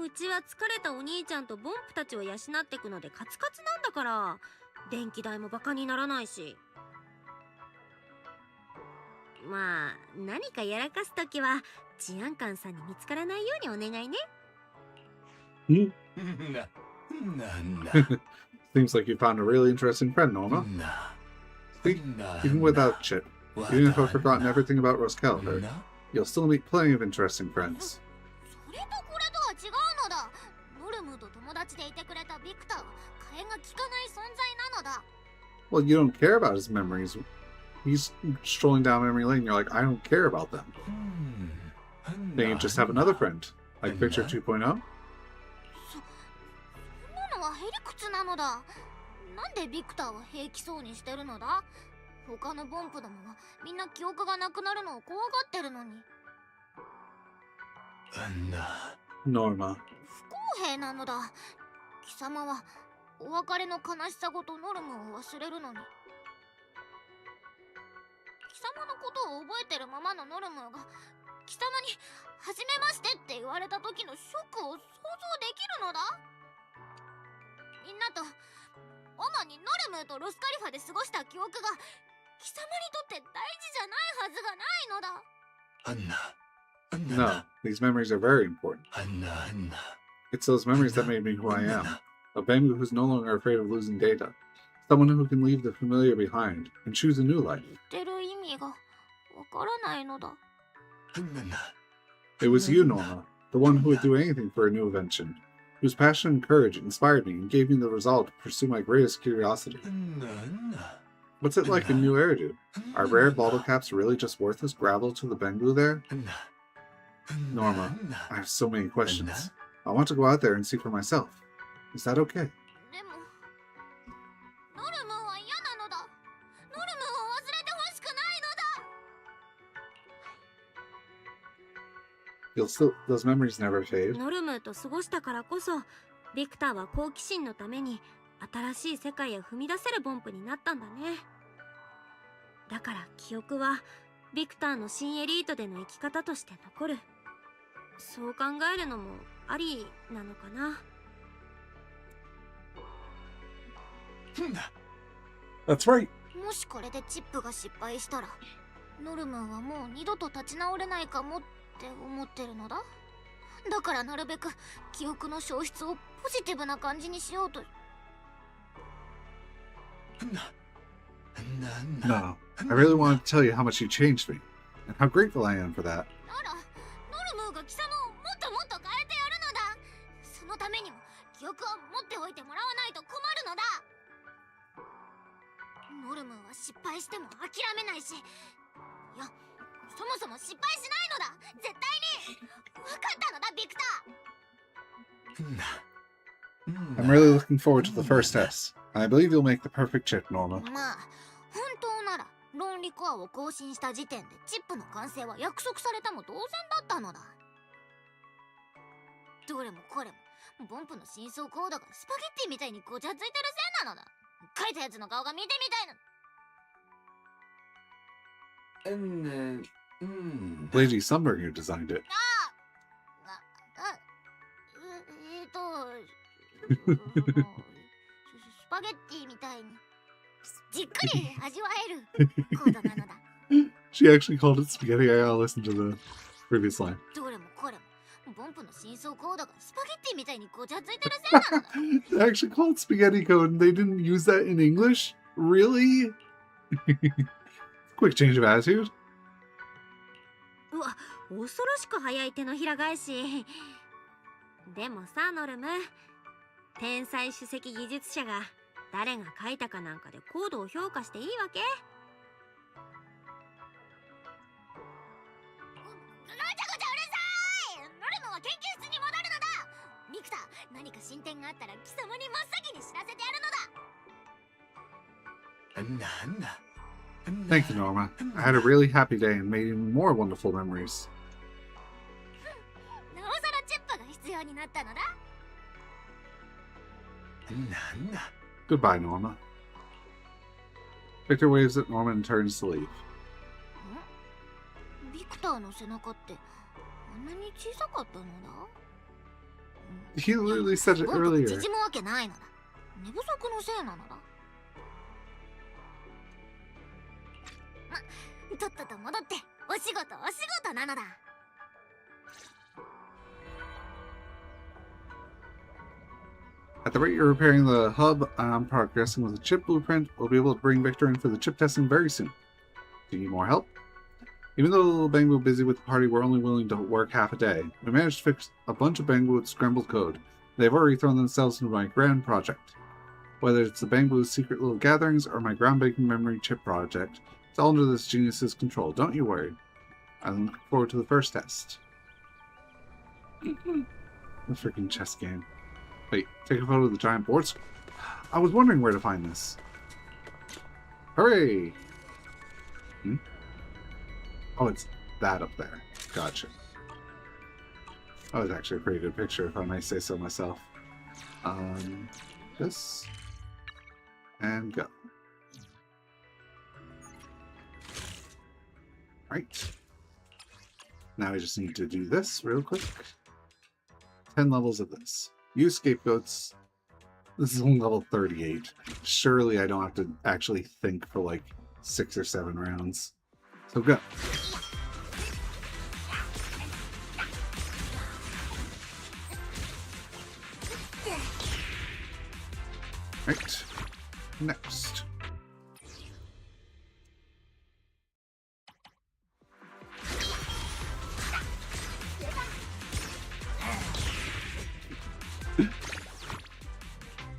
ね。うちは疲れたお兄ちゃんとボンプたちを養っていくのでカツカツなんだから、電気代もバカにならないし。まあ何かやらかすときは治安官さんに見つからないようにお願いね。Seems like you found a really interesting friend, Norma. See, even without Chip, Even if I've forgotten everything about Roscalver, you'll still meet plenty of interesting friends. それとこれとは違うのだ。ノルムと友達でいてくれたビクターは替えが利かない存在なのだ。 Well, you don't care about his memories. He's strolling down memory lane. You're like, I don't care about them. Then you just have another friend, like Victor 2.0. そんなのはへりくつなのだ。なんでビクターは平気そうにしてるのだ。他のボンプどもはみんな記憶がなくなるのを怖がってるのに。 Norma. 不公平なのだ。貴様はお別れの悲しさごとノルムを忘れるのに。貴様のことを覚えてるままのノルムが貴様に「はじめまして」って言われた時のショックを想像できるのだ。みんなと主にノルムとロスカリファで過ごした記憶が貴様にとって大事じゃないはずがないのだ。 No, these memories are very important. It's those memories that made me who I am. A Bengu who's no longer afraid of losing data. Someone who can leave the familiar behind and choose a new life. 言ってる意味がわからないのだ。 It was you, Norma, the one who would do anything for a new invention, whose passion and courage inspired me and gave me the resolve to pursue my greatest curiosity. What's it like in New Eridu? Are rare bottle caps really just worthless gravel to the Bengu there? Norma, I have so many questions. I want to go out there and see for myself. Is that okay? でもノルムは嫌なのだ。ノルムを忘れてほしくないのだ。 Those memories never fade. ノルムと過ごしたからこそ、ビクターは好奇心のために新しい世界へ踏み出せるボンプになったんだね。だから記憶はビクターの新エリートでの生き方として残る。そう考えるのもありなのかな。 That's right. もしこれでチップが失敗したらノルムはもう二度と立ち直れないかもって思ってるのだ。だからなるべく記憶の消失をポジティブな感じにしようと。 No, I really wanted to tell you how much you changed me, and how grateful I am for that. ならノルムが貴様をもっともっと変えてやるのだ。そのためにも記憶を持っておいてもらわないと困るのだ。ノルムは失敗しても諦めないし、いやそもそも失敗しないのだ。絶対に分かったのだビクター。 I'm really looking forward to the first test, and I believe you'll make the perfect chip, Norma. まあ本当なら論理コアを更新した時点でチップの完成は約束されたも同然だったのだ。どれもこれもボンプの真相コードがスパゲッティみたいにごちゃついてるせいなのだ。書いたやつの顔が見てみたいの。 Lady Sunburn, you designed it. スパゲッティみたいにじっくり味わえるコードなのだ。 She actually called it spaghetti. I gotta listen to the previous line. どれもこれもボンプの真相コードがスパゲッティみたいにごちゃついてるせいなのだ。 They actually called it spaghetti code, and they didn't use that in English? Really? Quick change of attitude. うわ、恐ろしく早い手のひら返し。でもさ、ノルム、天才首席技術者が誰が書いたかなんかでコードを評価していいわけ？ぐちゃぐちゃうるさい。ノルムは研究室に戻るのだ。ビクター、何か進展があったら貴様に真っ先に知らせてやるのだ。 Thank you, Norma. I had a really happy day and made even more wonderful memories. なおさらチップが必要になったのだ。 Goodbye, Norma. Victor waves at Norma and turns to leave. ビクターの背中ってあんなに小さかったのだ。 He literally said it ボンプが earlier. 縮むわけないのだ。寝不足のせいなのだ。とっとと戻ってお仕事なのだ。 At the rate you're repairing the hub, I'm progressing with a chip blueprint. We'll be able to bring Victor in for the chip testing very soon. Do you need more help? Even though the little Bangbu were busy with the party were only willing to work half a day, we managed to fix a bunch of Bangbu with scrambled code. They've already thrown themselves into my grand project. Whether it's the Bangbu's secret little gatherings or my groundbreaking memory chip project, it's all under this genius's control. Don't you worry. I'm looking forward to the first test. The freaking chess game. Wait, take a photo of the giant boards? I was wondering where to find this. Hooray! Oh, it's that up there. Gotcha. That was actually a pretty good picture, if I may say so myself. This. And go. Right. Now we just need to do this real quick. 10 levels of this. Use scapegoats. This is only level 38. Surely I don't have to actually think for like 6 or 7 rounds. So go. Right. Next.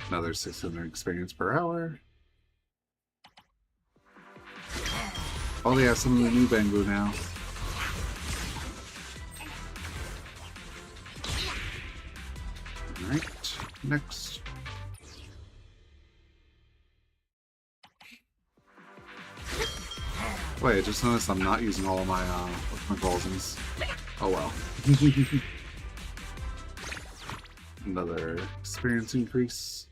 Another 600 experience per hour. Oh yeah, some of the new Bangbu now. Alright, next. Wait, I just noticed I'm not using all of my, Golzens. Oh well. Another experience increase.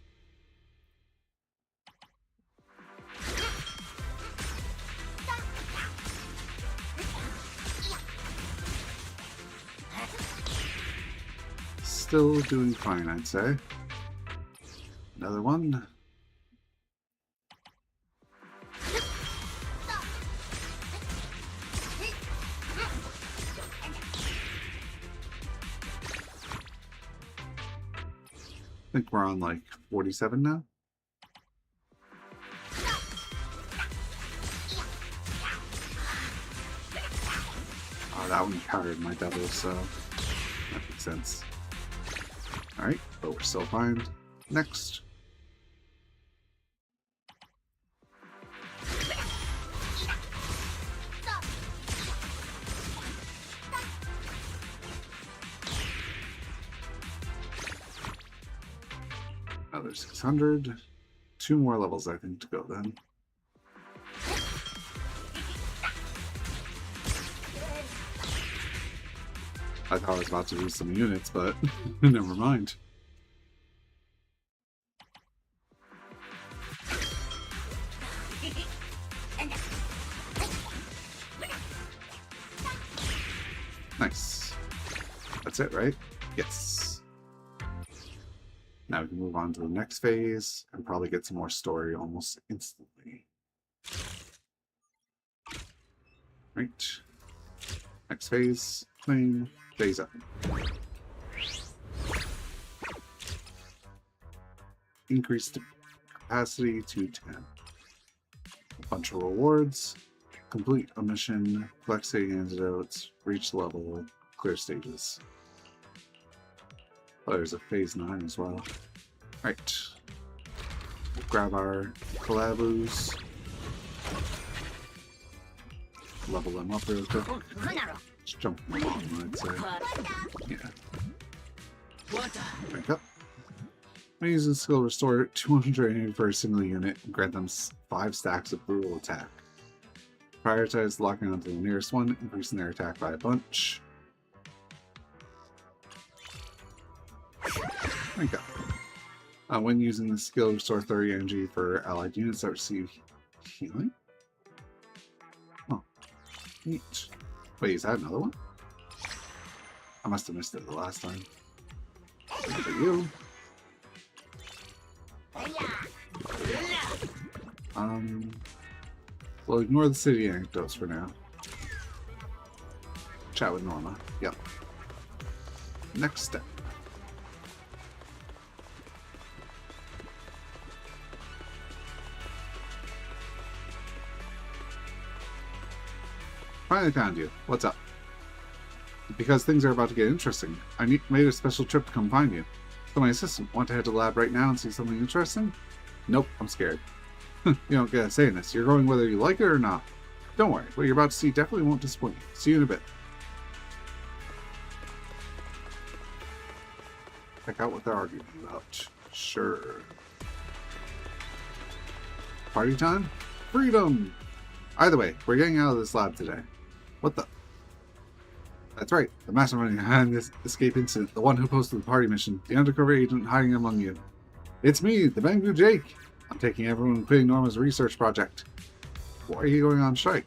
Still doing fine, I'd say. Another one. I think we're on like 47 now. Oh, that one countered my double, so that makes sense. Alright, but we're still fine. Next. Another 600. 2 more levels, I think, to go then. I thought I was about to lose some units, but never mind. Nice. That's it, right? Yes. Now we can move on to the next phase and probably get some more story almost instantly. Right. Next phase, claim, phase up. Increase the capacity to 10. A bunch of rewards. Complete a mission, collect saving antidotes, reach level, clear stages. Oh, there's a phase 9 as well. Right. We'll grab our collabos. Level them up real quick. Just jump them along, I'd say. Yeah. Back up. I'm using skill restore 200 energy for a single unit and grant them 5 stacks of brutal attack. Prioritize locking onto the nearest one, increasing their attack by a bunch. There you go. When using the skill, restore 30 energy for allied units that receive healing. Oh, neat. Wait, is that another one? I must have missed it the last time. For you. We'll ignore the city anecdotes for now. Chat with Norma. Yep. Next step. Finally found you. What's up? Because things are about to get interesting, made a special trip to come find you. So my assistant, want to head to the lab right now and see something interesting? Nope, I'm scared. You don't get a say in this. You're going whether you like it or not. Don't worry, what you're about to see definitely won't disappoint you. See you in a bit. Check out what they're arguing about. Sure. Party time? Freedom! Either way, we're getting out of this lab today. What the? That's right, the mastermind behind this escape incident, the one who posted the party mission, the undercover agent hiding among you. It's me, the Bangu Jake. I'm taking everyone and quitting Norma's research project. Why are you going on strike?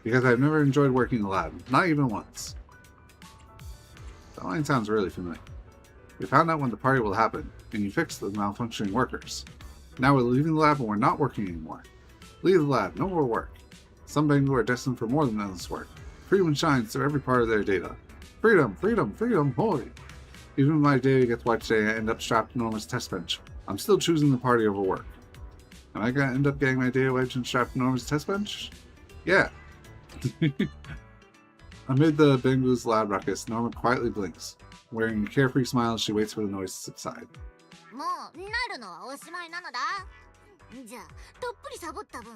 Because I've never enjoyed working in the lab, not even once. That line sounds really familiar. We found out when the party will happen, and you fixed the malfunctioning workers. Now we're leaving the lab and we're not working anymore. Leave the lab, no more work. Some Bangu are destined for more than endless work. Freedom shines through every part of their data. Freedom, freedom, freedom, holy! Even when my data gets wiped today and I end up strapped to Norma's test bench, I'm still choosing the party over work. Am I gonna end up getting my data wiped and strapped to Norma's test bench? Yeah. Amid the Bangu's loud ruckus, Norma quietly blinks. Wearing a carefree smile, she waits for the noise to subside. もうなるのはおしまいなのだ。じゃあどっぷりサボった分、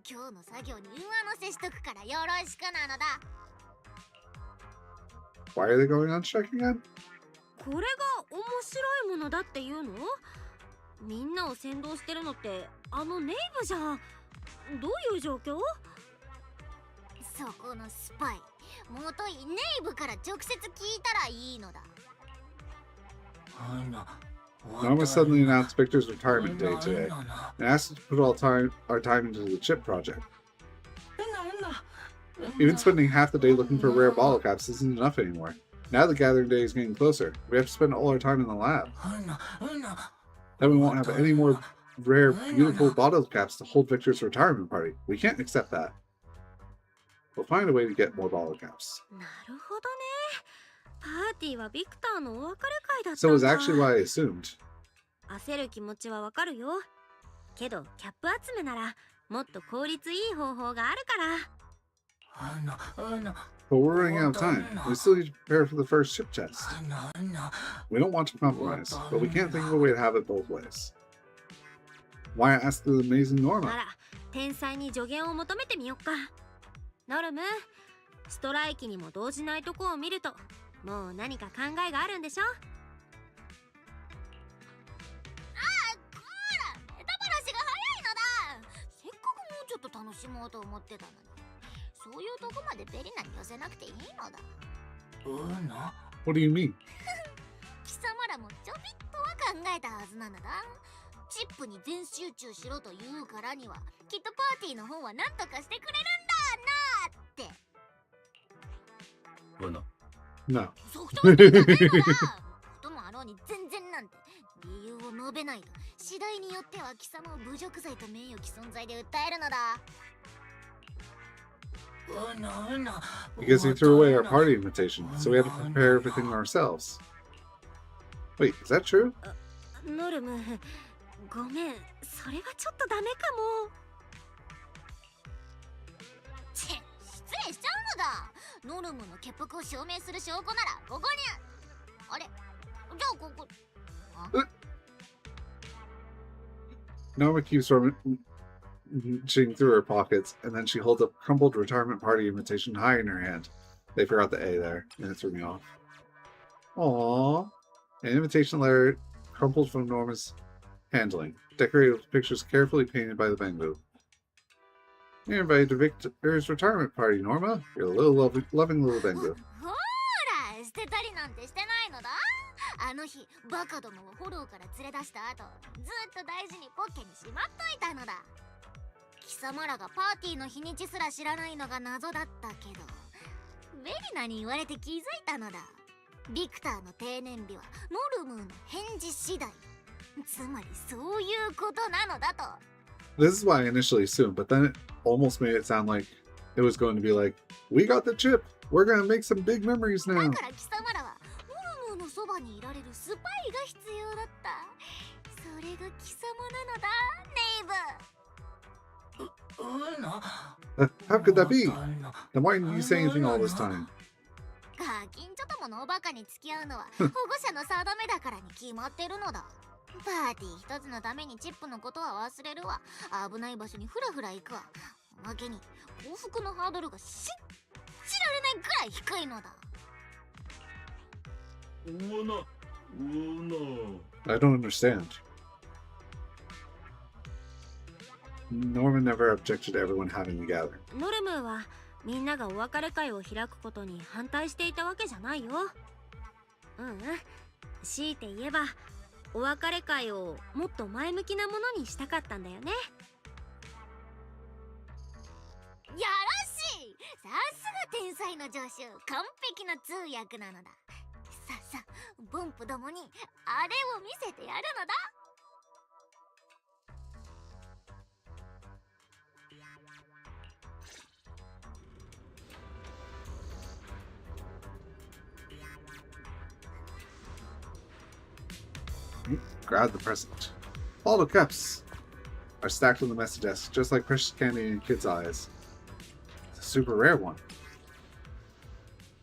今日の作業に上乗せしとくからよろしくなのだ。Why are they going on strike again? これが面白いものだっていうの？みんなを先導してるのってあのネイブじゃん。どういう状況？そこのスパイ、もといネイブから直接聞いたらいいのだ。Norma suddenly announced Victor's retirement day today and asked us to put our time into the chip project. Even spending half the day looking for rare bottle caps isn't enough anymore. Now the gathering day is getting closer. We have to spend all our time in the lab. Then we won't have any more rare, beautiful bottle caps to hold Victor's retirement party. We can't accept that. We'll find a way to get more bottle caps. なるほどね。パーティーはビクターのお別れ会だったんだ。 So it was actually what I assumed. 焦る気持ちはわかるよ。けどキャップ集めならもっと効率いい方法があるから。But we're running out of time. We still need to prepare for the first chip test. We don't want to compromise, but we can't think of a way to have it both ways. Why ask the amazing な Norma? ら天才に助言を求めてみよっか。ノルム、ストライキにも動じないとこを見るともう何か考えがあるんでしょ？ネタバラシが早いのだ。せっかくもうちょっと楽しもうと思ってたのに、そういうとこまでベリナに寄せなくていいのだ。What do you mean? 貴様らもちょびっとは考えたはずなのだ。チップに全集中しろと言うからには、きっとパーティーの方は何とかしてくれるんだなーって。No. ソフトバンクじゃないのだ。こともあろうに全然なんて理由を述べないと、次第によっては貴様を侮辱罪と名誉毀損罪で訴えるのだ。Because he threw away our party invitation, so we had to prepare everything ourselves. Wait, is that true? ノルム、ごめん、それはちょっとダメかも。失礼しちゃうのだ。ノルムの潔白を証明する証拠ならここにあれ、じゃあここ。Norma keeps rummaging through her pockets, and then she holds a crumpled retirement party invitation high in her hand. They forgot the A there, and it threw me off. Aww. An invitation letter crumpled from Norma's handling, decorated with pictures carefully painted by the Bangu. You're invited to Victor's retirement party, Norma. You're a little loving little Bangu. ほら、捨てたりなんてしてないのだ。あの日、バカどもをフォローから連れ出した後、ずっと大事にポッケにしまっといたのだ。貴様らがパーティーの日にちすら知らないのが謎だったけど、ベリナに言われて気づいたのだ。ビクターの定年日はノルムーの返事次第。つまりそういうことなのだと。This is what I initially assumed, but then it almost made it sound like it was going to be like, we got the chip! We're gonna make some big memories now! だから貴様らはノルムーのそばにいられるスパイが必要だった。それが貴様なのだ、ネイブ。How could that be? Then why didn't you say anything all this time? ガキンチョとものおバカに付き合うのは保護者の定めだからに決まってるのだ。パーティー一つのためにチップのことは忘れるわ。危ない場所にフラフラ行くわ。おまけに幸福のハードルが信じられないくらい低いのだ。I don't understand. Norman never objected to everyone having a gathering. ノルムーはみんながお別れ会を開くことに反対していたわけじゃないよ。強いて言えばお別れ会をもっと前向きなものにしたかったんだよね。やらしい。さすが天才の助手、完璧な通訳なのだ。さあさあ、ボンプどもにあれを見せてやるのだ。Grab the present. Bottle caps are stacked on the message desk, just like precious candy in kids' eyes. It's a super rare one.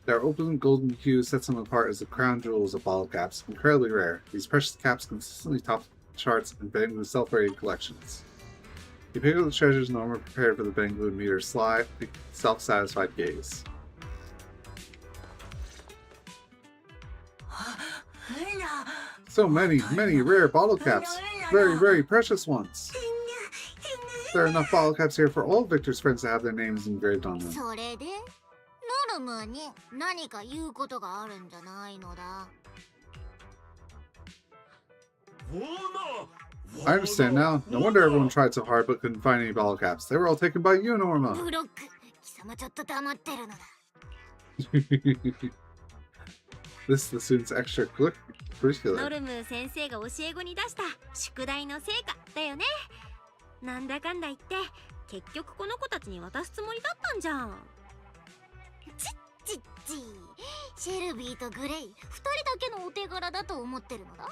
Their open golden hue sets them apart as the crown jewels of bottle caps, incredibly rare. These precious caps consistently top charts in Banggoon's self-rated collections. You pick up the treasures Norma prepared for the Banggoon meter's sly, self-satisfied gaze. So many rare bottle caps. Very precious ones. There are enough bottle caps here for all Victor's friends to have their names engraved on them. それでノルムーに何か言うことがあるんじゃないのだ。I understand now. No wonder everyone tried so hard but couldn't find any bottle caps. They were all taken by you, Norma. ブロック、貴様ちょっと黙ってるのだ。This is the student's extracurricular. ノルムー先生が教え子に出した宿題の成果だよね。なんだかんだ言って結局この子たちに渡すつもりだったんじゃん。ちっシェルビーとグレイ、2人だけのお手柄だと思ってるのだ。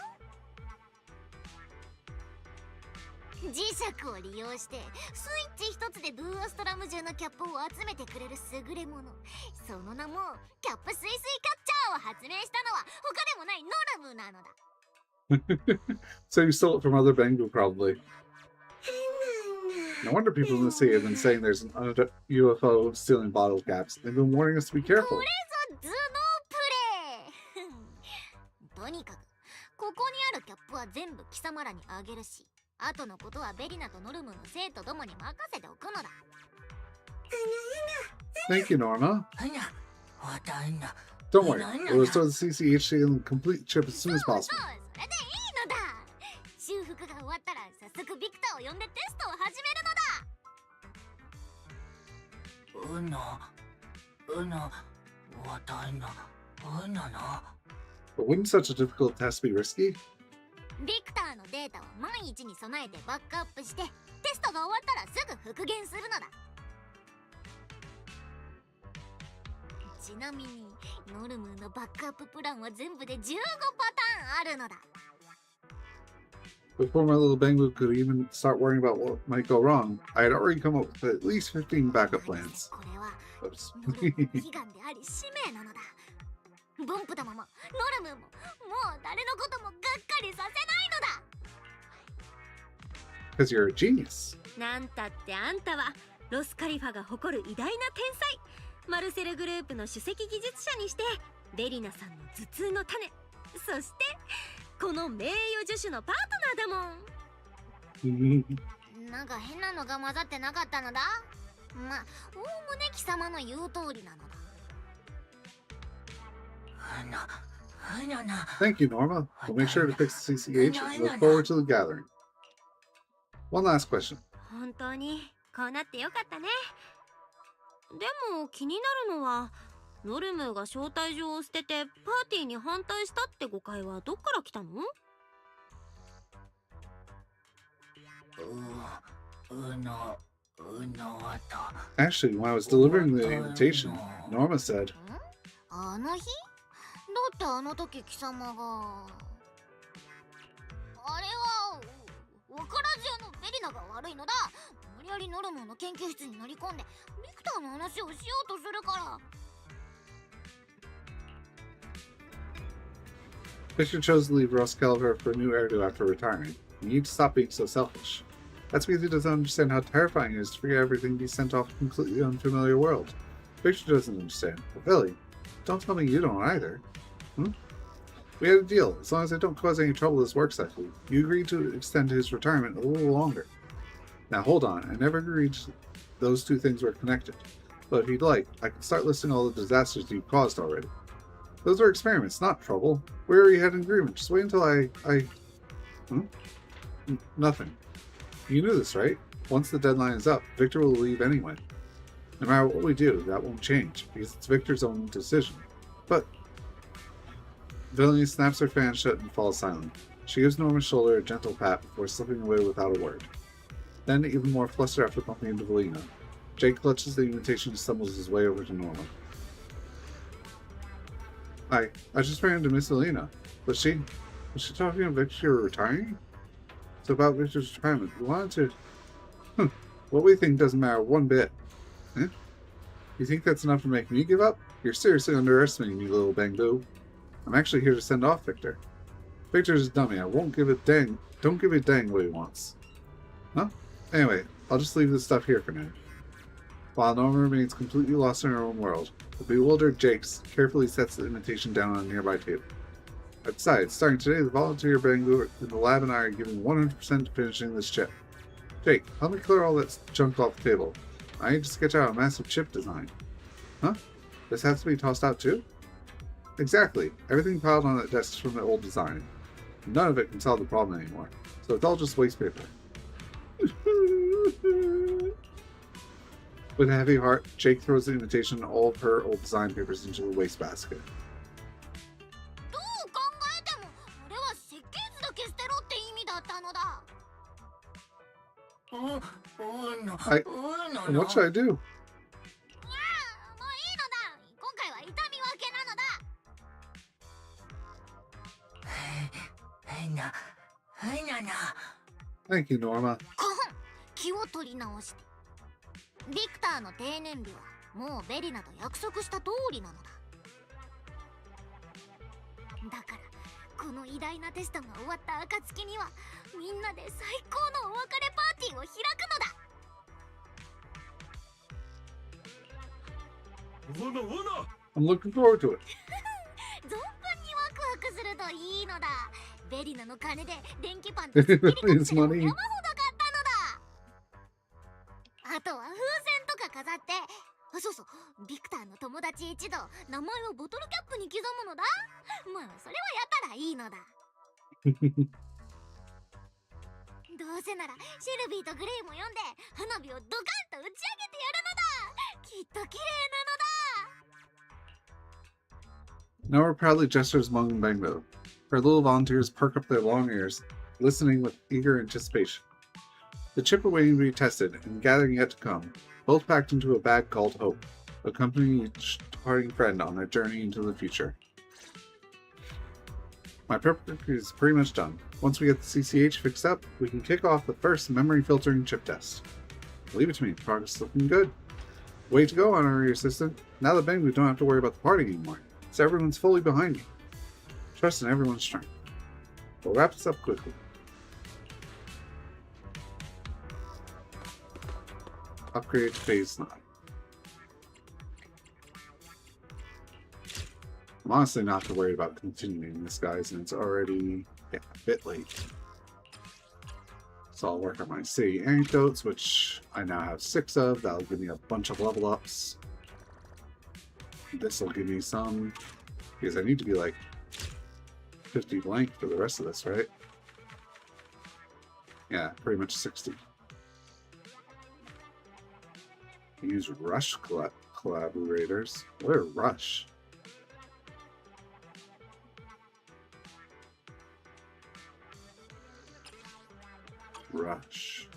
磁石を利用してスイッチ一つでブーアストラム中のキャップを集めてくれる優れもの、その名もキャップスイスイキャッチャーを発明したのは他でもないノルムなのだ。So you stole it from other Bengu, probably. No wonder people in the city have been saying there's an UFO stealing bottle caps. They've been warning us to be careful. これぞ頭脳プレイ。とにかくここにあるキャップは全部貴様らにあげるし、あとのことはベリナとノルムの生徒どもに任せておくのだ。Thank you, Norma. Don't worry, we'll restore the CCHC and complete trip as soon as possible. それでいいのだ。修復が終わったら早速ビクターを呼んでテストを始めるのだ。But wouldn't such a difficult test be risky? ビクターのデータは万一に備えてバックアップして、テストが終わったらすぐ復元するのだ。ちなみにノルムーのバックアッププランは全部で15パターンあるのだ。Before my little Bengu could even start worrying about what might go wrong, I had already come up with at least 15 backup plans. これは Oops. ノルムーの悲願であり使命なのだ。ボンプどももノルムーももう誰のこともがっかりさせないのだ。 Because you're a genius. なんたってあんたはロスカリファが誇る偉大な天才、マルセルグループの首席技術者にしてベリナさんの頭痛の種、そしてこの名誉助手のパートナーだもん。なんか変なのが混ざってなかったのだ。まあおおむね貴様の言う通りなのだ。Thank you, Norma. We'll make sure to fix the CCH and look forward to the gathering. One last question. 本当にこうなってよかったね。でも気になるのはノルムーが招待状を捨ててパーティーに反対したって誤解はどっから来たの？ Actually, when I was delivering the invitation, Norma said, あの日？だってあの時貴様があれはわからず屋のベリナが悪いのだ。無理やりノルモンの研究室に乗り込んでビクターの話をしようとするから。 Victor chose to leave Roscalver for a new heirdo after retiring. You need to stop being so selfish. That's because he doesn't understand how terrifying it is to forget everything and be sent off to a completely unfamiliar world. Victor doesn't understand. But Billy, don't tell me you don't either. We had a deal. As long as I don't cause any trouble this work cycle, you agreed to extend his retirement a little longer. Now hold on, I never agreed those two things were connected. But if you'd like, I can start listing all the disasters you've caused already. Those were experiments, not trouble. We already had an agreement. Just wait until Nothing. You knew this, right? Once the deadline is up, Victor will leave anyway. No matter what we do, that won't change, because it's Victor's own decision. But... Villainy snaps her fan shut and falls silent. She gives Norma's shoulder a gentle pat before slipping away without a word. Then, even more flustered after bumping into Valina, Jake clutches the invitation and stumbles his way over to Norma. I just ran into Miss Valina. Was she talking about Victor retiring? It's about Victor's retirement. We wanted to... What we think doesn't matter one bit. Eh? You think that's enough to make me give up? You're seriously underestimating me, little bang-boo. I'm actually here to send off Victor. Victor's a dummy. I won't give a dang. Don't give a dang what he wants. Huh? Anyway, I'll just leave this stuff here for now. While Norma remains completely lost in her own world, the bewildered Jakes carefully sets the invitation down on a nearby table. Besides, starting today, the volunteer bangoo in the lab and I are giving 100% to finishing this chip. Jake, help me clear all that junk off the table. I need to sketch out a massive chip design. Huh? This has to be tossed out too? Exactly. Everything piled on that desk is from the old design. None of it can solve the problem anymore, so it's all just waste paper. With a heavy heart, Jake throws the invitation and all of her old design papers into the wastebasket. What should I do? Thank you, Norma. 気を取り直して。ビクターの定年日はもうベリナと約束した通りなのだ。だからこの偉大なテストが終わった暁にはみんなで最高のお別れパーティーを開くのだ。I'm looking forward to it. 存分にワクワクするといいのだ。ベリナの金で電気パンとスッキリカプセルを山ほど買ったのだ。あとは風船とか飾って、そうそう、ビクターの友達一同名前をボトルキャップに刻むのだ。まあそれはやったらいいのだ。どうせならシェルビーとグレイも呼んで花火をドカンと打ち上げてやるのだ。きっと綺麗なのだ。Nora proudly gestures among Bangbo. Her little volunteers perk up their long ears, listening with eager anticipation. The chip awaiting to be tested and gathering yet to come, both packed into a bag called Hope, accompanying each departing friend on their journey into the future. My prep is pretty much done. Once we get the CCH fixed up, we can kick off the first memory filtering chip test. Leave it to me, progress is looking good. Way to go, honorary assistant. Now that we don't have to worry about the party anymore, so everyone's fully behind me. Trust in everyone's strength. We'll wrap this up quickly. Upgrade to phase 9. I'm honestly not too worried about continuing this, guys, and it's already a bit late. So I'll work on my city anecdotes, which I now have 6 of. That'll give me a bunch of level ups. This will give me some, because I need to be like 50 blank for the rest of this, right? Yeah, pretty much 60. Use Rush collaborators. What are Rush? Rush.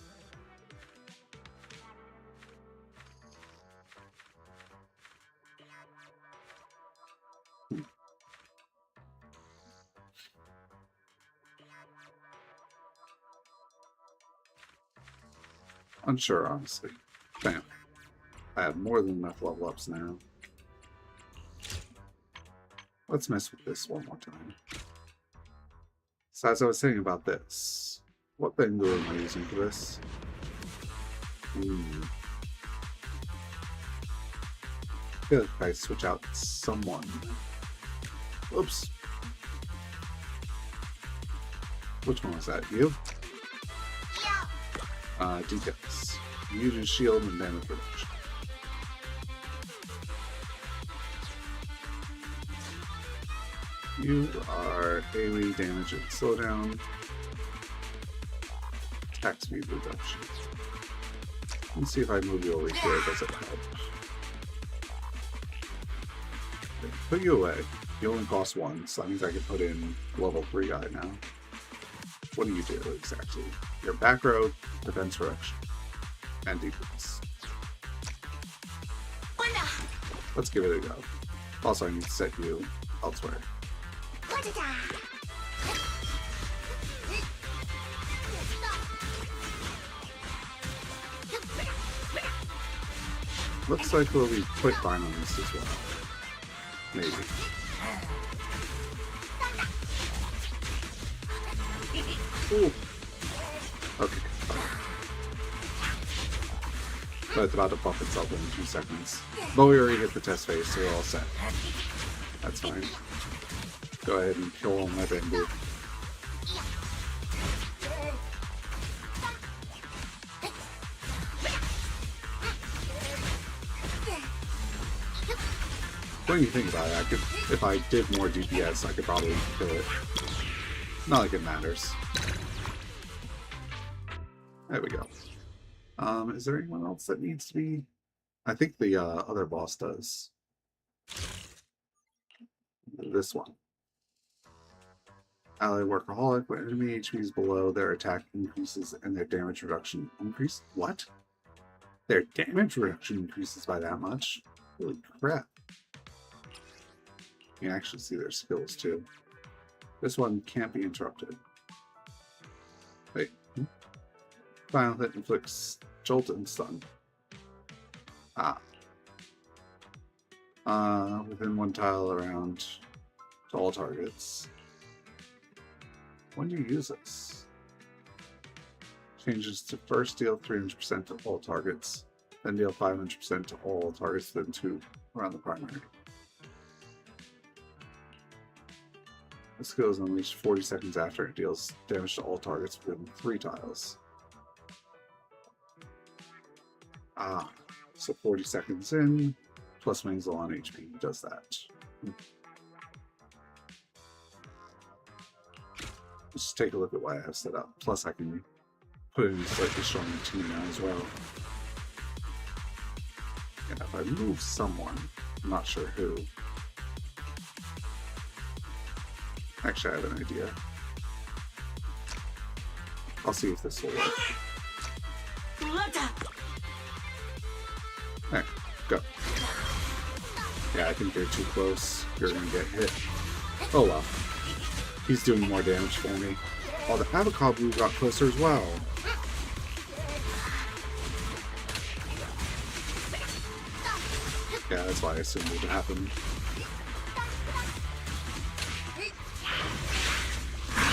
Unsure, honestly. Bam. I have more than enough level ups now. Let's mess with this one more time. So as I was saying about this, what Bengal am I using for this? I feel like if I switch out someone. Oops. Which one was that? You? Details. You do shield and damage reduction. You are AoE damage and slowdown. Attack speed reduction. Let's see if I move you over here. Does it help? Okay, put you away. You only cost 1, so that means I can put in level 3 guy now. What do you do exactly? Your back row, defense reduction, and defense. Let's give it a go. Also, I need to set you elsewhere. Looks like we'll be quick fine on this as well. Maybe. Ooh. Okay. But it's about to buff itself in 2 seconds. But we already hit the test phase, so we're all set. That's fine. Go ahead and kill all my bamboo. When you think about it, I could, if I did more DPS, I could probably kill it. Not like it matters. There we go. Is there anyone else that needs to be? I think the other boss does. This one. Ally Workaholic, when enemy HP is below, their attack increases and their damage reduction increases. What? Their damage reduction increases by that much? Holy crap. You can actually see their skills too. This one can't be interrupted. Wait. Final hit inflicts jolt and stun. Within 1 tile around to all targets. When do you use this? Changes to first deal 300% to all targets, then deal 500% to all targets within 2 around the primary. This skill is unleashed 40 seconds after it deals damage to all targets within 3 tiles. So 40 seconds in, plus Wingsel on HP does that. Let's take a look at what I have set up. Plus I can put in a slightly stronger team now as well. And if I move someone, I'm not sure who. Actually, I have an idea. I'll see if this will work. Hey, go. Yeah, I think they're too close. You're gonna get hit. Oh well. He's doing more damage for me. Oh, the Havoc Blue got closer as well. Yeah, that's why I assumed it would happen.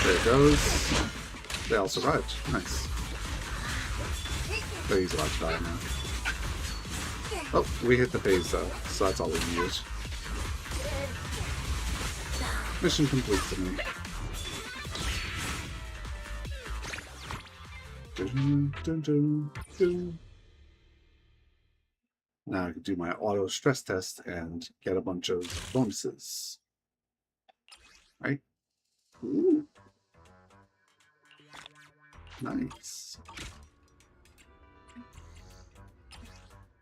There it goes. They all survived. Nice. But he's about to die now. Oh, we hit the phase though, so that's all we can use. Mission complete to me. Dun, dun, dun, dun. Now I can do my auto stress test and get a bunch of bonuses. Right? Ooh. Nice.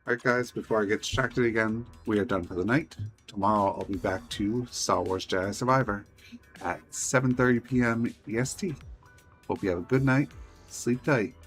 Alright guys, before I get distracted again, we are done for the night. Tomorrow I'll be back to Star Wars Jedi Survivor at 7:30 p.m. EST. Hope you have a good night. Sleep tight.